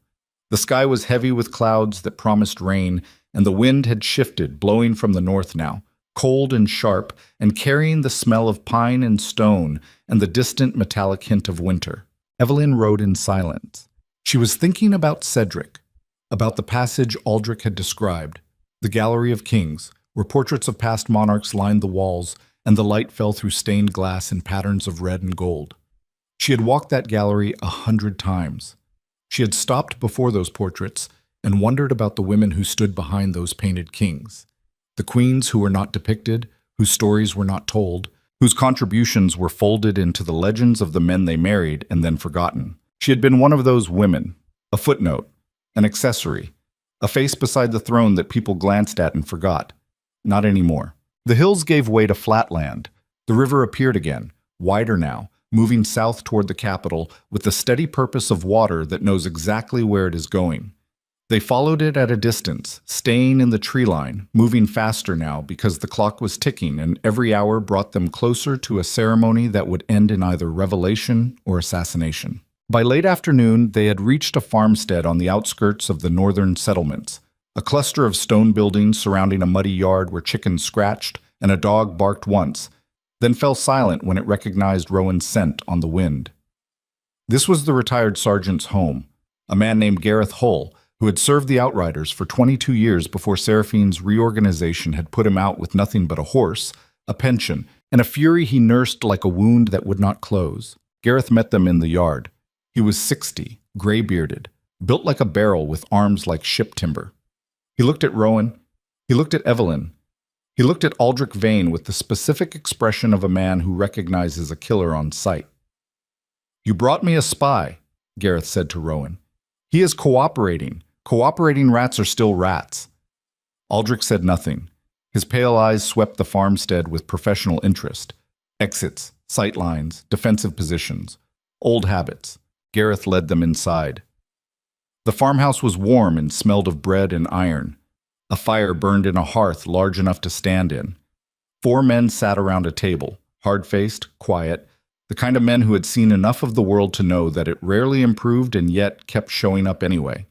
The sky was heavy with clouds that promised rain, and the wind had shifted, blowing from the north now, cold and sharp, and carrying the smell of pine and stone and the distant metallic hint of winter. Evelyn rode in silence. She was thinking about Cedric, about the passage Aldrich had described, the Gallery of Kings, where portraits of past monarchs lined the walls, and the light fell through stained glass in patterns of red and gold. She had walked that gallery 100 times. She had stopped before those portraits and wondered about the women who stood behind those painted kings, the queens who were not depicted, whose stories were not told, whose contributions were folded into the legends of the men they married and then forgotten. She had been one of those women, a footnote, an accessory, a face beside the throne that people glanced at and forgot. Not anymore. The hills gave way to flat land. The river appeared again, wider now, moving south toward the capital with the steady purpose of water that knows exactly where it is going. They followed it at a distance, staying in the tree line, moving faster now because the clock was ticking and every hour brought them closer to a ceremony that would end in either revelation or assassination. By late afternoon, they had reached a farmstead on the outskirts of the northern settlements. A cluster of stone buildings surrounding a muddy yard where chickens scratched and a dog barked once, then fell silent when it recognized Rowan's scent on the wind. This was the retired sergeant's home, a man named Gareth Hull, who had served the Outriders for 22 years before Seraphine's reorganization had put him out with nothing but a horse, a pension, and a fury he nursed like a wound that would not close. Gareth met them in the yard. He was 60, gray-bearded, built like a barrel with arms like ship timber. He looked at Rowan. He looked at Evelyn. He looked at Aldrich Vane with the specific expression of a man who recognizes a killer on sight. "You brought me a spy," Gareth said to Rowan. "He is cooperating. Cooperating rats are still rats." Aldrich said nothing. His pale eyes swept the farmstead with professional interest. Exits, sight lines, defensive positions, old habits. Gareth led them inside. The farmhouse was warm and smelled of bread and iron. A fire burned in a hearth large enough to stand in. 4 men sat around a table, hard-faced, quiet, the kind of men who had seen enough of the world to know that it rarely improved and yet kept showing up anyway.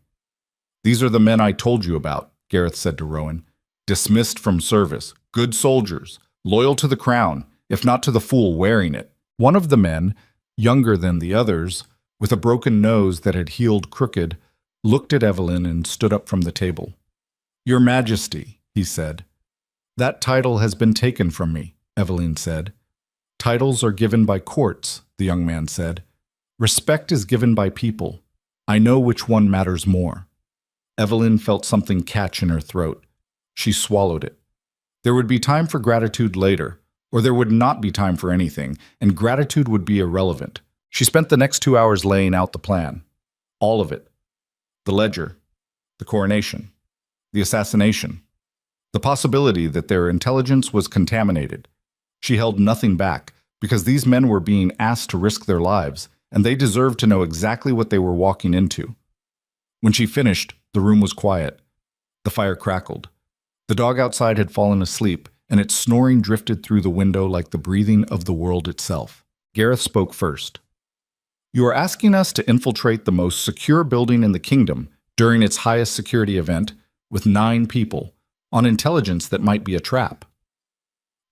"These are the men I told you about," Gareth said to Rowan. "Dismissed from service, good soldiers, loyal to the crown, if not to the fool wearing it." One of the men, younger than the others, with a broken nose that had healed crooked, looked at Evelyn and stood up from the table. "Your Majesty," he said. "That title has been taken from me," Evelyn said. "Titles are given by courts," the young man said. "Respect is given by people. I know which one matters more." Evelyn felt something catch in her throat. She swallowed it. There would be time for gratitude later, or there would not be time for anything, and gratitude would be irrelevant. She spent the next 2 hours laying out the plan. All of it. The ledger, the coronation, the assassination, the possibility that their intelligence was contaminated. She held nothing back, because these men were being asked to risk their lives, and they deserved to know exactly what they were walking into. When she finished, the room was quiet. The fire crackled. The dog outside had fallen asleep, and its snoring drifted through the window like the breathing of the world itself. Gareth spoke first. "You are asking us to infiltrate the most secure building in the kingdom during its highest security event with 9 people, on intelligence that might be a trap."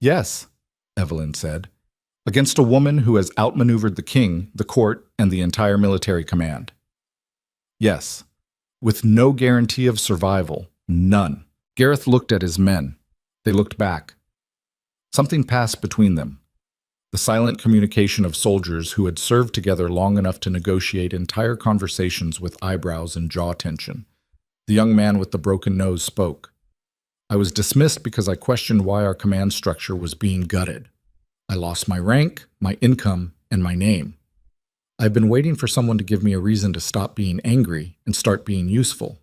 "Yes," Evelyn said. Against a woman who has outmaneuvered the king, the court, and the entire military command. Yes, with no guarantee of survival, none. Gareth looked at his men. They looked back. Something passed between them. The silent communication of soldiers who had served together long enough to negotiate entire conversations with eyebrows and jaw tension. The young man with the broken nose spoke. I was dismissed because I questioned why our command structure was being gutted. I lost my rank, my income, and my name. I've been waiting for someone to give me a reason to stop being angry and start being useful.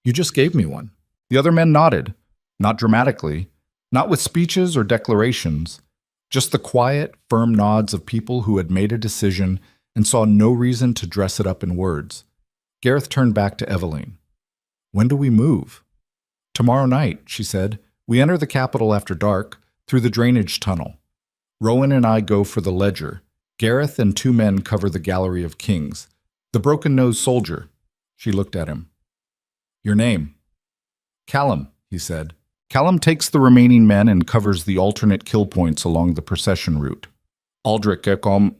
You just gave me one. The other men nodded, not dramatically, not with speeches or declarations, just the quiet, firm nods of people who had made a decision and saw no reason to dress it up in words. Gareth turned back to Eveline. When do we move? Tomorrow night, she said. We enter the capital after dark, through the drainage tunnel. Rowan and I go for the ledger. Gareth and 2 men cover the gallery of kings. The broken-nosed soldier. She looked at him. Your name? Callum, he said. Callum takes the remaining men and covers the alternate kill points along the procession route. Aldrich Ekom.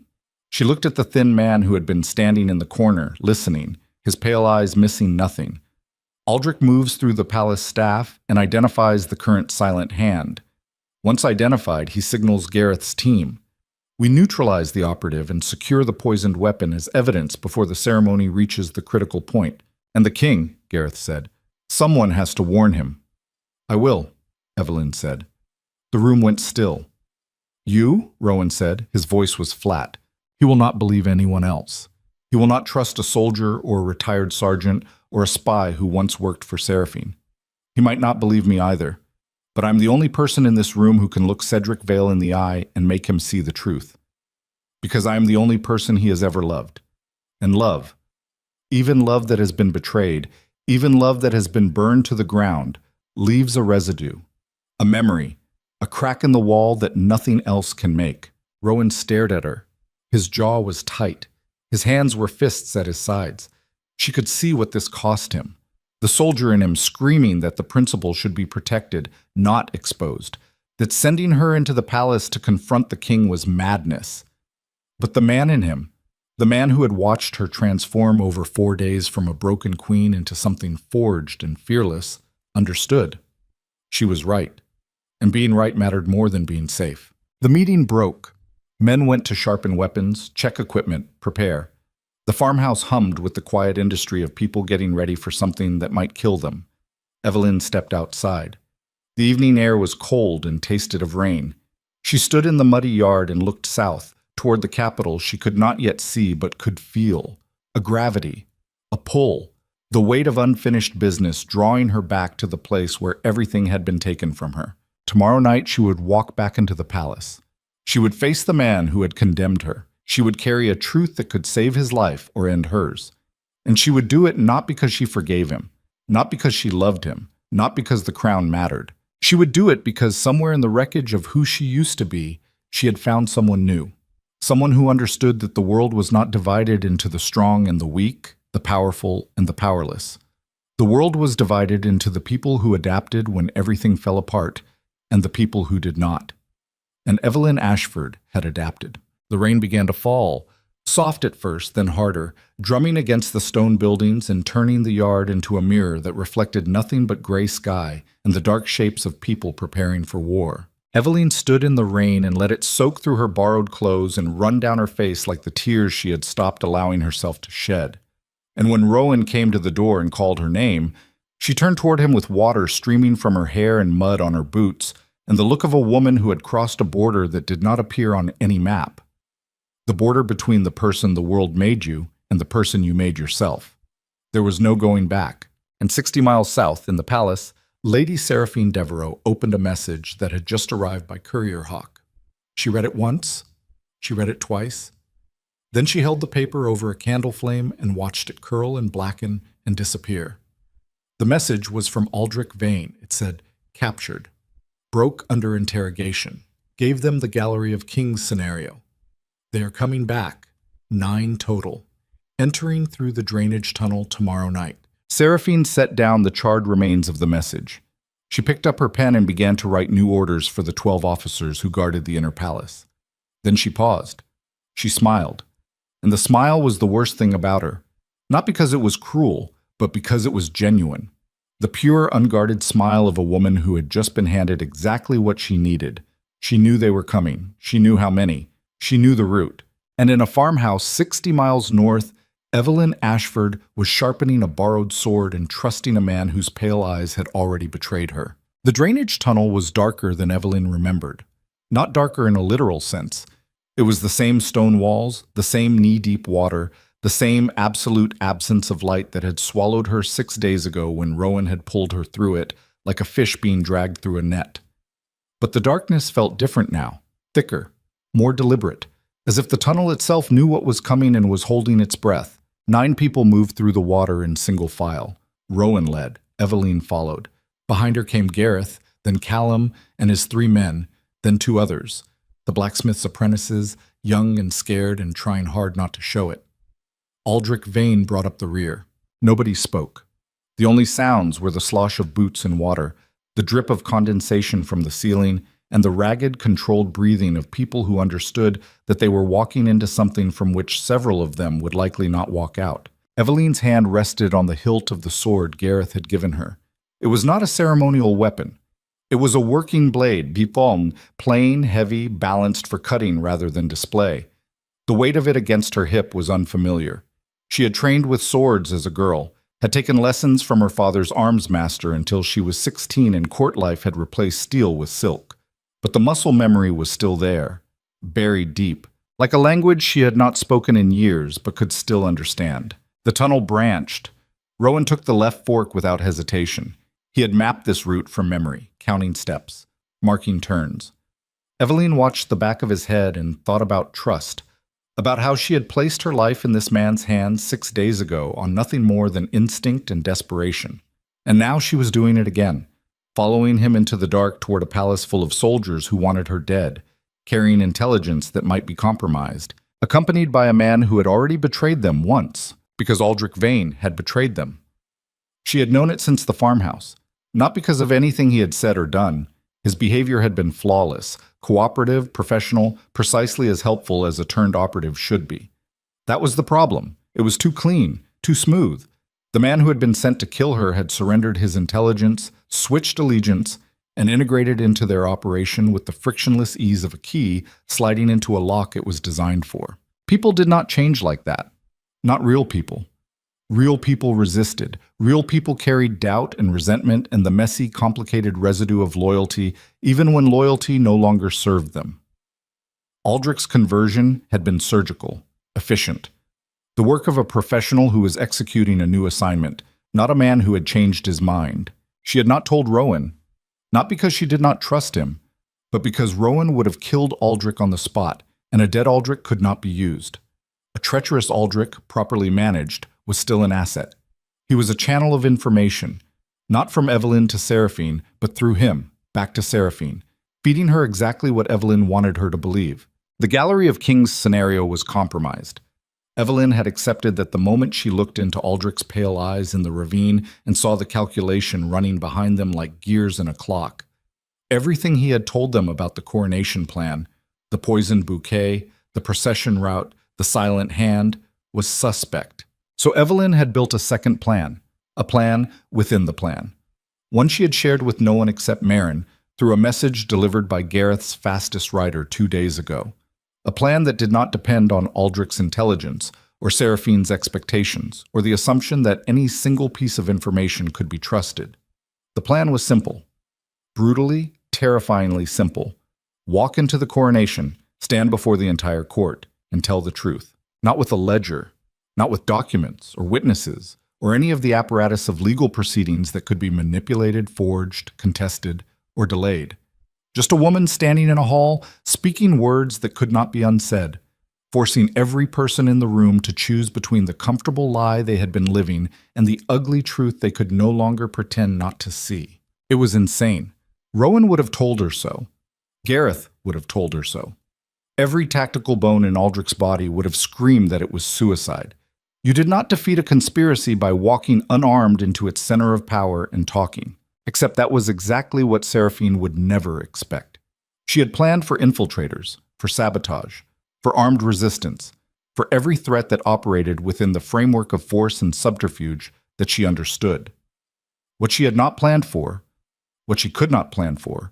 She looked at the thin man who had been standing in the corner, listening, his pale eyes missing nothing. Aldrich moves through the palace staff and identifies the current silent hand. Once identified, he signals Gareth's team. We neutralize the operative and secure the poisoned weapon as evidence before the ceremony reaches the critical point. And the king, Gareth said. Someone has to warn him. I will, Eveline said. The room went still. You, Rowan said. His voice was flat. He will not believe anyone else. He will not trust a soldier or a retired sergeant or a spy who once worked for Seraphine. He might not believe me either. But I'm the only person in this room who can look Cedric Vale in the eye and make him see the truth. Because I am the only person he has ever loved. And love, even love that has been betrayed, even love that has been burned to the ground, leaves a residue, a memory, a crack in the wall that nothing else can make. Rowan stared at her. His jaw was tight. His hands were fists at his sides. She could see what this cost him. The soldier in him screaming that the principal should be protected, not exposed, that sending her into the palace to confront the king was madness. But the man in him, the man who had watched her transform over 4 days from a broken queen into something forged and fearless, understood. She was right, and being right mattered more than being safe. The meeting broke. Men went to sharpen weapons, check equipment, prepare. The farmhouse hummed with the quiet industry of people getting ready for something that might kill them. Eveline stepped outside. The evening air was cold and tasted of rain. She stood in the muddy yard and looked south, toward the capital she could not yet see but could feel. A gravity, a pull, the weight of unfinished business drawing her back to the place where everything had been taken from her. Tomorrow night she would walk back into the palace. She would face the man who had condemned her. She would carry a truth that could save his life or end hers. And she would do it not because she forgave him, not because she loved him, not because the crown mattered. She would do it because somewhere in the wreckage of who she used to be, she had found someone new. Someone who understood that the world was not divided into the strong and the weak, the powerful and the powerless. The world was divided into the people who adapted when everything fell apart and the people who did not. And Eveline Ashford had adapted. The rain began to fall, soft at first, then harder, drumming against the stone buildings and turning the yard into a mirror that reflected nothing but gray sky and the dark shapes of people preparing for war. Eveline stood in the rain and let it soak through her borrowed clothes and run down her face like the tears she had stopped allowing herself to shed. And when Rowan came to the door and called her name, she turned toward him with water streaming from her hair and mud on her boots, and the look of a woman who had crossed a border that did not appear on any map. The border between the person the world made you and the person you made yourself. There was no going back. And 60 miles south, in the palace, Lady Seraphine Devereaux opened a message that had just arrived by courier hawk. She read it once. She read it twice. Then she held the paper over a candle flame and watched it curl and blacken and disappear. The message was from Aldrich Vane. It said, captured, broke under interrogation, gave them the Gallery of Kings scenario. They are coming back, 9 total, entering through the drainage tunnel tomorrow night. Seraphine set down the charred remains of the message. She picked up her pen and began to write new orders for the 12 officers who guarded the inner palace. Then she paused. She smiled. And the smile was the worst thing about her. Not because it was cruel, but because it was genuine. The pure, unguarded smile of a woman who had just been handed exactly what she needed. She knew they were coming. She knew how many. She knew the route. And in a farmhouse 60 miles north, Evelyn Ashford was sharpening a borrowed sword and trusting a man whose pale eyes had already betrayed her. The drainage tunnel was darker than Evelyn remembered. Not darker in a literal sense. It was the same stone walls, the same knee-deep water, the same absolute absence of light that had swallowed her 6 days ago when Rowan had pulled her through it, like a fish being dragged through a net. But the darkness felt different now, thicker, more deliberate, as if the tunnel itself knew what was coming and was holding its breath. 9 people moved through the water in single file. Rowan led, Evelyn followed. Behind her came Gareth, then Callum and his 3 men, then 2 others, the blacksmith's apprentices, young and scared and trying hard not to show it. Aldrich Vane brought up the rear. Nobody spoke. The only sounds were the slosh of boots in water, the drip of condensation from the ceiling, and the ragged, controlled breathing of people who understood that they were walking into something from which several of them would likely not walk out. Evelyn's hand rested on the hilt of the sword Gareth had given her. It was not a ceremonial weapon. It was a working blade, bipong, plain, heavy, balanced for cutting rather than display. The weight of it against her hip was unfamiliar. She had trained with swords as a girl, had taken lessons from her father's arms master until she was 16 and court life had replaced steel with silk. But the muscle memory was still there, buried deep, like a language she had not spoken in years but could still understand. The tunnel branched. Rowan took the left fork without hesitation. He had mapped this route from memory, counting steps, marking turns. Evelyn watched the back of his head and thought about trust, about how she had placed her life in this man's hands 6 days ago on nothing more than instinct and desperation. And now she was doing it again, following him into the dark toward a palace full of soldiers who wanted her dead, carrying intelligence that might be compromised, accompanied by a man who had already betrayed them once, because Aldrich Vane had betrayed them. She had known it since the farmhouse. Not because of anything he had said or done. His behavior had been flawless, cooperative, professional, precisely as helpful as a turned operative should be. That was the problem. It was too clean, too smooth. The man who had been sent to kill her had surrendered his intelligence, switched allegiance, and integrated into their operation with the frictionless ease of a key sliding into a lock it was designed for. People did not change like that. Not real people. Real people resisted. Real people carried doubt and resentment and the messy, complicated residue of loyalty, even when loyalty no longer served them. Aldrich's conversion had been surgical, efficient. The work of a professional who was executing a new assignment, not a man who had changed his mind. She had not told Rowan, not because she did not trust him, but because Rowan would have killed Aldrich on the spot, and a dead Aldrich could not be used. A treacherous Aldrich, properly managed, was still an asset. He was a channel of information, not from Evelyn to Seraphine, but through him, back to Seraphine, feeding her exactly what Evelyn wanted her to believe. The Gallery of Kings scenario was compromised. Evelyn had accepted that the moment she looked into Aldrich's pale eyes in the ravine and saw the calculation running behind them like gears in a clock. Everything he had told them about the coronation plan, the poisoned bouquet, the procession route, the silent hand, was suspect. So Evelyn had built a second plan, a plan within the plan. One she had shared with no one except Marin through a message delivered by Gareth's fastest rider 2 days ago. A plan that did not depend on Aldrich's intelligence or Seraphine's expectations or the assumption that any single piece of information could be trusted. The plan was simple. Brutally, terrifyingly simple. Walk into the coronation, stand before the entire court, and tell the truth. Not with a ledger, not with documents or witnesses, or any of the apparatus of legal proceedings that could be manipulated, forged, contested, or delayed. Just a woman standing in a hall, speaking words that could not be unsaid, forcing every person in the room to choose between the comfortable lie they had been living and the ugly truth they could no longer pretend not to see. It was insane. Rowan would have told her so. Gareth would have told her so. Every tactical bone in Aldrich's body would have screamed that it was suicide. You did not defeat a conspiracy by walking unarmed into its center of power and talking. Except that was exactly what Seraphine would never expect. She had planned for infiltrators, for sabotage, for armed resistance, for every threat that operated within the framework of force and subterfuge that she understood. What she had not planned for, what she could not plan for,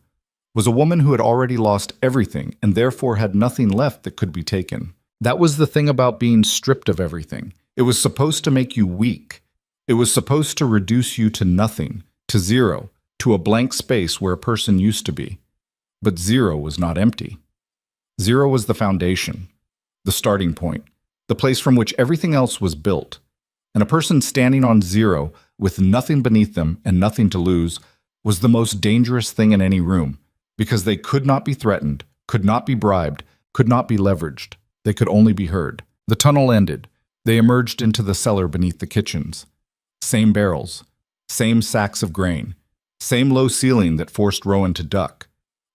was a woman who had already lost everything and therefore had nothing left that could be taken. That was the thing about being stripped of everything. It was supposed to make you weak. It was supposed to reduce you to nothing, to zero, to a blank space where a person used to be. But zero was not empty. Zero was the foundation, the starting point, the place from which everything else was built. And a person standing on zero, with nothing beneath them and nothing to lose, was the most dangerous thing in any room, because they could not be threatened, could not be bribed, could not be leveraged. They could only be heard. The tunnel ended. They emerged into the cellar beneath the kitchens. Same barrels, same sacks of grain, same low ceiling that forced Rowan to duck.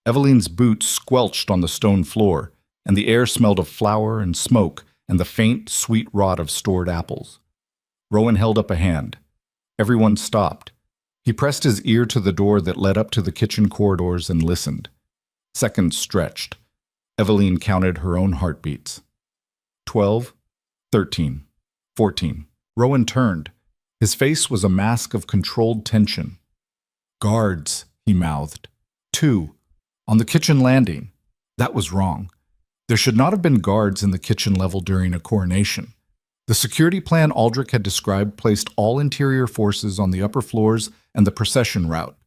Eveline's boots squelched on the stone floor, and the air smelled of flour and smoke and the faint, sweet rot of stored apples. Rowan held up a hand. Everyone stopped. He pressed his ear to the door that led up to the kitchen corridors and listened. Seconds stretched. Eveline counted her own heartbeats. 12, 13, 14. Rowan turned. His face was a mask of controlled tension. Guards, he mouthed. 2. On the kitchen landing. That was wrong. There should not have been guards in the kitchen level during a coronation. The security plan Aldrich had described placed all interior forces on the upper floors and the procession route.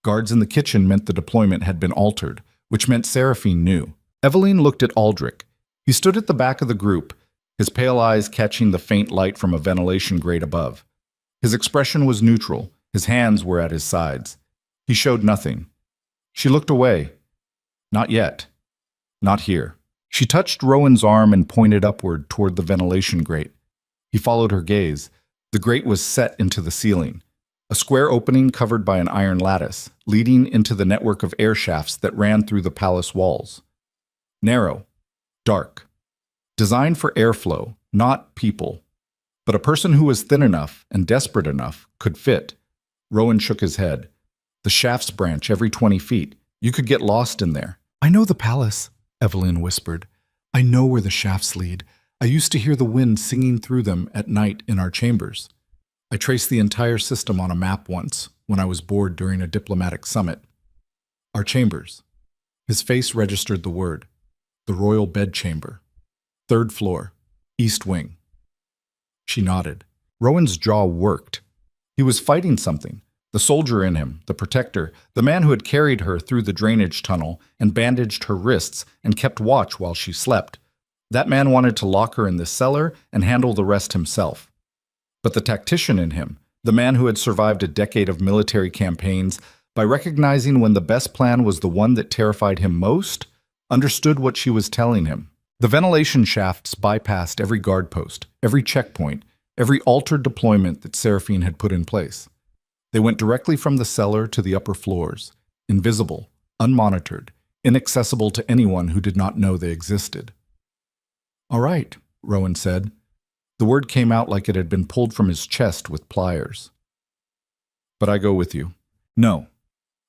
Guards in the kitchen meant the deployment had been altered, which meant Seraphine knew. Eveline looked at Aldrich. He stood at the back of the group, his pale eyes catching the faint light from a ventilation grate above. His expression was neutral. His hands were at his sides. He showed nothing. She looked away. Not yet. Not here. She touched Rowan's arm and pointed upward toward the ventilation grate. He followed her gaze. The grate was set into the ceiling, a square opening covered by an iron lattice, leading into the network of air shafts that ran through the palace walls. Narrow, dark, designed for airflow, not people. But a person who was thin enough and desperate enough could fit. Rowan shook his head. The shafts branch every 20 feet. You could get lost in there. I know the palace, Eveline whispered. I know where the shafts lead. I used to hear the wind singing through them at night in our chambers. I traced the entire system on a map once, when I was bored during a diplomatic summit. Our chambers. His face registered the word. The royal bedchamber. 3rd floor. East wing. She nodded. Rowan's jaw worked. He was fighting something. The soldier in him, the protector, the man who had carried her through the drainage tunnel and bandaged her wrists and kept watch while she slept. That man wanted to lock her in the cellar and handle the rest himself. But the tactician in him, the man who had survived a decade of military campaigns, by recognizing when the best plan was the one that terrified him most, understood what she was telling him. The ventilation shafts bypassed every guard post, every checkpoint, every altered deployment that Seraphine had put in place. They went directly from the cellar to the upper floors, invisible, unmonitored, inaccessible to anyone who did not know they existed. All right, Rowan said. The word came out like it had been pulled from his chest with pliers. But I go with you. No.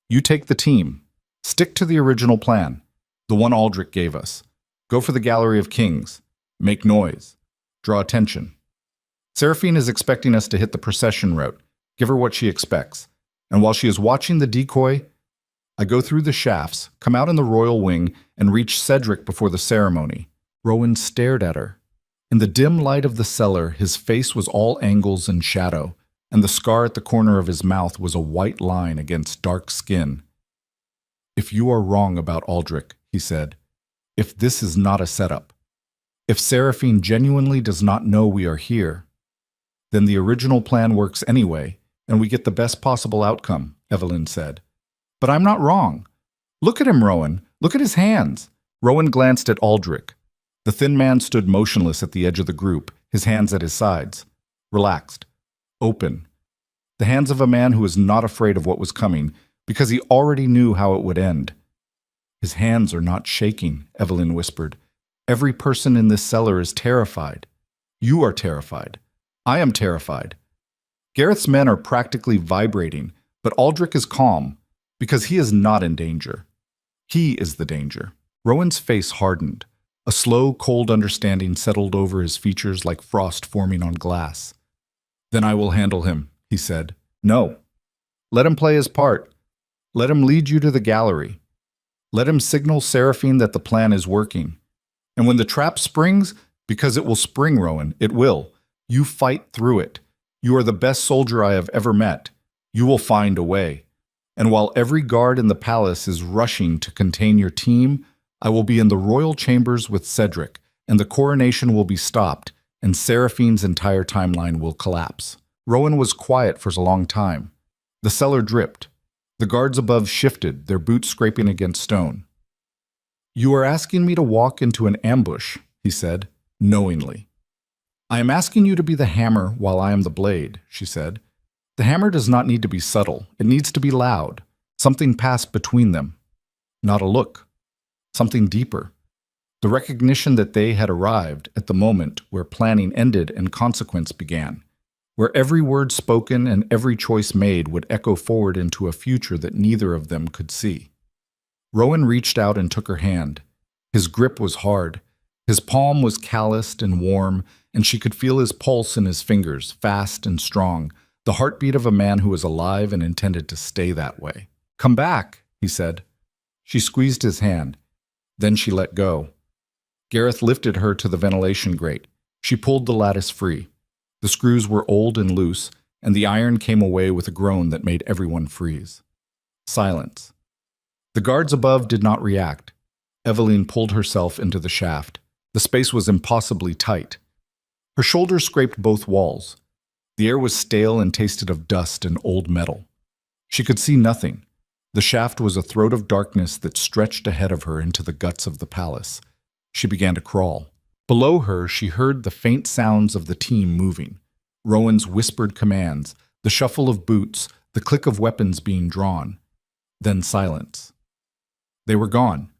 You take the team. Stick to the original plan, the one Aldrich gave us. Go for the Gallery of Kings. Make noise. Draw attention. Seraphine is expecting us to hit the procession route. Give her what she expects. And while she is watching the decoy, I go through the shafts, come out in the royal wing, and reach Cedric before the ceremony. Rowan stared at her. In the dim light of the cellar, his face was all angles and shadow, and the scar at the corner of his mouth was a white line against dark skin. If you are wrong about Aldrich, he said, if this is not a setup, if Seraphine genuinely does not know we are here, then the original plan works anyway, and we get the best possible outcome, Eveline said. But I'm not wrong. Look at him, Rowan. Look at his hands. Rowan glanced at Aldrich. The thin man stood motionless at the edge of the group, his hands at his sides. Relaxed. Open. The hands of a man who was not afraid of what was coming, because he already knew how it would end. His hands are not shaking, Eveline whispered. Every person in this cellar is terrified. You are terrified. I am terrified. Gareth's men are practically vibrating, but Aldrich is calm, because he is not in danger. He is the danger. Rowan's face hardened. A slow, cold understanding settled over his features like frost forming on glass. "Then I will handle him," he said. "No. Let him play his part. Let him lead you to the gallery. Let him signal Seraphine that the plan is working. And when the trap springs, because it will spring, Rowan, it will, you fight through it. You are the best soldier I have ever met. You will find a way. And while every guard in the palace is rushing to contain your team, I will be in the royal chambers with Cedric, and the coronation will be stopped, and Seraphine's entire timeline will collapse." Rowan was quiet for a long time. The cellar dripped. The guards above shifted, their boots scraping against stone. "You are asking me to walk into an ambush," he said, knowingly. "I am asking you to be the hammer while I am the blade," she said. "The hammer does not need to be subtle. It needs to be loud. Something passed between them. Not a look. Something deeper. The recognition that they had arrived at the moment where planning ended and consequence began, where every word spoken and every choice made would echo forward into a future that neither of them could see." Rowan reached out and took her hand. His grip was hard. His palm was calloused and warm, and she could feel his pulse in his fingers, fast and strong, the heartbeat of a man who was alive and intended to stay that way. "Come back," he said. She squeezed his hand. Then she let go. Gareth lifted her to the ventilation grate. She pulled the lattice free. The screws were old and loose, and the iron came away with a groan that made everyone freeze. Silence. The guards above did not react. Eveline pulled herself into the shaft. The space was impossibly tight. Her shoulders scraped both walls. The air was stale and tasted of dust and old metal. She could see nothing. The shaft was a throat of darkness that stretched ahead of her into the guts of the palace. She began to crawl. Below her, she heard the faint sounds of the team moving. Rowan's whispered commands, the shuffle of boots, the click of weapons being drawn. Then silence. They were gone,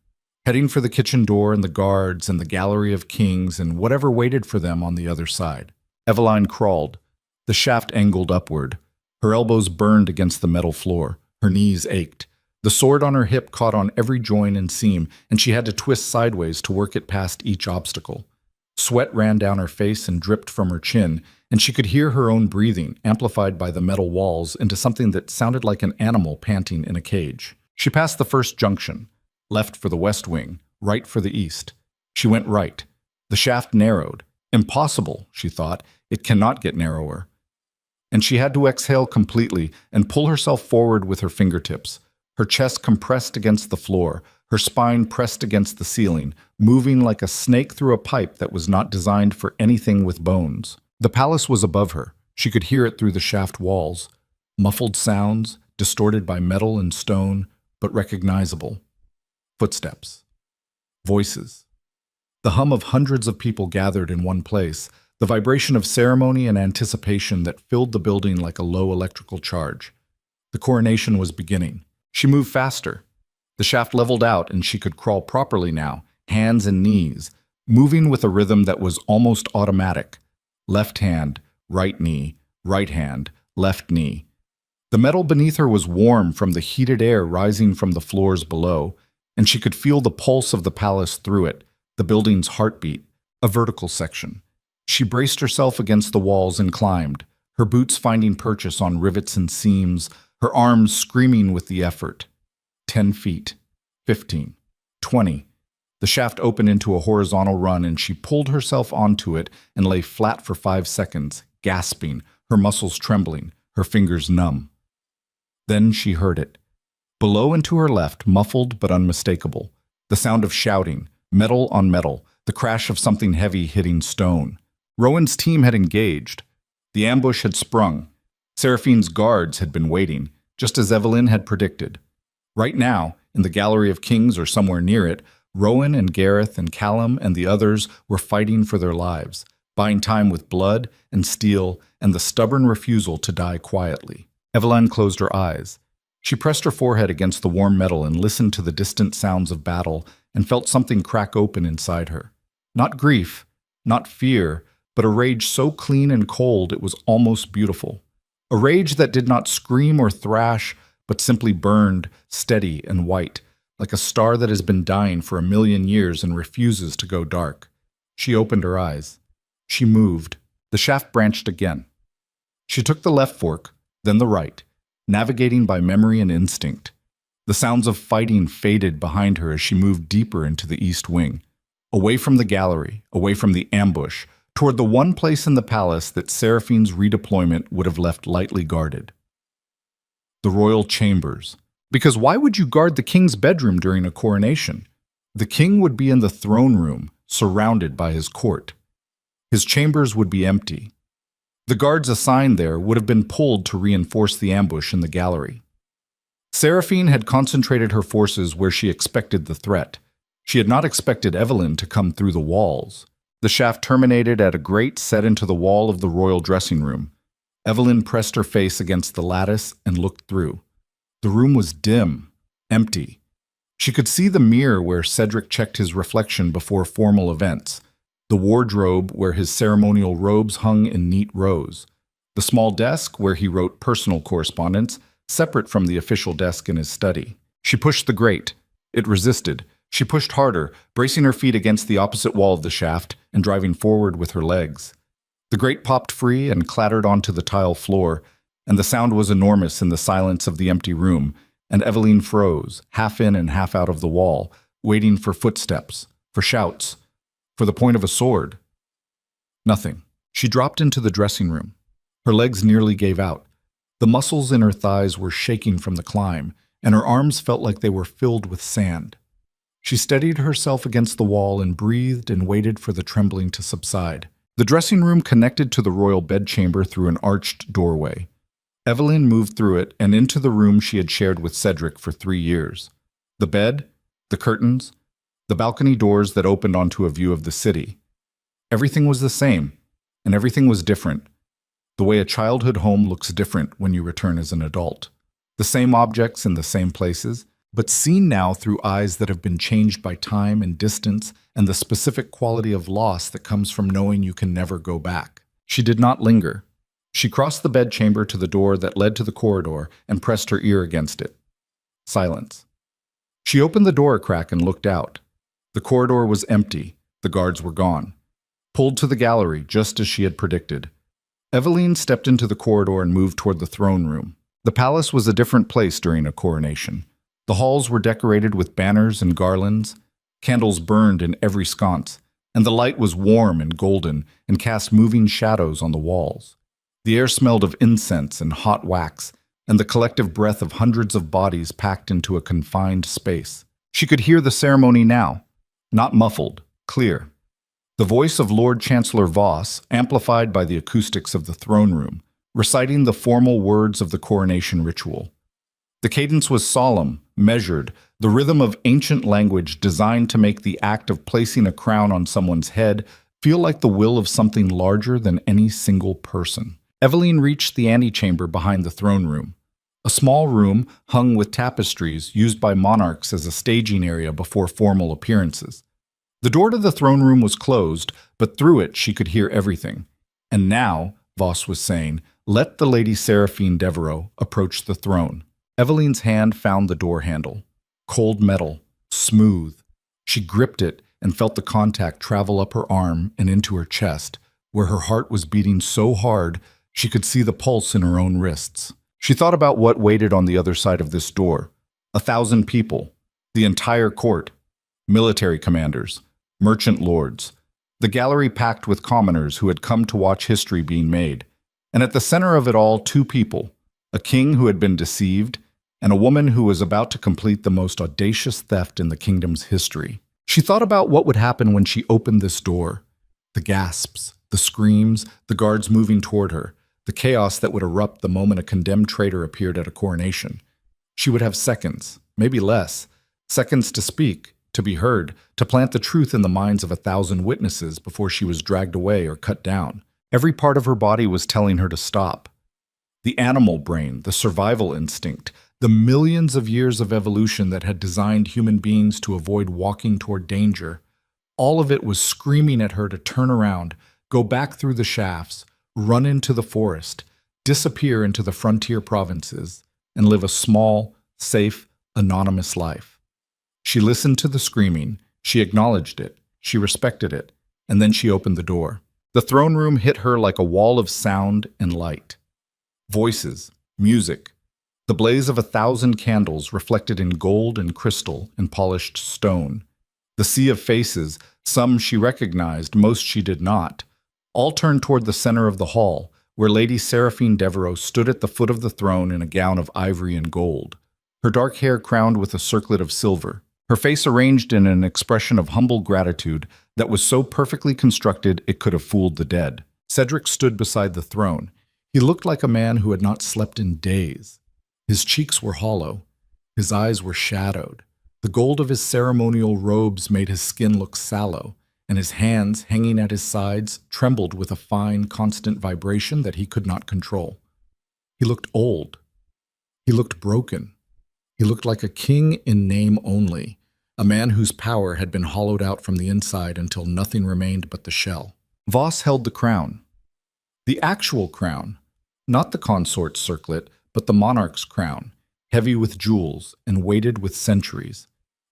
heading for the kitchen door and the guards and the gallery of kings and whatever waited for them on the other side. Eveline crawled. The shaft angled upward. Her elbows burned against the metal floor. Her knees ached. The sword on her hip caught on every joint and seam, and she had to twist sideways to work it past each obstacle. Sweat ran down her face and dripped from her chin, and she could hear her own breathing, amplified by the metal walls, into something that sounded like an animal panting in a cage. She passed the first junction, left for the west wing, right for the east. She went right. The shaft narrowed. Impossible, she thought. It cannot get narrower. And she had to exhale completely and pull herself forward with her fingertips. Her chest compressed against the floor, her spine pressed against the ceiling, moving like a snake through a pipe that was not designed for anything with bones. The palace was above her. She could hear it through the shaft walls. Muffled sounds, distorted by metal and stone, but recognizable. Footsteps. Voices. The hum of hundreds of people gathered in one place, the vibration of ceremony and anticipation that filled the building like a low electrical charge. The coronation was beginning. She moved faster. The shaft leveled out and she could crawl properly now, hands and knees, moving with a rhythm that was almost automatic. Left hand, right knee, right hand, left knee. The metal beneath her was warm from the heated air rising from the floors below, and she could feel the pulse of the palace through it, the building's heartbeat, a vertical section. She braced herself against the walls and climbed, her boots finding purchase on rivets and seams, her arms screaming with the effort. 10 feet, 15, 20. The shaft opened into a horizontal run and she pulled herself onto it and lay flat for 5 seconds, gasping, her muscles trembling, her fingers numb. Then she heard it. Below and to her left, muffled but unmistakable, the sound of shouting, metal on metal, the crash of something heavy hitting stone. Rowan's team had engaged. The ambush had sprung. Seraphine's guards had been waiting, just as Eveline had predicted. Right now, in the Gallery of Kings or somewhere near it, Rowan and Gareth and Callum and the others were fighting for their lives, buying time with blood and steel and the stubborn refusal to die quietly. Eveline closed her eyes. She pressed her forehead against the warm metal and listened to the distant sounds of battle and felt something crack open inside her. Not grief, not fear, but a rage so clean and cold it was almost beautiful. A rage that did not scream or thrash, but simply burned, steady and white, like a star that has been dying for 1,000,000 years and refuses to go dark. She opened her eyes. She moved. The shaft branched again. She took the left fork, then the right, navigating by memory and instinct. The sounds of fighting faded behind her as she moved deeper into the east wing, away from the gallery, away from the ambush, toward the one place in the palace that Seraphine's redeployment would have left lightly guarded. The royal chambers. Because why would you guard the king's bedroom during a coronation? The king would be in the throne room, surrounded by his court. His chambers would be empty. The guards assigned there would have been pulled to reinforce the ambush in the gallery. Seraphine had concentrated her forces where she expected the threat. She had not expected Evelyn to come through the walls. The shaft terminated at a grate set into the wall of the royal dressing room. Evelyn pressed her face against the lattice and looked through. The room was dim, empty. She could see the mirror where Cedric checked his reflection before formal events, the wardrobe where his ceremonial robes hung in neat rows, the small desk where he wrote personal correspondence, separate from the official desk in his study. She pushed the grate. It resisted. She pushed harder, bracing her feet against the opposite wall of the shaft and driving forward with her legs. The grate popped free and clattered onto the tile floor, and the sound was enormous in the silence of the empty room, and Evelyn froze, half in and half out of the wall, waiting for footsteps, for shouts, for the point of a sword. Nothing. She dropped into the dressing room. Her legs nearly gave out. The muscles in her thighs were shaking from the climb, and her arms felt like they were filled with sand. She steadied herself against the wall and breathed and waited for the trembling to subside. The dressing room connected to the royal bedchamber through an arched doorway. Evelyn moved through it and into the room she had shared with Cedric for 3 years. The bed, the curtains, the balcony doors that opened onto a view of the city. Everything was the same, and everything was different. The way a childhood home looks different when you return as an adult. The same objects in the same places, but seen now through eyes that have been changed by time and distance and the specific quality of loss that comes from knowing you can never go back. She did not linger. She crossed the bedchamber to the door that led to the corridor and pressed her ear against it. Silence. She opened the door a crack and looked out. The corridor was empty. The guards were gone. Pulled to the gallery, just as she had predicted. Evelyn stepped into the corridor and moved toward the throne room. The palace was a different place during a coronation. The halls were decorated with banners and garlands. Candles burned in every sconce, and the light was warm and golden and cast moving shadows on the walls. The air smelled of incense and hot wax, and the collective breath of hundreds of bodies packed into a confined space. She could hear the ceremony now, not muffled, clear. The voice of Lord Chancellor Voss, amplified by the acoustics of the throne room, reciting the formal words of the coronation ritual. The cadence was solemn, measured, the rhythm of ancient language designed to make the act of placing a crown on someone's head feel like the will of something larger than any single person. Evelyn reached the antechamber behind the throne room, a small room hung with tapestries used by monarchs as a staging area before formal appearances. The door to the throne room was closed, but through it she could hear everything. And now, Voss was saying, let the Lady Seraphine Devereux approach the throne. Evelyn's hand found the door handle. Cold metal, smooth. She gripped it and felt the contact travel up her arm and into her chest, where her heart was beating so hard she could see the pulse in her own wrists. She thought about what waited on the other side of this door. 1,000 people, the entire court, military commanders, merchant lords, the gallery packed with commoners who had come to watch history being made. And at the center of it all, 2 people, a king who had been deceived, and a woman who was about to complete the most audacious theft in the kingdom's history. She thought about what would happen when she opened this door. The gasps, the screams, the guards moving toward her, the chaos that would erupt the moment a condemned traitor appeared at a coronation. She would have seconds, maybe less, seconds to speak, to be heard, to plant the truth in the minds of 1,000 witnesses before she was dragged away or cut down. Every part of her body was telling her to stop. The animal brain, the survival instinct, the millions of years of evolution that had designed human beings to avoid walking toward danger, all of it was screaming at her to turn around, go back through the shafts, run into the forest, disappear into the frontier provinces, and live a small, safe, anonymous life. She listened to the screaming, she acknowledged it, she respected it, and then she opened the door. The throne room hit her like a wall of sound and light. Voices, music, the blaze of 1,000 candles reflected in gold and crystal and polished stone. The sea of faces, some she recognized, most she did not, all turned toward the center of the hall, where Lady Seraphine Devereux stood at the foot of the throne in a gown of ivory and gold, her dark hair crowned with a circlet of silver, her face arranged in an expression of humble gratitude that was so perfectly constructed it could have fooled the dead. Cedric stood beside the throne. He looked like a man who had not slept in days. His cheeks were hollow. His eyes were shadowed. The gold of his ceremonial robes made his skin look sallow, and his hands, hanging at his sides, trembled with a fine, constant vibration that he could not control. He looked old. He looked broken. He looked like a king in name only, a man whose power had been hollowed out from the inside until nothing remained but the shell. Voss held the crown. The actual crown, not the consort's circlet, but the monarch's crown, heavy with jewels and weighted with centuries.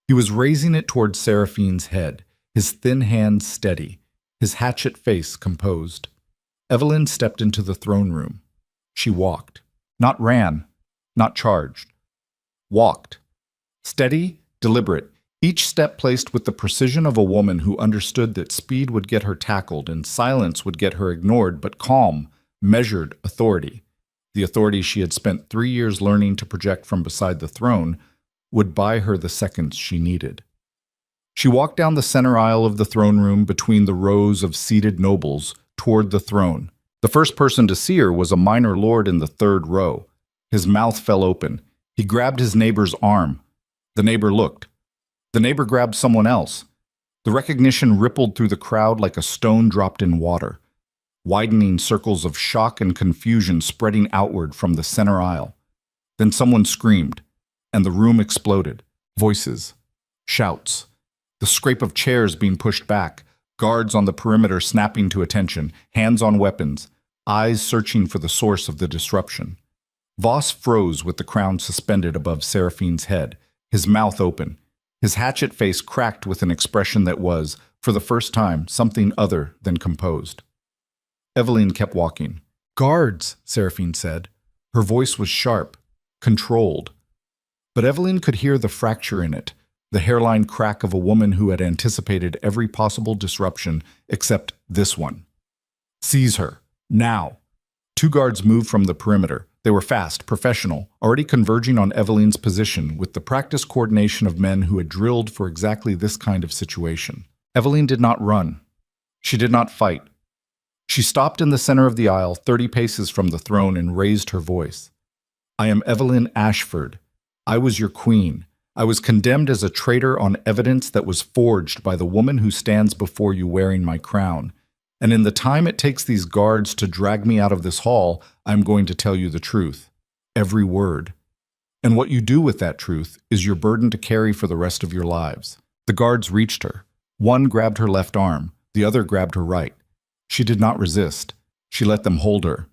He was raising it toward Seraphine's head, his thin hands steady, his hatchet face composed. Evelyn stepped into the throne room. She walked, not ran, not charged. Walked. Steady, deliberate, each step placed with the precision of a woman who understood that speed would get her tackled and silence would get her ignored, but calm, measured authority, the authority she had spent 3 years learning to project from beside the throne, would buy her the seconds she needed. She walked down the center aisle of the throne room between the rows of seated nobles toward the throne. The first person to see her was a minor lord in the third row. His mouth fell open. He grabbed his neighbor's arm. The neighbor looked. The neighbor grabbed someone else. The recognition rippled through the crowd like a stone dropped in water, widening circles of shock and confusion spreading outward from the center aisle. Then someone screamed, and the room exploded. Voices, shouts, the scrape of chairs being pushed back, guards on the perimeter snapping to attention, hands on weapons, eyes searching for the source of the disruption. Voss froze with the crown suspended above Seraphine's head, his mouth open, his hatchet face cracked with an expression that was, for the first time, something other than composed. Evelyn kept walking. "Guards," Seraphine said. Her voice was sharp, controlled. But Evelyn could hear the fracture in it, the hairline crack of a woman who had anticipated every possible disruption except this one. "Seize her. Now." 2 guards moved from the perimeter. They were fast, professional, already converging on Evelyn's position with the practiced coordination of men who had drilled for exactly this kind of situation. Evelyn did not run. She did not fight. She stopped in the center of the aisle, 30 paces from the throne, and raised her voice. "I am Evelyn Ashford. I was your queen. I was condemned as a traitor on evidence that was forged by the woman who stands before you wearing my crown. And in the time it takes these guards to drag me out of this hall, I'm going to tell you the truth. Every word. And what you do with that truth is your burden to carry for the rest of your lives." The guards reached her. One grabbed her left arm. The other grabbed her right. She did not resist. She let them hold her.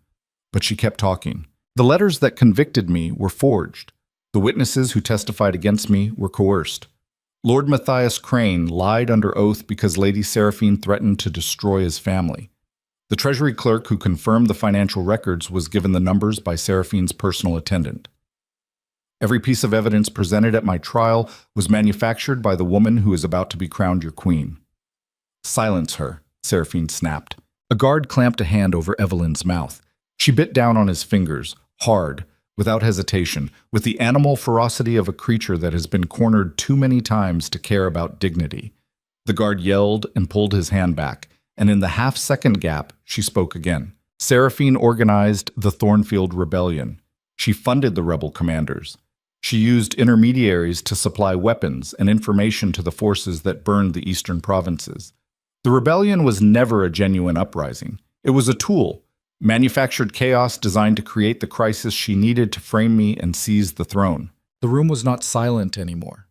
But she kept talking. "The letters that convicted me were forged. The witnesses who testified against me were coerced. Lord Matthias Crane lied under oath because Lady Seraphine threatened to destroy his family. The treasury clerk who confirmed the financial records was given the numbers by Seraphine's personal attendant. Every piece of evidence presented at my trial was manufactured by the woman who is about to be crowned your queen." "Silence her," Seraphine snapped. A guard clamped a hand over Evelyn's mouth. She bit down on his fingers, hard, without hesitation, with the animal ferocity of a creature that has been cornered too many times to care about dignity. The guard yelled and pulled his hand back, and in the half-second gap, she spoke again. Seraphine organized the Thornfield Rebellion. She funded the rebel commanders. She used intermediaries to supply weapons and information to the forces that burned the eastern provinces. The rebellion was never a genuine uprising. It was a tool, manufactured chaos designed to create the crisis she needed to frame me and seize the throne. The room was not silent anymore.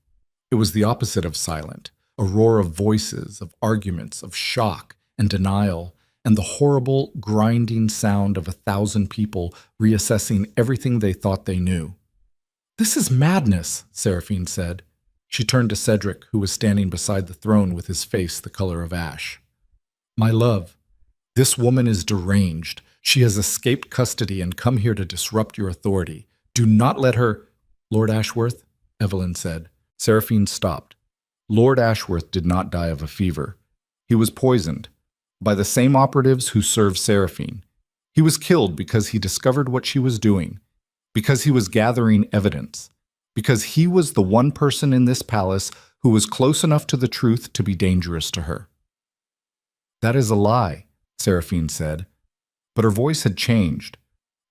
It was the opposite of silent, a roar of voices, of arguments, of shock and denial, and the horrible, grinding sound of 1,000 people reassessing everything they thought they knew. "This is madness," Seraphine said. She turned to Cedric, who was standing beside the throne with his face the color of ash. My love, this woman is deranged. She has escaped custody and come here to disrupt your authority. Do not let her— Lord Ashworth, Evelyn said. Seraphine stopped. Lord Ashworth did not die of a fever. He was poisoned by the same operatives who served Seraphine. He was killed because he discovered what she was doing, because he was gathering evidence, because he was the one person in this palace who was close enough to the truth to be dangerous to her. That is a lie, Seraphine said, but her voice had changed.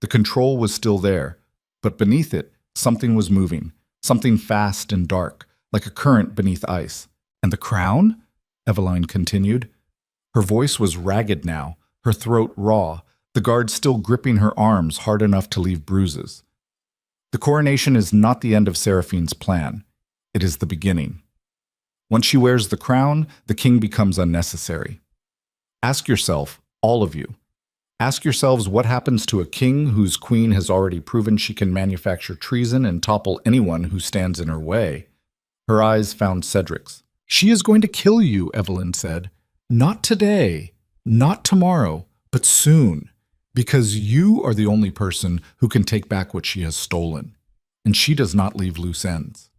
The control was still there, but beneath it, something was moving, something fast and dark, like a current beneath ice. And the crown? Eveline continued. Her voice was ragged now, her throat raw, the guard still gripping her arms hard enough to leave bruises. The coronation is not the end of Seraphine's plan. It is the beginning. Once she wears the crown, the king becomes unnecessary. Ask yourself, all of you, ask yourselves what happens to a king whose queen has already proven she can manufacture treason and topple anyone who stands in her way. Her eyes found Cedric's. She is going to kill you, Evelyn said. Not today, not tomorrow, but soon. Because you are the only person who can take back what she has stolen, and she does not leave loose ends.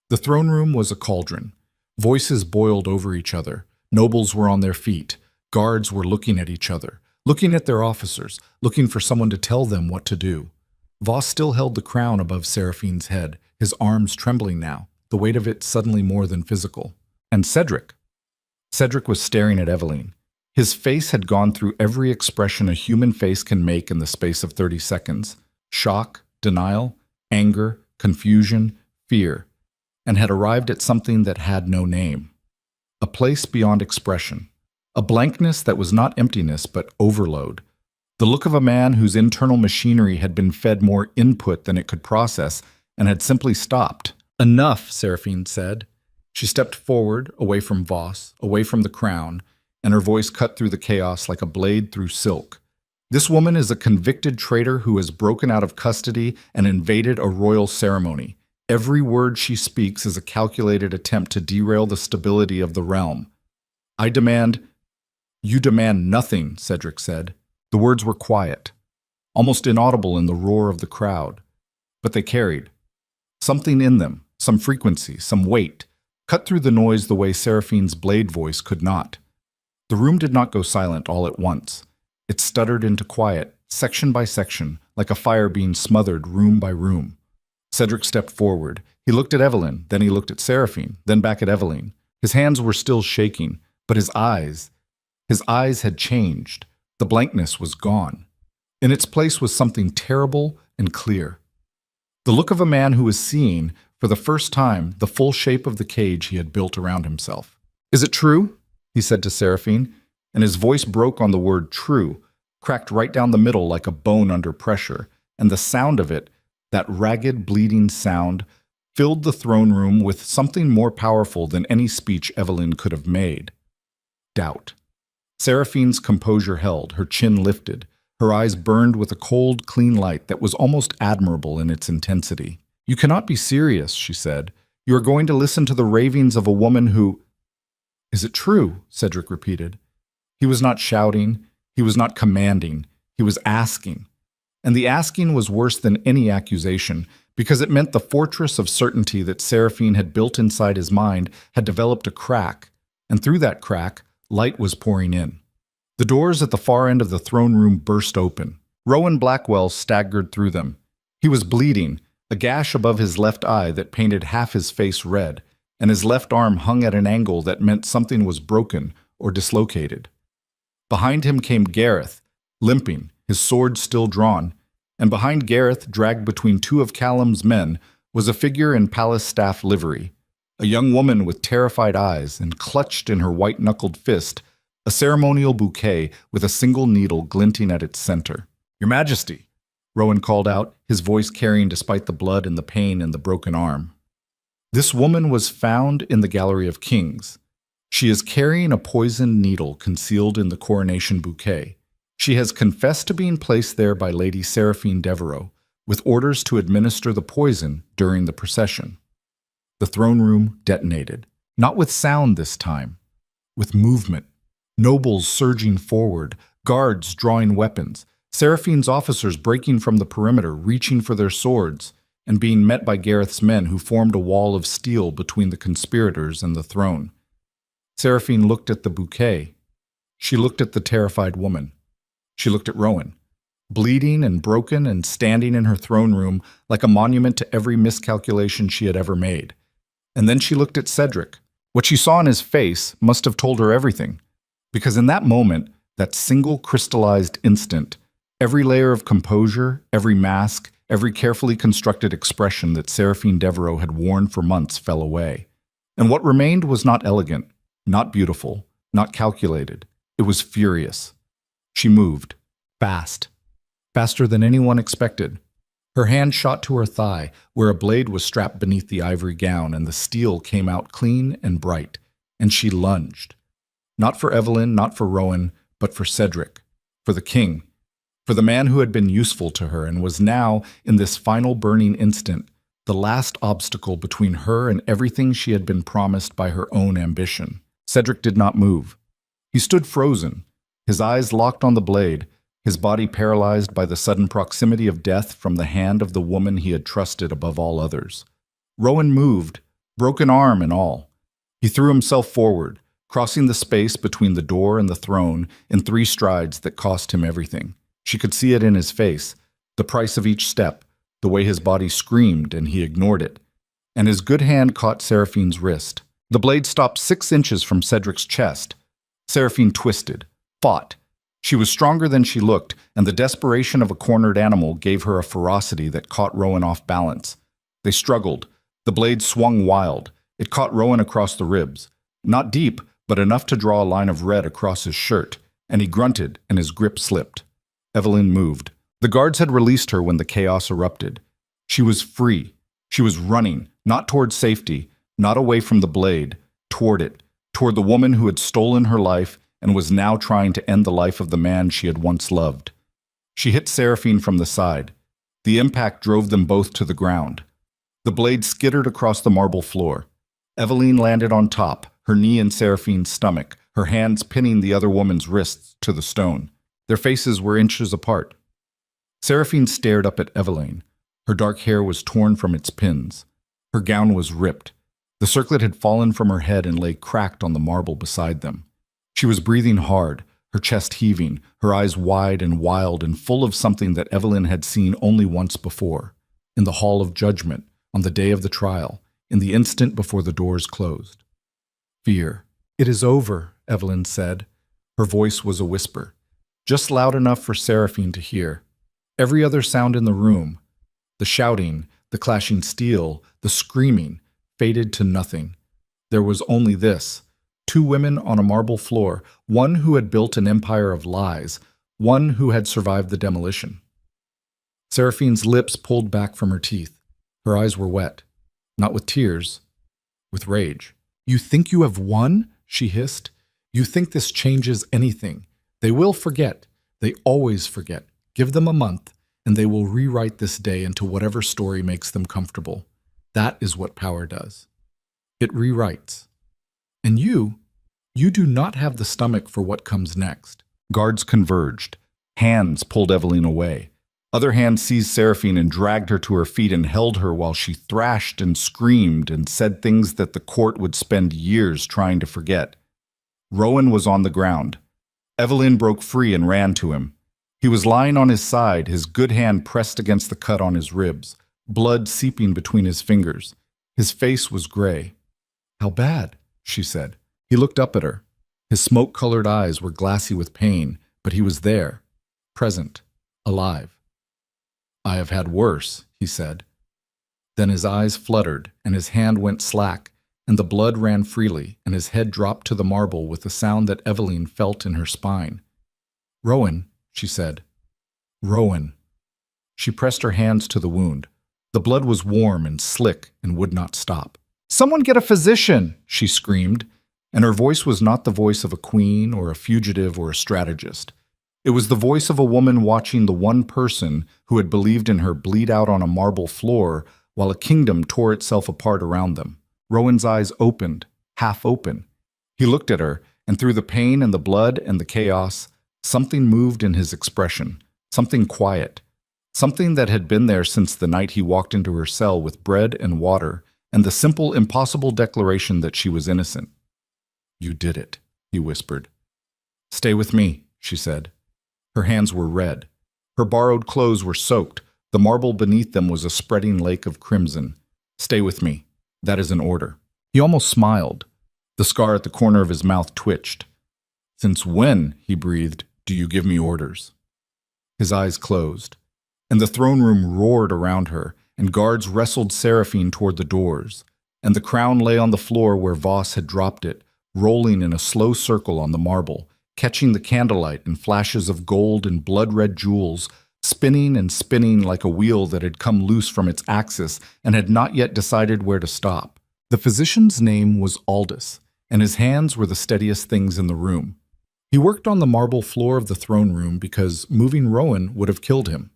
The throne room was a cauldron. Voices boiled over each other. Nobles were on their feet. Guards were looking at each other, looking at their officers, looking for someone to tell them what to do. Voss still held the crown above Seraphine's head, his arms trembling now, the weight of it suddenly more than physical. And Cedric. Cedric was staring at Eveline. His face had gone through every expression a human face can make in the space of 30 seconds. Shock, denial, anger, confusion, fear, and had arrived at something that had no name. A place beyond expression. A blankness that was not emptiness but overload. The look of a man whose internal machinery had been fed more input than it could process and had simply stopped. Enough, Seraphine said. She stepped forward, away from Voss, away from the crown, and her voice cut through the chaos like a blade through silk. This woman is a convicted traitor who has broken out of custody and invaded a royal ceremony. Every word she speaks is a calculated attempt to derail the stability of the realm. I demand— You demand nothing, Cedric said. The words were quiet, almost inaudible in the roar of the crowd, but they carried something in them, some frequency, some weight, cut through the noise the way Seraphine's blade voice could not. The room did not go silent all at once. It stuttered into quiet, section by section, like a fire being smothered room by room. Cedric stepped forward. He looked at Evelyn, then he looked at Seraphine, then back at Eveline. His hands were still shaking, but his eyes had changed. The blankness was gone. In its place was something terrible and clear. The look of a man who was seeing, for the first time, the full shape of the cage he had built around himself. Is it true? He said to Seraphine, and his voice broke on the word true, cracked right down the middle like a bone under pressure, and the sound of it, that ragged, bleeding sound, filled the throne room with something more powerful than any speech Evelyn could have made. Doubt. Seraphine's composure held, her chin lifted. Her eyes burned with a cold, clean light that was almost admirable in its intensity. You cannot be serious, she said. You are going to listen to the ravings of a woman who— Is it true? Cedric repeated. He was not shouting. He was not commanding. He was asking. And the asking was worse than any accusation, because it meant the fortress of certainty that Seraphine had built inside his mind had developed a crack, and through that crack, light was pouring in. The doors at the far end of the throne room burst open. Rowan Blackwell staggered through them. He was bleeding, a gash above his left eye that painted half his face red, and his left arm hung at an angle that meant something was broken or dislocated. Behind him came Gareth, limping, his sword still drawn, and behind Gareth, dragged between two of Callum's men, was a figure in palace staff livery, a young woman with terrified eyes, and clutched in her white-knuckled fist a ceremonial bouquet with a single needle glinting at its center. Your Majesty, Rowan called out, his voice carrying despite the blood and the pain in the broken arm. This woman was found in the Gallery of Kings. She is carrying a poisoned needle concealed in the coronation bouquet. She has confessed to being placed there by Lady Seraphine Devereux, with orders to administer the poison during the procession. The throne room detonated. Not with sound this time, with movement. Nobles surging forward, guards drawing weapons, Seraphine's officers breaking from the perimeter, reaching for their swords, and being met by Gareth's men who formed a wall of steel between the conspirators and the throne. Seraphine looked at the bouquet. She looked at the terrified woman. She looked at Rowan, bleeding and broken and standing in her throne room like a monument to every miscalculation she had ever made. And then she looked at Cedric. What she saw in his face must have told her everything, because in that moment, that single crystallized instant, every layer of composure, every mask, every carefully constructed expression that Seraphine Devereaux had worn for months fell away. And what remained was not elegant, not beautiful, not calculated. It was furious. She moved, fast, faster than anyone expected. Her hand shot to her thigh, where a blade was strapped beneath the ivory gown, and the steel came out clean and bright, and she lunged. Not for Evelyn, not for Rowan, but for Cedric, for the king, for the man who had been useful to her and was now, in this final burning instant, the last obstacle between her and everything she had been promised by her own ambition. Cedric did not move. He stood frozen, his eyes locked on the blade, his body paralyzed by the sudden proximity of death from the hand of the woman he had trusted above all others. Rowan moved, broken arm and all. He threw himself forward, crossing the space between the door and the throne in 3 strides that cost him everything. She could see it in his face, the price of each step, the way his body screamed and he ignored it. And his good hand caught Seraphine's wrist. The blade stopped 6 inches from Cedric's chest. Seraphine twisted, fought. She was stronger than she looked, and the desperation of a cornered animal gave her a ferocity that caught Rowan off balance. They struggled. The blade swung wild. It caught Rowan across the ribs. Not deep, but enough to draw a line of red across his shirt, and he grunted and his grip slipped. Evelyn moved. The guards had released her when the chaos erupted. She was free. She was running, not toward safety, not away from the blade, toward it, toward the woman who had stolen her life and was now trying to end the life of the man she had once loved. She hit Seraphine from the side. The impact drove them both to the ground. The blade skittered across the marble floor. Evelyn landed on top, her knee in Seraphine's stomach, her hands pinning the other woman's wrists to the stone. Their faces were inches apart. Seraphine stared up at Evelyn. Her dark hair was torn from its pins. Her gown was ripped. The circlet had fallen from her head and lay cracked on the marble beside them. She was breathing hard, her chest heaving, her eyes wide and wild and full of something that Evelyn had seen only once before, in the hall of judgment, on the day of the trial, in the instant before the doors closed. Fear. "It is over," Evelyn said. Her voice was a whisper, just loud enough for Seraphine to hear. Every other sound in the room, the shouting, the clashing steel, the screaming, faded to nothing. There was only this: 2 women on a marble floor, one who had built an empire of lies, one who had survived the demolition. Seraphine's lips pulled back from her teeth. Her eyes were wet, not with tears, with rage. "You think you have won?" she hissed. "You think this changes anything? They will forget. They always forget. Give them a month, and they will rewrite this day into whatever story makes them comfortable. That is what power does. It rewrites. And you do not have the stomach for what comes next." Guards converged. Hands pulled Evelyn away. Other hands seized Seraphine and dragged her to her feet and held her while she thrashed and screamed and said things that the court would spend years trying to forget. Rowan was on the ground. Evelyn broke free and ran to him. He was lying on his side, his good hand pressed against the cut on his ribs, blood seeping between his fingers. His face was gray. "How bad?" she said. He looked up at her. His smoke-colored eyes were glassy with pain, but he was there, present, alive. "I have had worse," he said. Then his eyes fluttered, and his hand went slack, and the blood ran freely, and his head dropped to the marble with a sound that Evelyn felt in her spine. "Rowan," she said. "Rowan." She pressed her hands to the wound. The blood was warm and slick and would not stop. "Someone get a physician!" she screamed, and her voice was not the voice of a queen or a fugitive or a strategist. It was the voice of a woman watching the one person who had believed in her bleed out on a marble floor while a kingdom tore itself apart around them. Rowan's eyes opened, half open. He looked at her, and through the pain and the blood and the chaos, something moved in his expression, something quiet, something that had been there since the night he walked into her cell with bread and water and the simple, impossible declaration that she was innocent. "You did it," he whispered. "Stay with me," she said. Her hands were red. Her borrowed clothes were soaked. The marble beneath them was a spreading lake of crimson. "Stay with me. That is an order." He almost smiled. The scar at the corner of his mouth twitched. "Since when," he breathed, "do you give me orders?" His eyes closed, and the throne room roared around her, and guards wrestled Seraphine toward the doors, and the crown lay on the floor where Voss had dropped it, rolling in a slow circle on the marble, catching the candlelight in flashes of gold and blood-red jewels, spinning and spinning like a wheel that had come loose from its axis and had not yet decided where to stop. The physician's name was Aldous, and his hands were the steadiest things in the room. He worked on the marble floor of the throne room because moving Rowan would have killed him.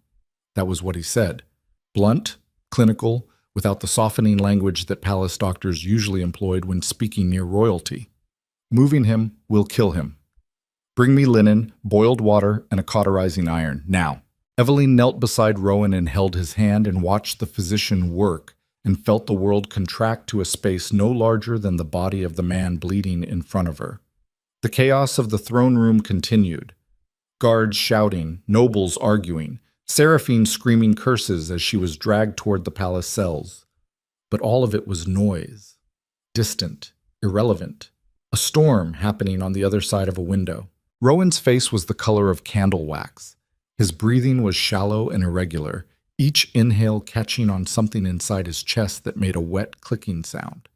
That was what he said. Blunt, clinical, without the softening language that palace doctors usually employed when speaking near royalty. Moving him will kill him. "Bring me linen, boiled water, and a cauterizing iron, now." Eveline knelt beside Rowan and held his hand and watched the physician work and felt the world contract to a space no larger than the body of the man bleeding in front of her. The chaos of the throne room continued. Guards shouting, nobles arguing, Seraphine screaming curses as she was dragged toward the palace cells. But all of it was noise, distant, irrelevant, a storm happening on the other side of a window. Rowan's face was the color of candle wax. His breathing was shallow and irregular, each inhale catching on something inside his chest that made a wet clicking sound.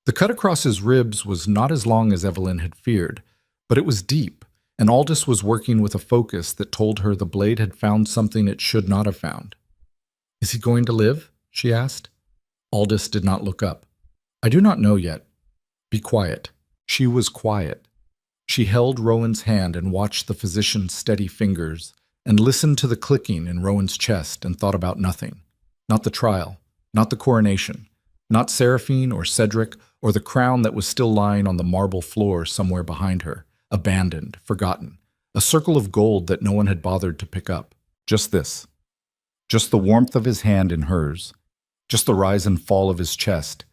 The cut across his ribs was not as long as Eveline had feared, but it was deep, and Aldous was working with a focus that told her the blade had found something it should not have found. "Is he going to live?" she asked. Aldous did not look up. "I do not know yet. Be quiet." She was quiet. She held Rowan's hand and watched the physician's steady fingers, and listened to the clicking in Rowan's chest and thought about nothing. Not the trial, not the coronation, not Seraphine or Cedric or the crown that was still lying on the marble floor somewhere behind her, abandoned, forgotten, a circle of gold that no one had bothered to pick up. Just this. Just the warmth of his hand in hers. Just the rise and fall of his chest.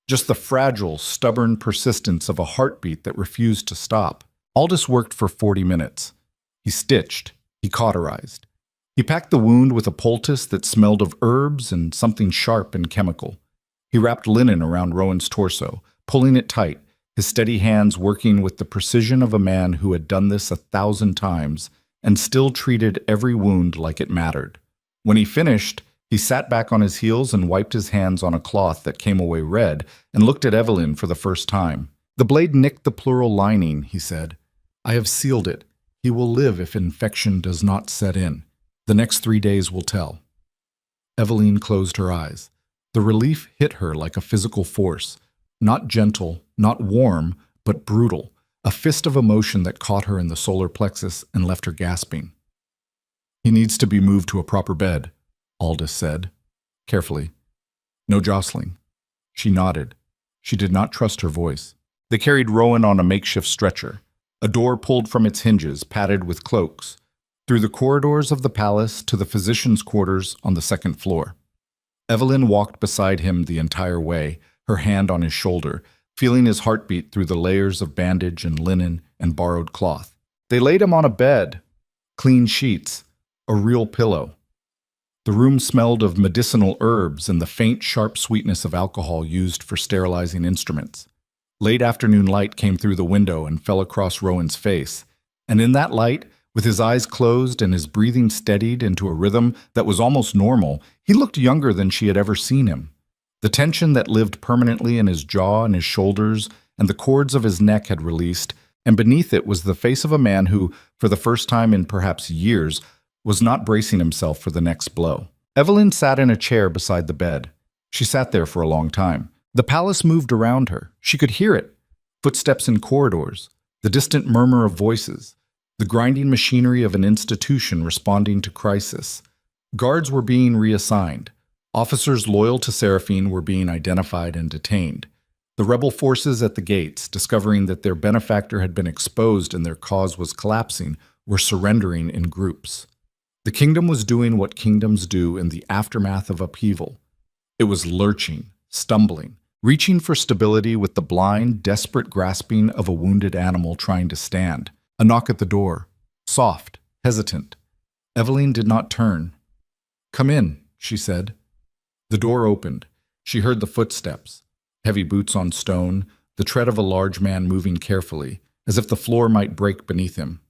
Just the fragile, stubborn persistence of a heartbeat that refused to stop. Aldous worked for 40 minutes. He stitched. He cauterized. He packed the wound with a poultice that smelled of herbs and something sharp and chemical. He wrapped linen around Rowan's torso, pulling it tight, his steady hands working with the precision of a man who had done this 1,000 times and still treated every wound like it mattered. When he finished, he sat back on his heels and wiped his hands on a cloth that came away red and looked at Eveline for the first time. "The blade nicked the pleural lining," he said. "I have sealed it. He will live if infection does not set in. The next 3 days will tell." Eveline closed her eyes. The relief hit her like a physical force, not gentle, not warm, but brutal, a fist of emotion that caught her in the solar plexus and left her gasping. "He needs to be moved to a proper bed," Aldous said, carefully. "No jostling." She nodded. She did not trust her voice. They carried Rowan on a makeshift stretcher. A door pulled from its hinges, padded with cloaks, through the corridors of the palace to the physician's quarters on the second floor. Eveline walked beside him the entire way, her hand on his shoulder, feeling his heartbeat through the layers of bandage and linen and borrowed cloth. They laid him on a bed, clean sheets, a real pillow. The room smelled of medicinal herbs and the faint, sharp sweetness of alcohol used for sterilizing instruments. Late afternoon light came through the window and fell across Rowan's face, and in that light, with his eyes closed and his breathing steadied into a rhythm that was almost normal, he looked younger than she had ever seen him. The tension that lived permanently in his jaw and his shoulders and the cords of his neck had released, and beneath it was the face of a man who, for the first time in perhaps years, was not bracing himself for the next blow. Eveline sat in a chair beside the bed. She sat there for a long time. The palace moved around her. She could hear it. Footsteps in corridors, the distant murmur of voices, the grinding machinery of an institution responding to crisis. Guards were being reassigned. Officers loyal to Seraphine were being identified and detained. The rebel forces at the gates, discovering that their benefactor had been exposed and their cause was collapsing, were surrendering in groups. The kingdom was doing what kingdoms do in the aftermath of upheaval. It was lurching, stumbling, reaching for stability with the blind, desperate grasping of a wounded animal trying to stand. A knock at the door. Soft, hesitant. Evelyn did not turn. "Come in," she said. The door opened. She heard the footsteps, heavy boots on stone, the tread of a large man moving carefully, as if the floor might break beneath him.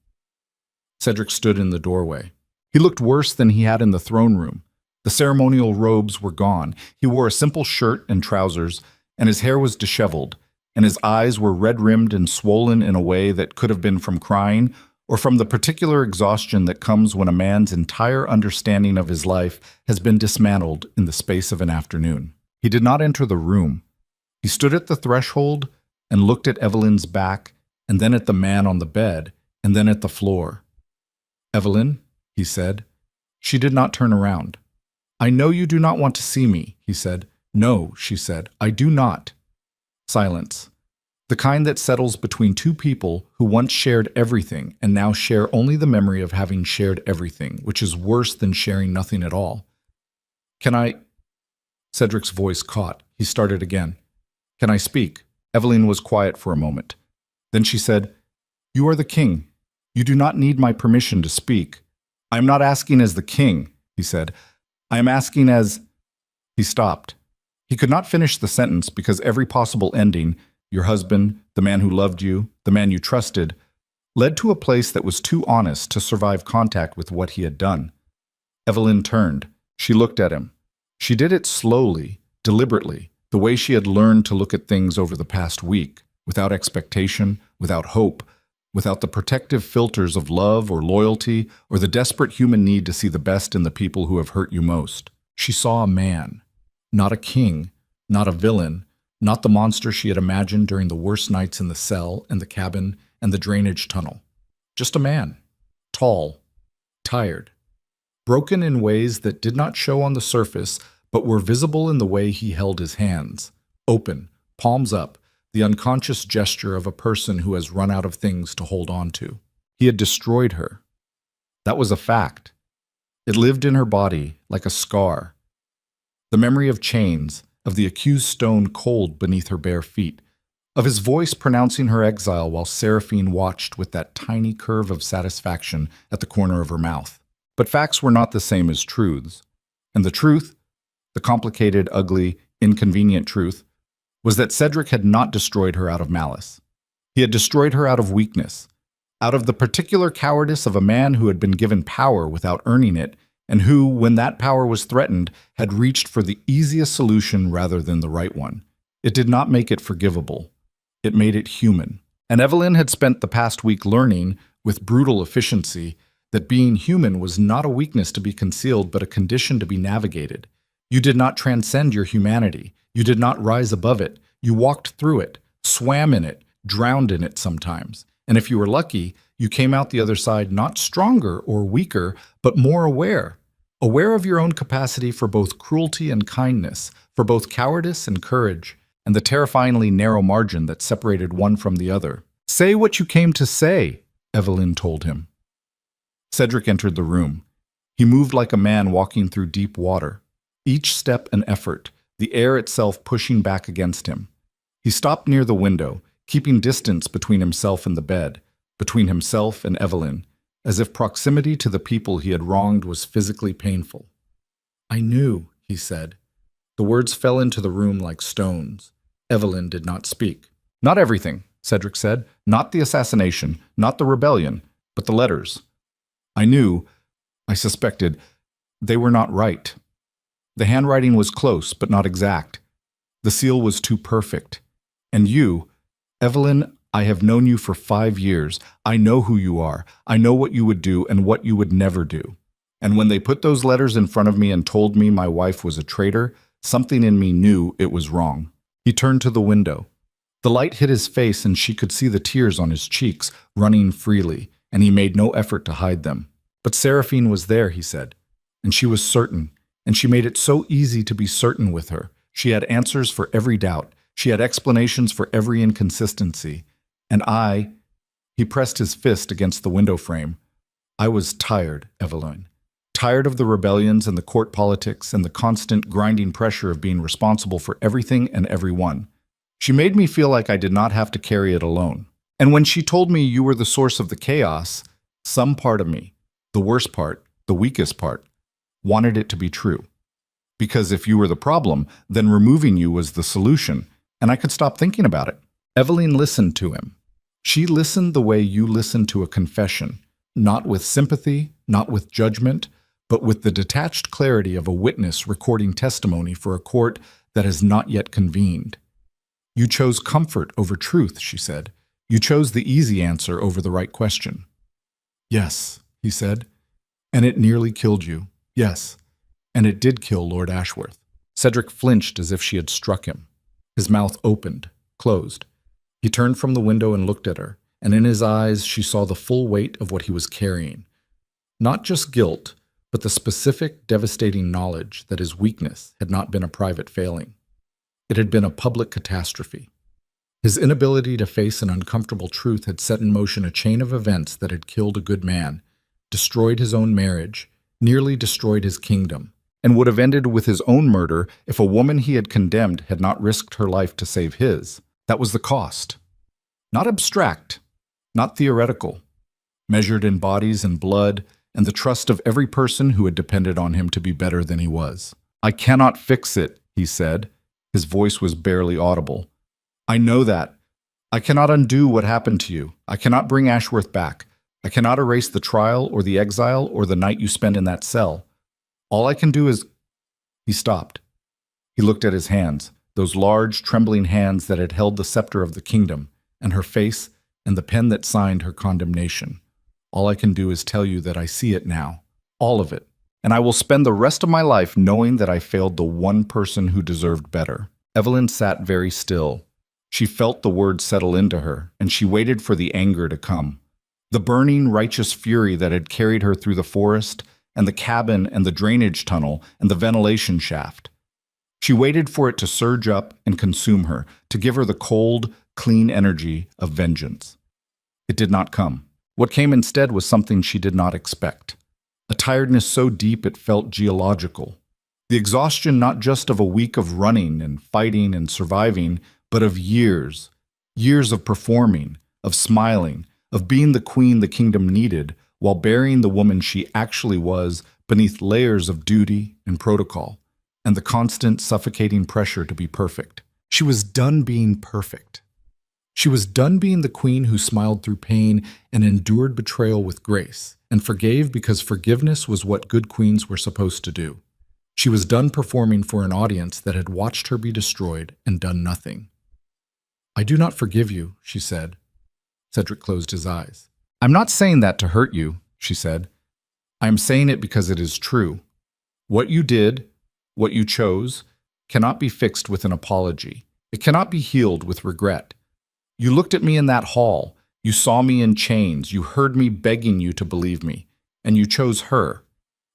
Cedric stood in the doorway. He looked worse than he had in the throne room. The ceremonial robes were gone. He wore a simple shirt and trousers, and his hair was disheveled, and his eyes were red-rimmed and swollen in a way that could have been from crying or from the particular exhaustion that comes when a man's entire understanding of his life has been dismantled in the space of an afternoon. He did not enter the room. He stood at the threshold and looked at Evelyn's back, and then at the man on the bed, and then at the floor. "Evelyn," he said. She did not turn around. "I know you do not want to see me," he said. "No," she said, "I do not." Silence. The kind that settles between two people who once shared everything and now share only the memory of having shared everything, which is worse than sharing nothing at all. "Can I—" Cedric's voice caught. He started again. "Can I speak?" Evelyn was quiet for a moment. Then she said, "You are the king. You do not need my permission to speak." "I am not asking as the king," he said. "I am asking as—" He stopped. He could not finish the sentence because every possible ending, your husband, the man who loved you, the man you trusted, led to a place that was too honest to survive contact with what he had done. Evelyn turned. She looked at him. She did it slowly, deliberately, the way she had learned to look at things over the past week, without expectation, without hope, without the protective filters of love or loyalty or the desperate human need to see the best in the people who have hurt you most. She saw a man, not a king, not a villain, not the monster she had imagined during the worst nights in the cell and the cabin and the drainage tunnel. Just a man, tall, tired, broken in ways that did not show on the surface but were visible in the way he held his hands, open, palms up, the unconscious gesture of a person who has run out of things to hold on to. He had destroyed her. That was a fact. It lived in her body like a scar. The memory of chains, of the accused stone cold beneath her bare feet, of his voice pronouncing her exile while Seraphine watched with that tiny curve of satisfaction at the corner of her mouth. But facts were not the same as truths. And the truth, the complicated, ugly, inconvenient truth, was that Cedric had not destroyed her out of malice. He had destroyed her out of weakness, out of the particular cowardice of a man who had been given power without earning it, and who, when that power was threatened, had reached for the easiest solution rather than the right one. It did not make it forgivable. It made it human. And Evelyn had spent the past week learning, with brutal efficiency, that being human was not a weakness to be concealed but a condition to be navigated. You did not transcend your humanity. You did not rise above it. You walked through it, swam in it, drowned in it sometimes. And if you were lucky, you came out the other side not stronger or weaker, but more aware. Aware of your own capacity for both cruelty and kindness, for both cowardice and courage, and the terrifyingly narrow margin that separated one from the other. "Say what you came to say," Evelyn told him. Cedric entered the room. He moved like a man walking through deep water. Each step an effort, the air itself pushing back against him. He stopped near the window, keeping distance between himself and the bed, between himself and Evelyn, as if proximity to the people he had wronged was physically painful. "I knew," he said. The words fell into the room like stones. Evelyn did not speak. "Not everything," Cedric said. "Not the assassination, not the rebellion, but the letters. I knew, I suspected, they were not right. The handwriting was close, but not exact. The seal was too perfect. And you, Evelyn, I have known you for 5 years. I know who you are. I know what you would do and what you would never do. And when they put those letters in front of me and told me my wife was a traitor, something in me knew it was wrong." He turned to the window. The light hit his face and she could see the tears on his cheeks, running freely, and he made no effort to hide them. "But Seraphine was there," he said, "and she was certain, and she made it so easy to be certain with her. She had answers for every doubt. She had explanations for every inconsistency. And he pressed his fist against the window frame. I was tired, Evelyn. Tired of the rebellions and the court politics and the constant grinding pressure of being responsible for everything and everyone. She made me feel like I did not have to carry it alone. And when she told me you were the source of the chaos, some part of me, the worst part, the weakest part, wanted it to be true. Because if you were the problem, then removing you was the solution, and I could stop thinking about it. Evelyn listened to him. She listened the way you listen to a confession, not with sympathy, not with judgment, but with the detached clarity of a witness recording testimony for a court that has not yet convened. You chose comfort over truth, she said. You chose the easy answer over the right question. Yes, he said. And it nearly killed you. Yes. And it did kill Lord Ashworth. Cedric flinched as if she had struck him. His mouth opened, closed. He turned from the window and looked at her, and in his eyes she saw the full weight of what he was carrying. Not just guilt, but the specific, devastating knowledge that his weakness had not been a private failing. It had been a public catastrophe. His inability to face an uncomfortable truth had set in motion a chain of events that had killed a good man, destroyed his own marriage, nearly destroyed his kingdom, and would have ended with his own murder if a woman he had condemned had not risked her life to save his. That was the cost. Not abstract, not theoretical, measured in bodies and blood and the trust of every person who had depended on him to be better than he was. I cannot fix it, he said. His voice was barely audible. I know that. I cannot undo what happened to you. I cannot bring Ashworth back. I cannot erase the trial or the exile or the night you spent in that cell. All I can do is... He stopped. He looked at his hands, those large, trembling hands that had held the scepter of the kingdom, and her face, and the pen that signed her condemnation. All I can do is tell you that I see it now, all of it, and I will spend the rest of my life knowing that I failed the one person who deserved better. Evelyn sat very still. She felt the words settle into her, and she waited for the anger to come. The burning, righteous fury that had carried her through the forest, and the cabin, and the drainage tunnel, and the ventilation shaft. She waited for it to surge up and consume her, to give her the cold, clean energy of vengeance. It did not come. What came instead was something she did not expect. A tiredness so deep it felt geological. The exhaustion not just of a week of running and fighting and surviving, but of years. Years of performing, of smiling, of being the queen the kingdom needed, while burying the woman she actually was beneath layers of duty and protocol, and the constant suffocating pressure to be perfect. She was done being perfect. She was done being the queen who smiled through pain and endured betrayal with grace, and forgave because forgiveness was what good queens were supposed to do. She was done performing for an audience that had watched her be destroyed and done nothing. I do not forgive you, she said. Cedric closed his eyes. I'm not saying that to hurt you, she said. I am saying it because it is true. What you did, what you chose, cannot be fixed with an apology. It cannot be healed with regret. You looked at me in that hall. You saw me in chains. You heard me begging you to believe me. And you chose her.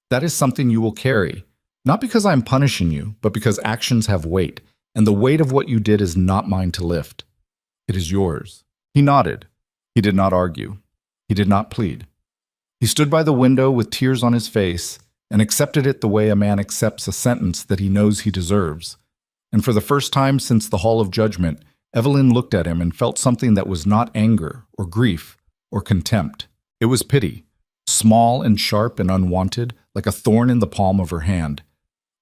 That is something you will carry. Not because I am punishing you, but because actions have weight. And the weight of what you did is not mine to lift. It is yours. He nodded. He did not argue. He did not plead. He stood by the window with tears on his face and accepted it the way a man accepts a sentence that he knows he deserves. And for the first time since the Hall of Judgment, Evelyn looked at him and felt something that was not anger or grief or contempt. It was pity, small and sharp and unwanted, like a thorn in the palm of her hand.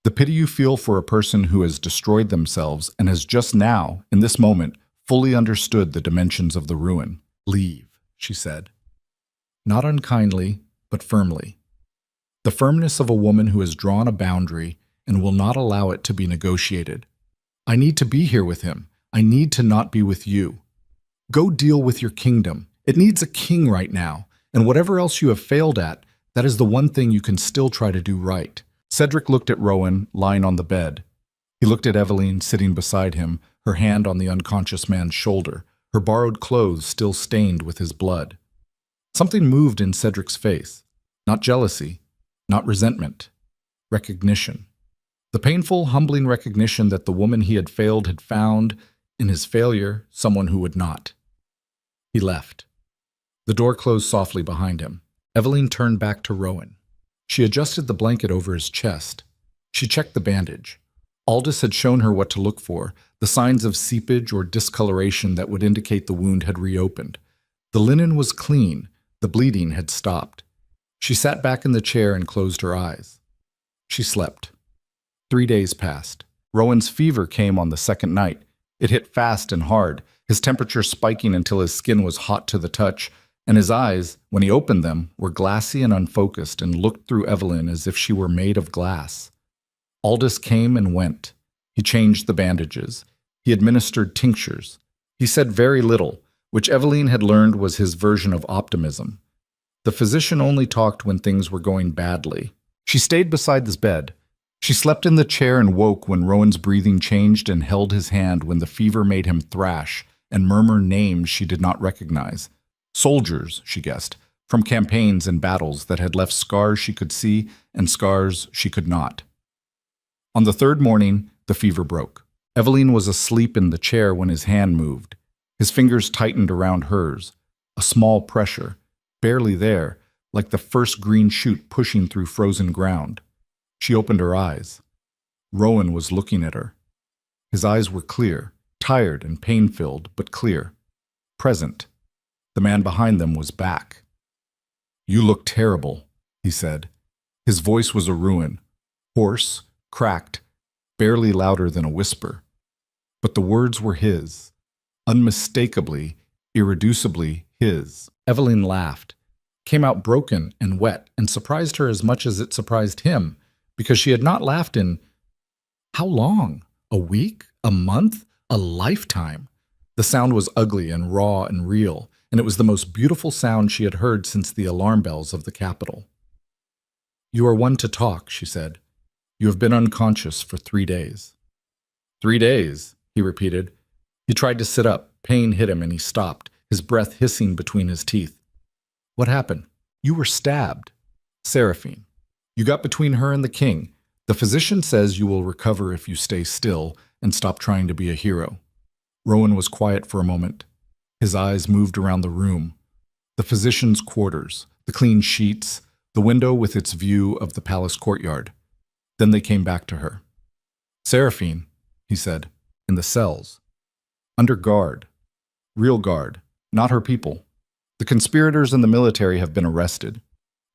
The pity you feel for a person who has destroyed themselves and has just now, in this moment, fully understood the dimensions of the ruin. Leave, she said. Not unkindly, but firmly. The firmness of a woman who has drawn a boundary and will not allow it to be negotiated. I need to be here with him. I need to not be with you. Go deal with your kingdom. It needs a king right now, and whatever else you have failed at, that is the one thing you can still try to do right. Cedric looked at Rowan, lying on the bed. He looked at Evelyn sitting beside him, her hand on the unconscious man's shoulder, her borrowed clothes still stained with his blood. Something moved in Cedric's face. Not jealousy, not resentment. Recognition. The painful, humbling recognition that the woman he had failed had found, In his failure, someone who would not. He left. The door closed softly behind him. Evelyn turned back to Rowan. She adjusted the blanket over his chest. She checked the bandage. Aldous had shown her what to look for, the signs of seepage or discoloration that would indicate the wound had reopened. The linen was clean. The bleeding had stopped. She sat back in the chair and closed her eyes. She slept. 3 days passed. Rowan's fever came on the second night. It hit fast and hard, his temperature spiking until his skin was hot to the touch, and his eyes, when he opened them, were glassy and unfocused and looked through Evelyn as if she were made of glass. Aldous came and went. He changed the bandages. He administered tinctures. He said very little, which Evelyn had learned was his version of optimism. The physician only talked when things were going badly. She stayed beside his bed. She slept in the chair and woke when Rowan's breathing changed and held his hand when the fever made him thrash and murmur names she did not recognize. Soldiers, she guessed, from campaigns and battles that had left scars she could see and scars she could not. On the third morning, the fever broke. Evelyn was asleep in the chair when his hand moved. His fingers tightened around hers. A small pressure, barely there, like the first green shoot pushing through frozen ground. She opened her eyes. Rowan was looking at her. His eyes were clear, tired and pain-filled, but clear. Present. The man behind them was back. "You look terrible," he said. His voice was a ruin, hoarse, cracked, barely louder than a whisper. But the words were his, unmistakably, irreducibly his. Evelyn laughed, came out broken and wet, and surprised her as much as it surprised him, because she had not laughed in how long? A week? A month? A lifetime? The sound was ugly and raw and real, and it was the most beautiful sound she had heard since the alarm bells of the capital. "You are one to talk," she said. "You have been unconscious for 3 days." 3 days, he repeated. He tried to sit up. Pain hit him and he stopped, his breath hissing between his teeth. "What happened?" "You were stabbed." "Seraphine. You got between her and the king. The physician says you will recover if you stay still and stop trying to be a hero." Rowan was quiet for a moment. His eyes moved around the room. The physician's quarters, the clean sheets, the window with its view of the palace courtyard. Then they came back to her. "Seraphine," he said, "in the cells. Under guard. Real guard, not her people. The conspirators and the military have been arrested.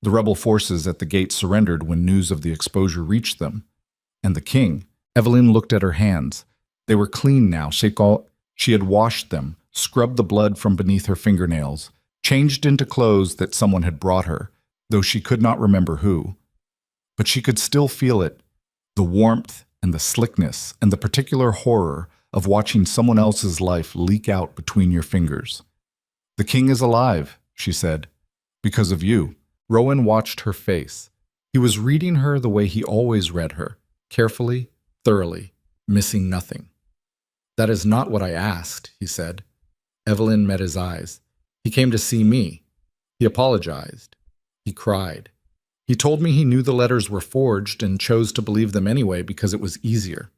The rebel forces at the gate surrendered when news of the exposure reached them. And the king." Evelyn looked at her hands. They were clean now. She had washed them, scrubbed the blood from beneath her fingernails, changed into clothes that someone had brought her, though she could not remember who. But she could still feel it, the warmth and the slickness and the particular horror of watching someone else's life leak out between your fingers. "The king is alive," she said, "because of you." Rowan watched her face. He was reading her the way he always read her, carefully, thoroughly, missing nothing. "That is not what I asked," he said. Evelyn met his eyes. "He came to see me. He apologized. He cried. He told me he knew the letters were forged and chose to believe them anyway because it was easier.